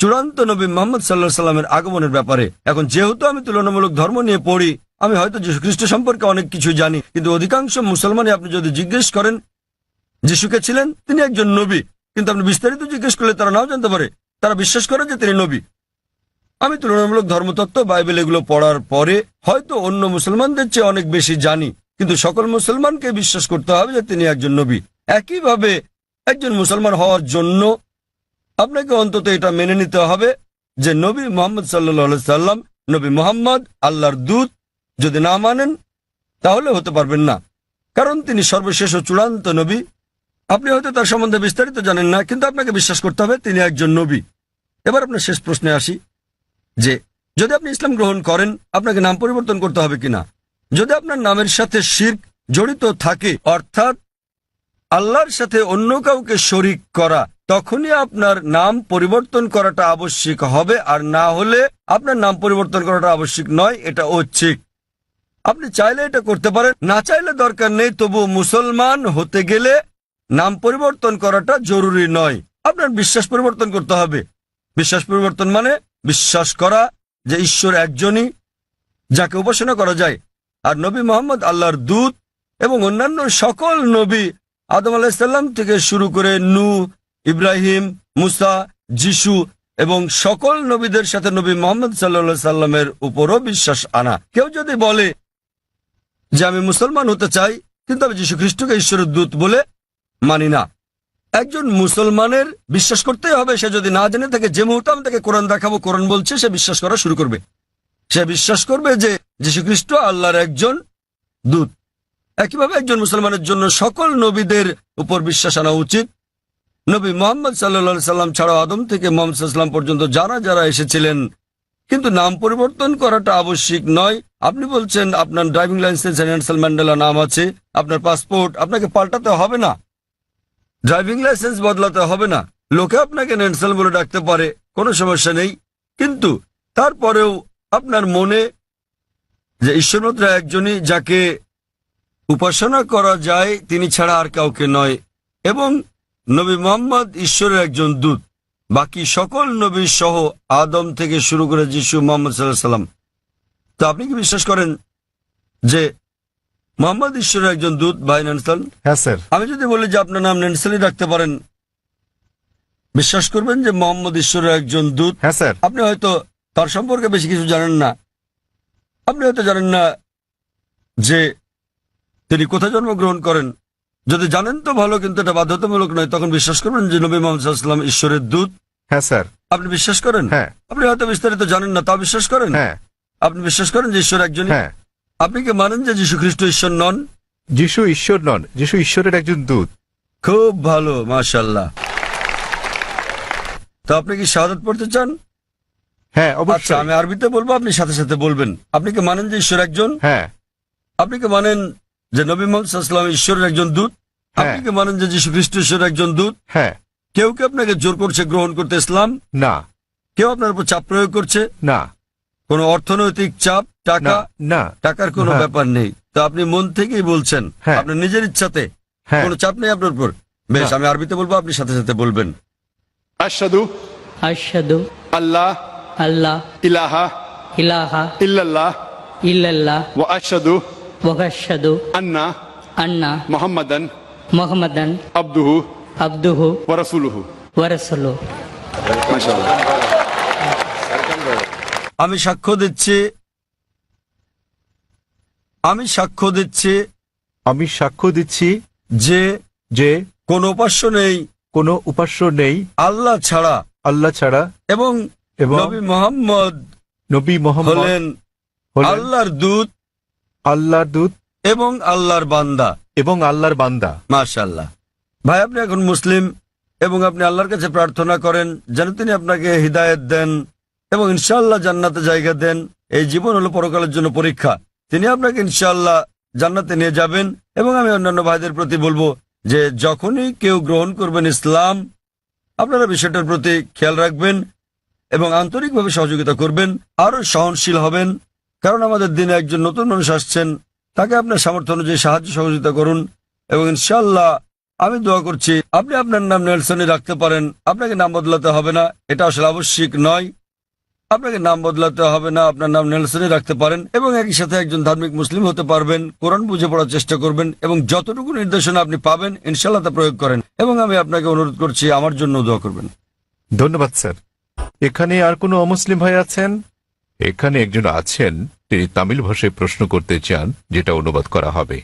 চূড়ান্ত নবী মুহাম্মদ সাল্লাল্লাহু আলাইহি সাল্লামের আগমনের ব্যাপারে। এখন যেহেতু আমি তুলনামূলক ধর্ম নিয়ে পড়ি, আমি হয়তো যীশুখ্রিস্ট সম্পর্কে অনেক কিছু জানি, কিন্তু অধিকাংশ মুসলমানই আপনি যদি জিজ্ঞেস করেন যীশুকে ছিলেন, তিনি একজন নবী, কিন্তু আপনি বিস্তারিত জিজ্ঞেস করলে তারা নাও জানতে পারে। তারা বিশ্বাস করে যে তিনি নবী। আমি তুলনামূলক ধর্মতত্ত্ব, বাইবেল এগুলো পড়ার পরে হয়তো অন্য মুসলমানদের চেয়ে অনেক বেশি জানি, কিন্তু সকল মুসলমানকে বিশ্বাস করতে হবে যে তিনি একজন নবী। একইভাবে একজন মুসলমান হওয়ার জন্য আপনাকে অন্তত এটা মেনে নিতে হবে যে নবী মুহাম্মদ সাল্লাল্লাহু আলাইহি সাল্লাম নবী মুহাম্মদ আল্লাহর দূত। যদি না মানেন তাহলে হতে পারবেন না, কারণ তিনি সর্বশেষ ও চূড়ান্ত নবী। আপনি হয়তো তার সম্বন্ধে বিস্তারিত জানেন না, কিন্তু আপনাকে বিশ্বাস করতে হবে তিনি একজন নবী। এবার আপনার শেষ প্রশ্নে আসি যে যদি আপনি ইসলাম গ্রহণ করেন আপনাকে নাম পরিবর্তন করতে হবে কিনা। যদি আপনার নামের সাথে শিরক জড়িত থাকে, অর্থাৎ আল্লাহর সাথে অন্য কাউকে শরিক করা, তখনই আপনার নাম পরিবর্তন করাটা আবশ্যিক হবে। আর না হলে আপনার নাম পরিবর্তন করাটা আবশ্যিক নয়, এটা ঐচ্ছিক। আপনি চাইলে এটা করতে পারেন, না চাইলে দরকার নেই। তবু মুসলমান হতে গেলে নাম পরিবর্তন করাটা জরুরি নয়। আপনার বিশ্বাস পরিবর্তন করতে হবে। বিশ্বাস পরিবর্তন মানে বিশ্বাস করা যে ঈশ্বর একজনই, যাকে উপাসনা করা যায়। আর নবী মুহাম্মদ আল্লাহর দূত এবং অন্যান্য সকল নবী আদম আলাইহিস সালাম থেকে শুরু করে নূহ, ইব্রাহিম, মুসা, যিশু এবং সকল নবীদের সাথে নবী মুহাম্মদ সাল্লাল্লাহু আলাইহি সাল্লামের উপরও বিশ্বাস আনা। কেউ যদি বলে যে আমি মুসলমান হতে চাই কিন্তু আমি যীশু খ্রিস্টকে ঈশ্বরের দূত বলে মানি না, একজন মুসলমানের বিশ্বাস করতেই হবে। সে যদি না জেনে থাকে, যে মুহূর্তে আমি তাকে কোরআন দেখাবো, কোরআন বলছে, সে বিশ্বাস করা শুরু করবে। সে বিশ্বাস করবে যে যীশু খ্রিস্ট আল্লাহর একজন দূত। একইভাবে একজন মুসলমানের জন্য সকল নবীদের উপর বিশ্বাস আনা উচিত। নবী মুহাম্মদ সাল্লাল্লাহু আলাইহি সাল্লাম ছাড়াও আদম থেকে মুহাম্মদ সাল্লাল্লাহু আলাইহি সাল্লাম পর্যন্ত যারা যারা এসেছিলেন, কিন্তু নাম পরিবর্তন করাটা আবশ্যিক নয়। আপনি বলছেন আপনার ড্রাইভিং লাইসেন্স নেলসন ম্যান্ডেলা নাম আছে, আপনার পাসপোর্ট, আপনাকে পাল্টাতে হবে না, ড্রাইভিং লাইসেন্স বদলাতে হবে না। লোকে আপনাকে নেলসন বলে ডাকতে পারে, কোনো সমস্যা নেই। কিন্তু তারপরেও আপনার মনে যে ঈশ্বর মাত্র একজনই, যাকে উপাসনা করা যায়, তিনি ছাড়া আর কাউকে নয়, এবং নবী মুহাম্মদ ঈশ্বরের একজন দূত। বাকি সকল নবী সহ আদম থেকে শুরু করে যিশু, মুহাম্মদ সাল্লাল্লাহু আলাইহি সাল্লাম। তো আপনি কি বিশ্বাস করেন যে মুহাম্মদ ঈশ্বরের একজন দূত? ভাই নেলসন? হ্যাঁ স্যার। আমি যদি বলি যে আপনার নাম নেলসনই রাখতে পারেন, বিশ্বাস করবেন যে মুহাম্মদ ঈশ্বরের একজন দূত? হ্যাঁ স্যার। আপনি হয়তো তার সম্পর্কে বেশি কিছু জানেন না। আপনি হয়তো জানেন না যে তিনি কোথায় জন্মগ্রহণ করেন। যদি জানেন তো ভালো, কিন্তু এটা বাধ্যতামূলক নয়। তখন বিশ্বাস করবেন যে নবী মুহাম্মদ সাল্লাল্লাহু আলাইহি ওয়াসাল্লাম ঈশ্বরের দূত? হ্যাঁ স্যার। আপনি বিশ্বাস করেন? হ্যাঁ। আপনি হয়তো বিস্তারিত জানেন না, তাও বিশ্বাস করেন? হ্যাঁ। আপনি বিশ্বাস করেন যে ঈশ্বর একজনই? হ্যাঁ। আপনি কি মানেন যে যীশু খ্রিস্ট ঈশ্বর নন? যিশু ঈশ্বর নন, যিশু ঈশ্বরের একজন দূত। খুব ভালো, মাশাআল্লাহ। তো আপনি কি শাহাদাত পড়তে চান? হ্যাঁ আচ্ছা, অবশ্যই। আমি আরবিতে বলবো, আপনি সাথে সাথে বলবেন। আপনি কি মানেন যে ঈশ্বর একজন? হ্যাঁ। আপনি কি মানেন যে নবী মুহাম্মদ সাল্লাল্লাহু আলাইহি ওয়াসাল্লাম ঈশ্বরের একজন দূত? আপনি কি মানেন যে যীশু খ্রিস্ট ঈশ্বরের একজন দূত? হ্যাঁ। কেউ কি আপনাকে জোর করছে গ্রহণ করতে ইসলাম? না। কেউ আপনার উপর চাপ প্রয়োগ করছে? না। কোনো অর্থনৈতিক চাপ, টাকা, না টাকার কোনো হ্যাঁ। ব্যাপার নেই। তো আপনি মন থেকেই বলছেন, হ্যাঁ। আপনার নিজের ইচ্ছাতে, হ্যাঁ কোনো চাপ নেই আপনার উপর। বেশ, না। আমি আরবিতে বলবো, আপনি সাথে সাথে বলবেন। আশহাদু আশহাদু আল্লাহ আল্লাহ ইলাহা ইলাহা ইল্লাল্লাহ ইল্লাল্লাহ ওয়া আশহাদু ওয়া আশহাদু আন্না আন্না মুহাম্মাদান মুহাম্মাদান আবদুহু আবদুহু ওয়া রাসূলুহু। ওয়া রাসূলুহু। মাশাআল্লাহ। আমি সাক্ষ্য দিচ্ছি, আমি সাক্ষ্য দিচ্ছি আমি সাক্ষ্য দিচ্ছি যে যে কোনো উপাস্য নেই কোনো উপাস্য নেই আল্লাহ ছাড়া, আল্লাহ ছাড়া, এবং এবং নবী মুহাম্মদ নবী মোহাম্মদ হলেন হলেন আল্লাহর দূত আল্লাহর দূত এবং আল্লাহর বান্দা। এবং আল্লাহর বান্দা। মাশাআল্লাহ। ভাই, আপনি এখন মুসলিম এবং আপনি আল্লাহর কাছে প্রার্থনা করেন যেন তিনি আপনাকে হিদায়াত দেন এবং ইনশাআল্লাহ জান্নাতে জায়গা দেন। এই জীবন হলো পরকালের জন্য পরীক্ষা, তিনি আপনাকে ইনশাআল্লাহ জান্নাতে নিয়ে যাবেন। এবং আমি অন্যান্য ভাইদের প্রতি বলবো যে যখনই কেউ গ্রহণ করবেন ইসলাম, আপনারা বিষয়টার প্রতি খেয়াল রাখবেন এবং আন্তরিকভাবে সহযোগিতা করবেন, আরো সহনশীল হবেন। কারণ আমাদের দিনে একজন নতুন মানুষ আসছেন, তাকে আপনার সামর্থ্য অনুযায়ী সাহায্য সহযোগিতা করুন। এবং ইনশাআল্লাহ আমি দোয়া করছি আপনি আপনার নাম নেলসনই রাখতে পারেন, আপনাকে নাম বদলাতে হবে না, এটা আসলে আবশ্যিক নয়। আপনাকে নাম বদলাতে হবে না, আপনার নাম নেলসনই রাখতে পারেন এবং একই সাথে একজন ধার্মিক মুসলিম হতে পারবেন। কোরআন বুঝে পড়ার চেষ্টা করবেন এবং যতটুকু নির্দেশনা আপনি পাবেন ইনশাআল্লাহ তা প্রয়োগ করেন। এবং আমি আপনাকে অনুরোধ করছি আমার জন্য দোয়া করবেন। ধন্যবাদ স্যার। এখানে আর কোনো অমুসলিম ভাই আছেন? এখানে একজন আছেন, তিনি তামিল ভাষায় প্রশ্ন করতে চান, যেটা অনুবাদ করা হবে।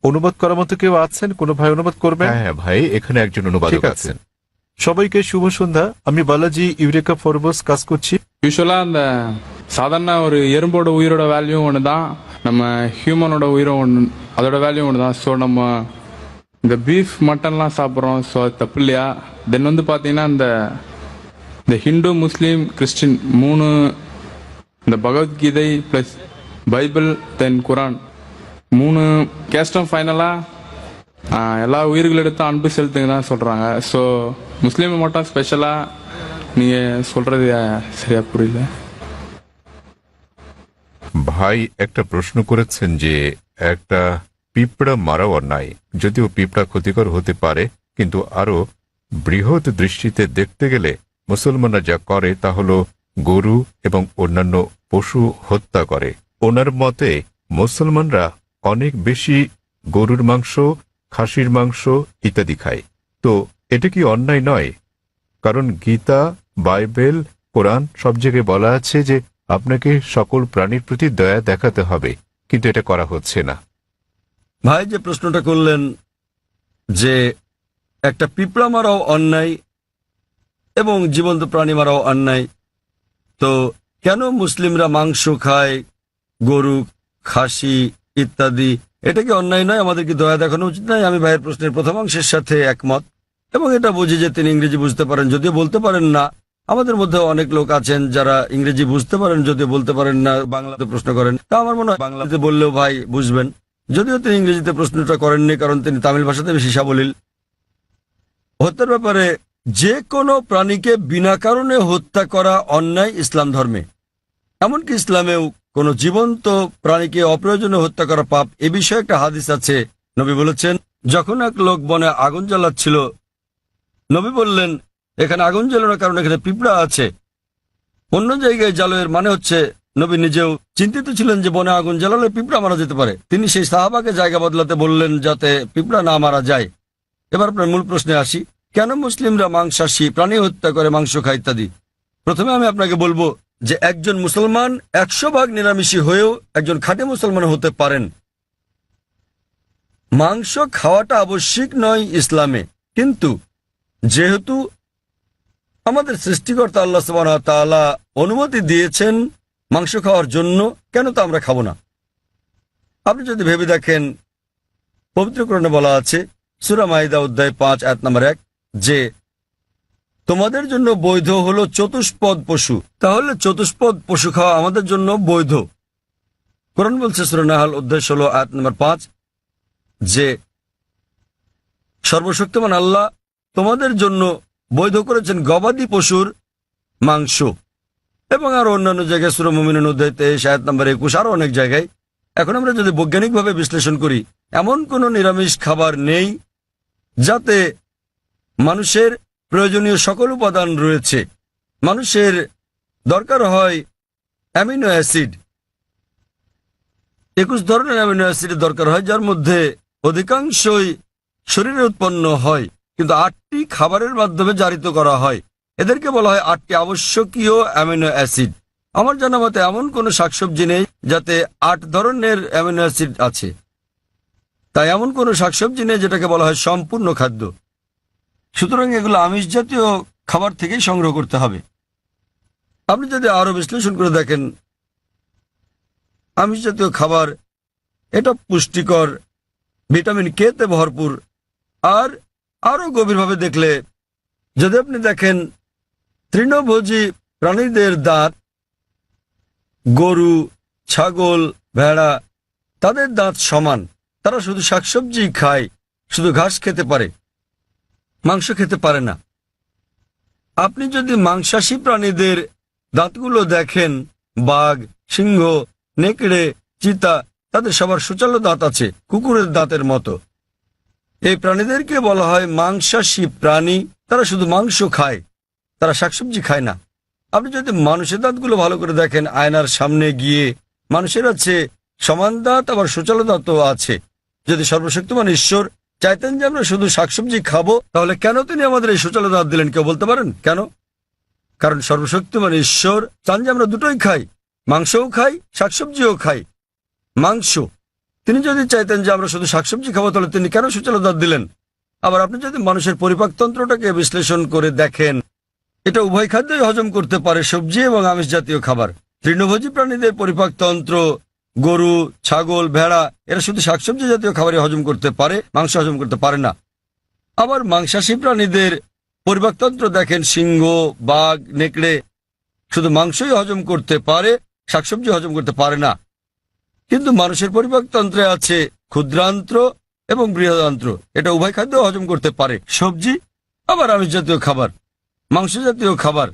অনুবাদ করার মতো কেউ আছেন? কোনো ভাই অনুবাদ করবেন? হ্যাঁ হ্যাঁ ভাই, এখানে একজন অনুবাদক ঠিক আছে। আছেন। সবাইকে শুভ সন্ধ্যা। আমি বালাজি ইউরেকা ফরবস কাজ করছি। யூஸ்வலாக அந்த சாதாரண ஒரு எறும்போட உயிரோட வேல்யூ ஒன்று தான், நம்ம ஹியூமனோட உயிரும் ஒன்று, அதோட வேல்யூ ஒன்று தான். ஸோ நம்ம இந்த பீஃப் மட்டன்லாம் சாப்பிட்றோம், ஸோ அது தப்பு இல்லையா? தென் வந்து பார்த்தீங்கன்னா இந்த ஹிந்து முஸ்லீம் கிறிஸ்டின் மூணு, இந்த பகவத்கீதை ப்ளஸ் பைபிள் தென் குரான் மூணு கேஸ்டும் ஃபைனலாக எல்லா உயிர்களிடத்தும் அன்பு செலுத்துங்க தான் சொல்கிறாங்க. ஸோ முஸ்லீம் மட்டும் ஸ்பெஷலாக நீங்கள் சொல்கிறது சரியா புரியல. ভাই একটা প্রশ্ন করেছেন যে একটা পিঁপড়া মারাও অন্যায়, যদিও পিঁপড়া ক্ষতিকর হতে পারে, কিন্তু আরো বৃহৎ দৃষ্টিতে দেখতে গেলে মুসলমানরা যা করে তা হল গরু এবং অন্যান্য পশু হত্যা করে। ওনার মতে মুসলমানরা অনেক বেশি গরুর মাংস, খাসির মাংস ইত্যাদি খায়। তো এটা কি অন্যায় নয়? কারণ গীতা, বাইবেল, কোরআন সব জায়গায় বলা আছে যে আপনাকে সকল প্রাণীর প্রতি দয়া দেখাতে হবে, কিন্তু এটা করা হচ্ছে না। ভাই যে প্রশ্নটা করলেন যে একটা পিঁপড়া মারাও অন্যায় এবং জীবন্ত প্রাণী মারাও অন্যায়, তো কেন মুসলিমরা মাংস খায়, গরু, খাসি ইত্যাদি, এটা কি অন্যায় নয়? আমাদের কি দয়া দেখানো উচিত নয়? আমি ভাইয়ের প্রশ্নের প্রথম অংশের সাথে একমত এবং এটা বুঝি যে তিনি ইংরেজি বুঝতে পারেন, যদিও বলতে পারেন না। আমাদের মধ্যে অনেক লোক আছেন যারা ইংরেজি বুঝতে পারেন, যদিও বলতে পারেন না, বাংলাতে প্রশ্ন করেন। তা আমার মনে হয় বাংলাতে বললেও ভাই বুঝবেন, যদিও তিনি ইংরেজিতে প্রশ্নটা করেননি কারণ তিনি তামিল ভাষাতে বেশি সাবলীল। হত্যার ব্যাপারে যে কোনো প্রাণীকে বিনা কারণে হত্যা করা অন্যায় ইসলাম ধর্মে। এমনকি ইসলামেও কোনো জীবন্ত প্রাণীকে অপ্রয়োজনে হত্যা করা পাপ। এ বিষয়ে একটা হাদিস আছে, নবী বলেছেন যখন এক লোক বনে আগুন জ্বালাচ্ছিল, নবী বললেন এখানে আগুন জ্বালানোর কারণে এখানে পিঁপড়া আছে। অন্য জায়গায় জ্বালোয়ের মানে হচ্ছে নবী নিজেও চিন্তিত ছিলেন যে বনে আগুন জ্বালালে পিঁপড়া মারা যেতে পারে। তিনি সেই সাহাবাকে জায়গা বদলাতে বললেন যাতে পিঁপড়া না মারা যায়। এবার আপনার মূল প্রশ্নে আসি, কেন মুসলিমরা মাংসাশী প্রাণী হত্যা করে, মাংস খায় ইত্যাদি। প্রথমে আমি আপনাকে বলবো যে একজন মুসলমান 100% নিরামিষী হয়েও একজন খাঁটি মুসলমান হতে পারেন। মাংস খাওয়াটা আবশ্যিক নয় ইসলামে, কিন্তু যেহেতু আমাদের সৃষ্টিকর্তা আল্লাহ সুবহানাহু ওয়া তাআলা অনুমতি দিয়েছেন মাংস খাওয়ার জন্য, কেন তা আমরা খাবো না? আপনি যদি ভেবে দেখেন, পবিত্র কোরআনে বলা আছে সূরা মাইদা অধ্যায় 5 আয়াত নম্বর 1 যে তোমাদের জন্য বৈধ হলো চতুষ্পদ পশু। তাহলে চতুষ্পদ পশু খাওয়া আমাদের জন্য বৈধ। কোরআন বলছে সূরা নাহল অধ্যায় 16 আয়াত নম্বর 5 যে সর্বশক্তিমান আল্লাহ তোমাদের জন্য বৈধ করেছেন গবাদি পশুর মাংস। এবং আরো অন্যান্য জায়গায় সূরা মুমিনুন অধ্যায় 23 আয়াত নম্বর 21, আরো অনেক জায়গায়। এখন আমরা যদি বৈজ্ঞানিকভাবে বিশ্লেষণ করি, এমন কোনো নিরামিষ খাবার নেই যাতে মানুষের প্রয়োজনীয় সকল উপাদান রয়েছে। মানুষের দরকার হয় অ্যামিনো অ্যাসিড, 21 ধরনের অ্যামিনো অ্যাসিডের দরকার হয়, যার মধ্যে অধিকাংশই শরীরে উৎপন্ন হয়, কিন্তু 8টি খাবারের মাধ্যমে জারিত করা হয়। এদেরকে বলা হয় 8টি আবশ্যকীয় অ্যামিনো অ্যাসিড। আমার জানা মতে এমন কোনো শাকসবজি নেই যাতে 8 ধরনের অ্যামিনো অ্যাসিড আছে। তাই এমন কোনো শাকসবজি নেই যেটাকে বলা হয় সম্পূর্ণ খাদ্য। সুতরাং এগুলো আমিষ জাতীয় খাবার থেকেই সংগ্রহ করতে হবে। আপনি যদি আরো বিশ্লেষণ করে দেখেন, আমিষ জাতীয় খাবার এটা পুষ্টিকর, ভিটামিন কে তে ভরপুর। আর আরো গভীরভাবে দেখলে যদি আপনি দেখেন তৃণভোজী প্রাণীদের দাঁত, গরু, ছাগল, ভেড়া, তাদের দাঁত সমান। তারা শুধু শাকসবজি খায়, শুধু ঘাস খেতে পারে, মাংস খেতে পারে না। আপনি যদি মাংসাশী প্রাণীদের দাঁতগুলো দেখেন, বাঘ, সিংহ, নেকড়ে, চিতা, তাদের সবার সুচালো দাঁত আছে, কুকুরের দাঁতের মতো। এই প্রাণীদেরকে বলা হয় মাংসাশী প্রাণী। তারা শুধু মাংস খায়, তারা শাকসবজি খায় না। আপনি যদি মানুষের দাঁতগুলো ভালো করে দেখেন, আয়নার সামনে গিয়ে, মানুষের আছে সমান দাঁত, আবার সুচালো দাঁতও আছে। যদি সর্বশক্তিমান ঈশ্বর চাইতেন যে আমরা শুধু শাকসবজি খাবো, তাহলে কেন তিনি আমাদের এই সুচালো দাঁত দিলেন? কেউ বলতে পারেন কেন? কারণ সর্বশক্তিমান ঈশ্বর চান যে আমরা দুটোই খাই, মাংসও খাই, শাকসবজিও খাই। মাংস, তিনি যদি চাইতেন যে আমরা শুধু শাকসবজি খাবো, তাহলে তিনি কেন সুচালো দাঁত দিলেন? আবার আপনি যদি মানুষের পরিপাকতন্ত্রটাকে বিশ্লেষণ করে দেখেন, এটা উভয় খাদ্যই হজম করতে পারে, সবজি এবং আমিষ জাতীয় খাবার। তৃণভোজী প্রাণীদের পরিপাকতন্ত্র, গরু, ছাগল, ভেড়া, এরা শুধু শাকসবজি জাতীয় খাবারই হজম করতে পারে, মাংস হজম করতে পারে না। আবার মাংসাশী প্রাণীদের পরিপাকতন্ত্র দেখেন, সিংহ, বাঘ, নেকড়ে শুধু মাংসই হজম করতে পারে, শাকসবজি হজম করতে পারে না। কিন্তু মানুষের পরিপাকতন্ত্রে আছে ক্ষুদ্রান্ত্র এবং বৃহদান্ত্র, এটা উভয় খাদ্য হজম করতে পারে, সবজি আবার আমিষ জাতীয় খাবার, মাংস জাতীয় খাবার।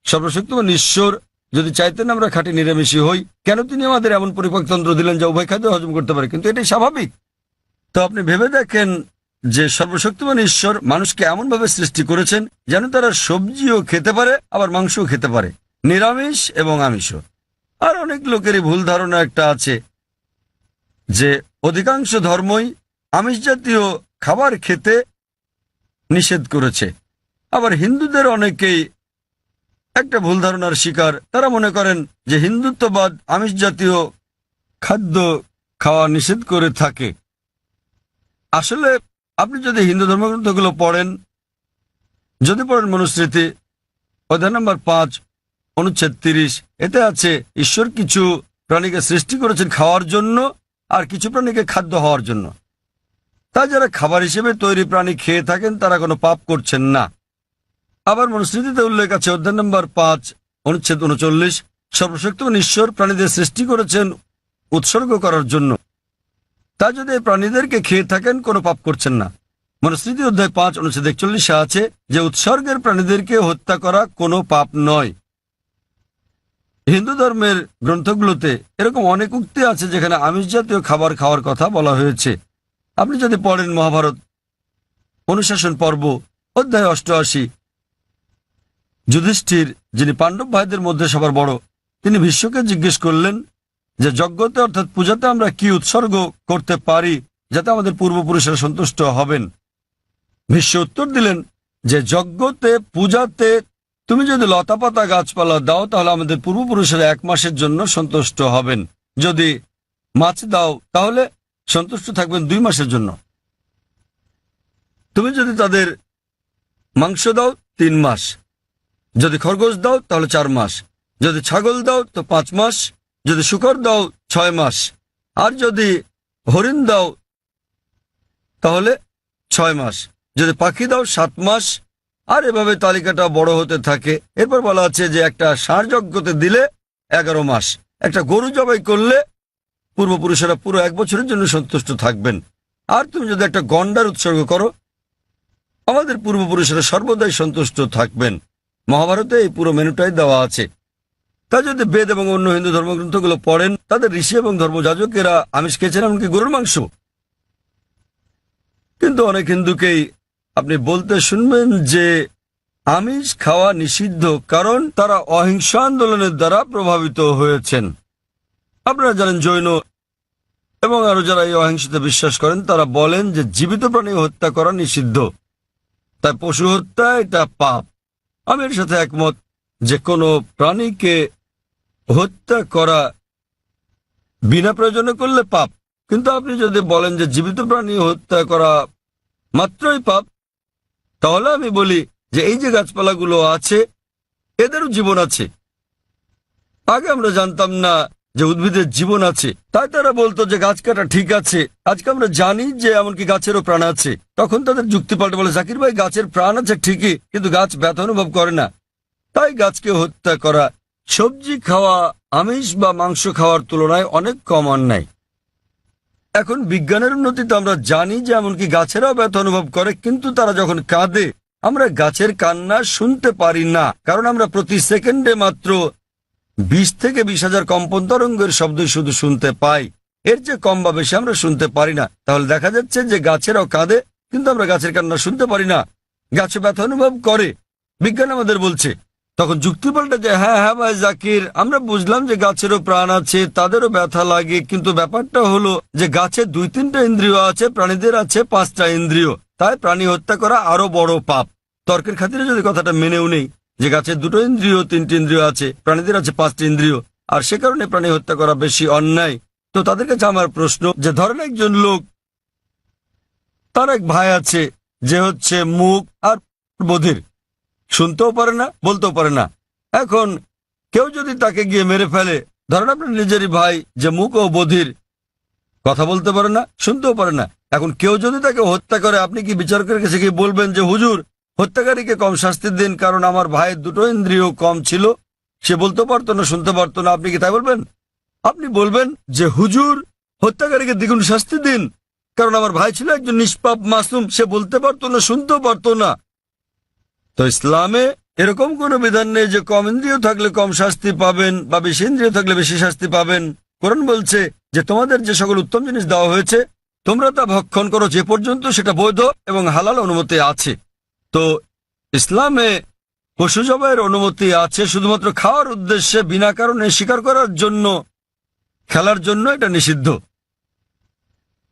সর্বশক্তিমান ঈশ্বর যদি চাইতেন আমরা খাঁটি নিরামিষী হই, কেন তিনি আমাদের এমন পরিপাকতন্ত্র দিলেন যা উভয় খাদ্য হজম করতে পারে? কিন্তু এটাই স্বাভাবিক। তো আপনি ভেবে দেখেন যে সর্বশক্তিমান ঈশ্বর মানুষকে এমনভাবে সৃষ্টি করেছেন যেন তারা সবজিও খেতে পারে, আবার মাংসও খেতে পারে, নিরামিষ এবং আমিষও। আর অনেক লোকেরই ভুল ধারণা একটা আছে যে অধিকাংশ ধর্মই আমিষ জাতীয় খাবার খেতে নিষেধ করেছে। আবার হিন্দুদের অনেকেই একটা ভুল ধারণার শিকার। তারা মনে করেন যে হিন্দুত্ববাদ আমিষ জাতীয় খাদ্য খাওয়া নিষেধ করে থাকে। আসলে আপনি যদি হিন্দু ধর্মগ্রন্থগুলো পড়েন, যদি পড়েন মনুস্মৃতি অধ্যায় নম্বর 5 অনুচ্ছেদ 30, এতে আছে ঈশ্বর কিছু প্রাণীকে সৃষ্টি করেছেন খাওয়ার জন্য আর কিছু প্রাণীকে খাদ্য হওয়ার জন্য। তাই যারা খাবার হিসেবে তৈরি প্রাণী খেয়ে থাকেন তারা কোনো পাপ করছেন না। আবার মনুস্মৃতিতে উল্লেখ আছে অধ্যায় নম্বর 5 অনুচ্ছেদ 39, সর্বশক্তিমান ঈশ্বর প্রাণীদের সৃষ্টি করেছেন উৎসর্গ করার জন্য। তাই যদি এই প্রাণীদেরকে খেয়ে থাকেন কোনো পাপ করছেন না। মনুস্মৃতি অধ্যায় 5 অনুচ্ছেদ 41 আছে যে উৎসর্গের প্রাণীদেরকে হত্যা করা কোনো পাপ নয়। হিন্দু ধর্মের গ্রন্থগুলোতে এরকম অনেক উক্তি আছে যেখানে আমিষ জাতীয় খাবার খাওয়ার কথা বলা হয়েছে। আপনি যদি পড়েন মহাভারত অনুশাসন পর্ব অধ্যায় 88, যুধিষ্ঠির, যিনি পাণ্ডব ভাইদের মধ্যে সবার বড়, তিনি ভীষ্মকে জিজ্ঞেস করলেন যে যজ্ঞতে অর্থাৎ পূজাতে আমরা কি উৎসর্গ করতে পারি যাতে আমাদের পূর্বপুরুষেরা সন্তুষ্ট হবেন। ভীষ্ম উত্তর দিলেন যে যজ্ঞতে, পূজাতে তুমি যদি লতাপাতা গাছপালা দাও তাহলে আমাদের পূর্বপুরুষেরা 1 মাসের জন্য সন্তুষ্ট হবেন। যদি মাছ দাও তাহলে সন্তুষ্ট থাকবেন 2 মাসের জন্য। তুমি যদি তাদের মাংস দাও 3 মাস, যদি খরগোশ দাও তাহলে 4 মাস, যদি ছাগল দাও তো 5 মাস, যদি শূকর দাও 6 মাস, আর যদি হরিণ দাও তাহলে 6 মাস, যদি পাখি দাও 7 মাস। আর এভাবে তালিকাটা বড় হতে থাকে। এরপর বলা আছে যে একটা ষাঁড় যজ্ঞতে দিলে 11 মাস, একটা গরু জবাই করলে পূর্বপুরুষেরা পুরো 1 বছরের জন্য সন্তুষ্ট থাকবেন। আর তুমি যদি একটা গন্ডার উৎসর্গ করো, আমাদের পূর্বপুরুষেরা সর্বদাই সন্তুষ্ট থাকবেন। মহাভারতে এই পুরো মেনুটাই দেওয়া আছে। তা যদি বেদ এবং অন্য হিন্দু ধর্মগ্রন্থগুলো পড়েন, তাদের ঋষি এবং ধর্মযাজকেরা আমিষ খেয়েছেন, এমনকি গরুর মাংস। কিন্তু অনেক হিন্দুকেই আপনি বলতে শুনবেন যে আমিষ খাওয়া নিষিদ্ধ, কারণ তারা অহিংস আন্দোলনের দ্বারা প্রভাবিত হয়েছেন। আপনারা জানেন জৈন এবং আরো যারা এই অহিংসতে বিশ্বাস করেন তারা বলেন যে জীবিত প্রাণী হত্যা করা নিষিদ্ধ, তাই পশু হত্যা এটা পাপ। আমি এর সাথে একমত যে কোনো প্রাণীকে হত্যা করা বিনা প্রয়োজনে করলে পাপ। কিন্তু আপনি যদি বলেন যে জীবিত প্রাণী হত্যা করা মাত্রই পাপ, তাহলে আমি বলি যে এই যে গাছপালাগুলো আছে এদেরও জীবন আছে। আগে আমরা জানতাম না যে উদ্ভিদের জীবন আছে, তাই তারা বলতো যে গাছ কাটা ঠিক আছে। আজকে আমরা জানি যে এমনকি গাছেরও প্রাণ আছে। তখন তাদের যুক্তি পাল্টে বলে, জাকির ভাই গাছের প্রাণ আছে ঠিকই, কিন্তু গাছ ব্যথা অনুভব করে না, তাই গাছকে হত্যা করা সবজি খাওয়া আমিষ বা মাংস খাওয়ার তুলনায় অনেক কম অন্যায়। এখন বিজ্ঞানের উন্নতিতে আমরা জানি যে এমনকি গাছেরাও ব্যথা অনুভব করে, কিন্তু তারা যখন কাঁদে আমরা গাছের কান্না শুনতে পারি না, কারণ আমরা প্রতি সেকেন্ডে মাত্র 20 থেকে 20,000 কম্পন তরঙ্গের শব্দ শুধু শুনতে পাই। এর চেয়ে কম বা বেশি আমরা শুনতে পারি না। তাহলে দেখা যাচ্ছে যে গাছেরাও কাঁদে, কিন্তু আমরা গাছের কান্না শুনতে পারি না। গাছে ব্যথা অনুভব করে, বিজ্ঞান আমাদের বলছে। তখন যুক্তি পাল্টে যে হ্যাঁ হ্যাঁ ভাই জাকির, আমরা বুঝলাম যে গাছেরও প্রাণ আছে, তাদেরও ব্যথা লাগে, কিন্তু ব্যাপারটা হলো যে গাছের 2-3টা ইন্দ্রিয় আছে, প্রাণীদের আছে 5টা ইন্দ্রিয়, তাই প্রাণী হত্যা করা আরো বড় পাপ। তর্কের খাতিরে যদি কথাটা মেনেও নেই যে গাছের 2টো ইন্দ্রিয় 3টি ইন্দ্রিয় আছে, প্রাণীদের আছে 5টি ইন্দ্রিয়, আর সে কারণে প্রাণী হত্যা করা বেশি অন্যায়, তো তাদের কাছে আমার প্রশ্ন যে ধরেন একজন লোক, তার এক ভাই আছে যে হচ্ছে মুখ আর বধির, শুনতেও পারে না, বলতেও পারে না। এখন কেউ যদি তাকে গিয়ে মেরে ফেলে, ধরেন আপনার নিজেরই ভাই যে মুখ ও বধির, কথা বলতে পারে না, শুনতেও পারে না, এখন কেউ যদি তাকে হত্যা করে, আপনি কি বিচারকের কাছে গিয়ে বলবেন যে হুজুর হত্যাকারীকে কম শাস্তি দিন, কারণ আমার ভাইয়ের 2টো ইন্দ্রিয় কম ছিল, সে বলতে পারতো না, শুনতে পারতো না? আপনি কি তাই বলবেন? আপনি বলবেন যে হুজুর হত্যাকারীকে দ্বিগুণ শাস্তি দিন, কারণ আমার ভাই ছিল একজন নিষ্পাপ মাসুম, সে বলতে পারতো না, শুনতেও পারতো না। তো ইসলামে এরকম কোনো বিধান নেই যে কম ইন্দ্রিয় থাকলে কম শাস্তি পাবেন বা বেশি ইন্দ্রিয় থাকলে বেশি শাস্তি পাবেন। কোরআন বলছে যে তোমাদের যে সকল উত্তম জিনিস দেওয়া হয়েছে তোমরা তা ভক্ষণ করো যে পর্যন্ত সেটা বৈধ এবং হালাল অনুমতি আছে। তো ইসলামে পশু জবাইয়ের অনুমতি আছে, শুধুমাত্র খাওয়ার উদ্দেশ্যে বিনা কারণে শিকার করার জন্য, খেলার জন্য এটা নিষিদ্ধ।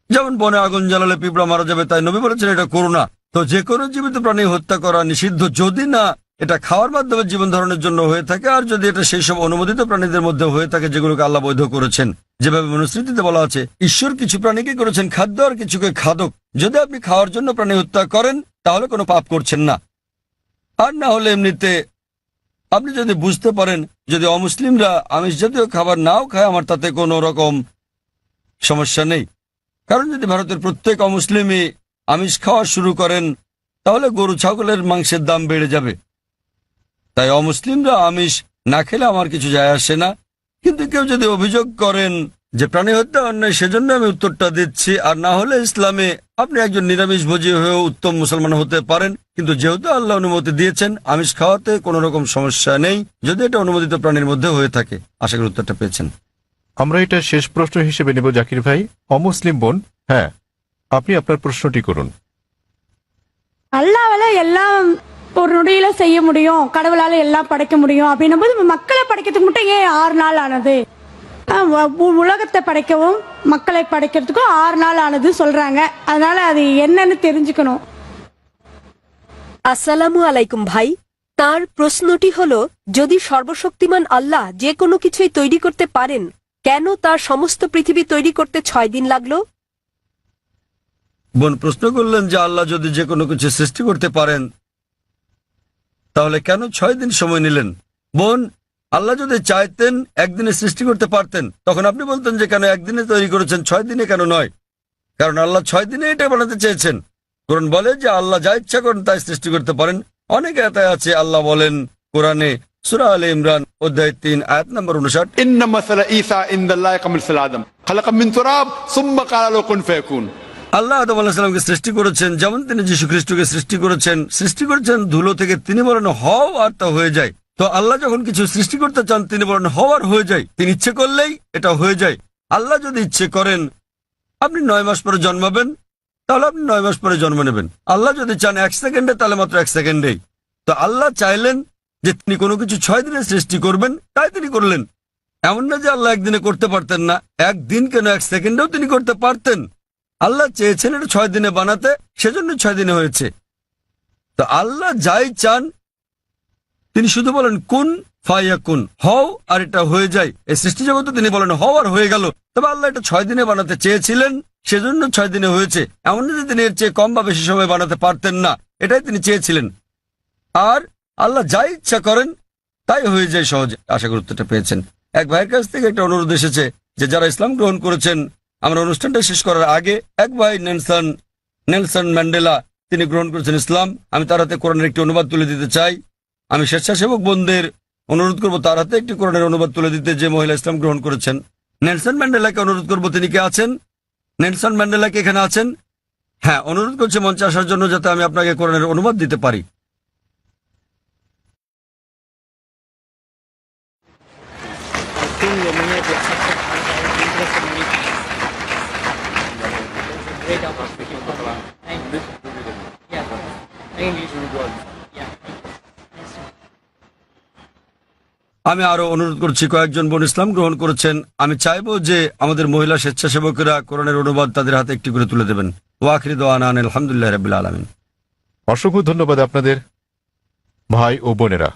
যেমন বনে আগুন জ্বালালে পিঁপড়া মারা যাবে, তাই নবী বলেছেন এটা করো না। তো যে কোনো জীবিত প্রাণী হত্যা করা নিষিদ্ধ, যদি না এটা খাওয়ার মাধ্যমে জীবন ধারণের জন্য হয়ে থাকে, আর যদি এটা সেই সব অনুমোদিত প্রাণীদের মধ্যে হয়ে থাকে যেগুলোকে আল্লাহ বৈধ করেছেন। যেভাবে মনুস্মৃতিতে বলা আছে ঈশ্বর কিছু প্রাণীকে করেছেন খাদ্য আর কিছুকে খাদক। যদি আপনি খাওয়ার জন্য প্রাণী হত্যা করেন তাহলে কোনো পাপ করছেন না। আর না হলে এমনিতে আপনি যদি বুঝতে পারেন যদি অমুসলিমরা আমিষ জাতীয় খাবার নাও খায়, আমার তাতে কোনো রকম সমস্যা নেই। কারণ যদি ভারতের প্রত্যেক অমুসলিমই আমিষ খাওয়া শুরু করেন তাহলে গরু ছাগলের মাংসের দাম বেড়ে যাবে। তাই অমুসলিমরা আমিষ না খেলে আমার কিছু যায় আসে না। কিন্তু কেউ যদি অভিযোগ করেন যে প্রাণী হত্যা অন্যায়, সেজন্য আমি উত্তরটা দিচ্ছি। আর না হলে ইসলামে আপনি একজন নিরামিষভোজী হয়েও উত্তম মুসলমান হতে পারেন, কিন্তু যেহেতু আল্লাহ অনুমতি দিয়েছেন আমিষ খাওয়াতে কোনো রকম সমস্যা নেই, যদি এটা অনুমোদিত প্রাণীর মধ্যে হয়ে থাকে। আশা করি উত্তরটা পেয়েছেন। আমরা এটা শেষ প্রশ্ন হিসেবে নেব জাকির ভাই। অমুসলিম বোন, হ্যাঁ আপনি আপনার প্রশ্নটি করুন। அல்லாவால எல்லாம் ஒரு நொடியில செய்ய முடியும், கடவுளால எல்லாம் படைக்க முடியும் அப்படின்னும் போது மக்களை படைக்கிறதுக்கு மட்டும் ஏன் 6 நாள் ஆனது? உலகத்தை படைக்கவும் மக்களை படைக்கிறதுக்கும் 6 நாள் ஆனது சொல்றாங்க. அதனால அது என்னன்னு தெரிஞ்சுக்கணும். আসসালামু আলাইকুম ভাই, তার প্রশ্নটি হলো যদি সর্বশক্তিমান আল্লাহ যে কোনো কিছুই তৈরি করতে পারেন, কেন তার সমস্ত পৃথিবী তৈরি করতে 6 দিন লাগলো? বোন প্রশ্ন করলেন যে আল্লাহ যদি যে কোনো কিছু সৃষ্টি করতে পারেন তাহলে কেন 6 দিন সময় নিলেন? বোন, আল্লাহ যদি চাইতেন একদিনে সৃষ্টি করতে পারতেন, তখন আপনি বলতেন যে কেন একদিনে তৈরি করেছেন, 6 দিনে কেন নয়? কারণ আল্লাহ 6 দিনে এটা বানাতে চেয়েছেন। কোরআন বলে যে আল্লাহ যা ইচ্ছা করেন তাই সৃষ্টি করতে পারেন। অনেক আয়াত আছে আল্লাহ বলেন কোরআনে, সূরা আলে ইমরান অধ্যায় 3 আয়াত নম্বর 59, ইন্না মাসালা ঈসা ইনদাল্লাহি কামাসালি আদম খালাকা মিন তুরাব সুম্মা ক্বালা লাহু কুন ফায়াকুন। আল্লাহ আদম আলাইহিস সালামকে সৃষ্টি করেছেন যেমন তিনি যীশু খ্রিস্টকে সৃষ্টি করেছেন ধুলো থেকে। তিনি বলেন হও আর তা হয়ে যায়। তো আল্লাহ যখন কিছু সৃষ্টি করতে চান তিনি বলেন হওয়ার হয়ে যায়, তিনি ইচ্ছে করলেই এটা হয়ে যায়। আল্লাহ যদি ইচ্ছে করেন আপনি 9 মাস পরে জন্মাবেন, তাহলে আপনি 9 মাস পরে জন্ম নেবেন। আল্লাহ যদি চান 1 সেকেন্ডে, তাহলে মাত্র 1 সেকেন্ডেই। তো আল্লাহ চাইলেন যে তিনি কোনো কিছু 6 দিনে সৃষ্টি করবেন, তাই তিনি করলেন। এমন না যে আল্লাহ একদিনে করতে পারতেন না, একদিন কেন 1 সেকেন্ডেও তিনি করতে পারতেন। আল্লাহ চেয়েছেন এটা 6 দিনে বানাতে, সেজন্য 6 দিনে হয়েছে। তো আল্লাহ যাই চান তিনি শুধু বলেন কুন ফায়াকুন, হও আর এটা হয়ে যায়। এই সৃষ্টি জগতে তিনি বলেন হও আর হয়ে গেল। তবে আল্লাহ এটা 6 দিনে বানাতে চেয়েছিলেন, সেজন্য 6 দিনে হয়েছে। এমন না যে তিনি এর চেয়ে কম বা বেশি সময় বানাতে পারতেন না, এটাই তিনি চেয়েছিলেন। আর আল্লাহ যাই ইচ্ছা করেন তাই হয়ে যায় সহজে। আশা করি উত্তরটা পেয়েছেন। এক ভাইয়ের কাছ থেকে একটা অনুরোধ এসেছে যে যারা ইসলাম গ্রহণ করেছেন, আমরা অনুষ্ঠানটা শেষ করার আগে এক ভাই নেলসন ম্যান্ডেলা তিনি গ্রহণ করেছেন ইসলাম। আমি তার হাতে কোরআনের একটি অনুবাদ তুলে দিতে চাই। আমি স্বেচ্ছাসেবক বোনদের অনুরোধ করবো তার হাতে একটি কোরআনের অনুবাদ তুলে দিতে, যে মহিলা ইসলাম গ্রহণ করেছেন। নেলসন ম্যান্ডেলাকে অনুরোধ করবো, তিনি কে আছেন? নেলসন ম্যান্ডেলা কি এখানে আছেন? হ্যাঁ, অনুরোধ করছে মঞ্চে আসার জন্য যাতে আমি আপনাকে কোরআনের অনুবাদ দিতে পারি। আমি আরো অনুরোধ করছি, কয়েকজন বোন ইসলাম গ্রহণ করেছেন। আমি চাইবো যে আমাদের মহিলা স্বেচ্ছাসেবকেরা কোরআনের অনুবাদ তাদের হাতে একটি করে তুলে দেবেন। ওয়াখিরি দাওয়ানা আলহামদুলিল্লাহি রাব্বিল আলামিন। অসংখ্য ধন্যবাদ আপনাদের ভাই ও বোনেরা।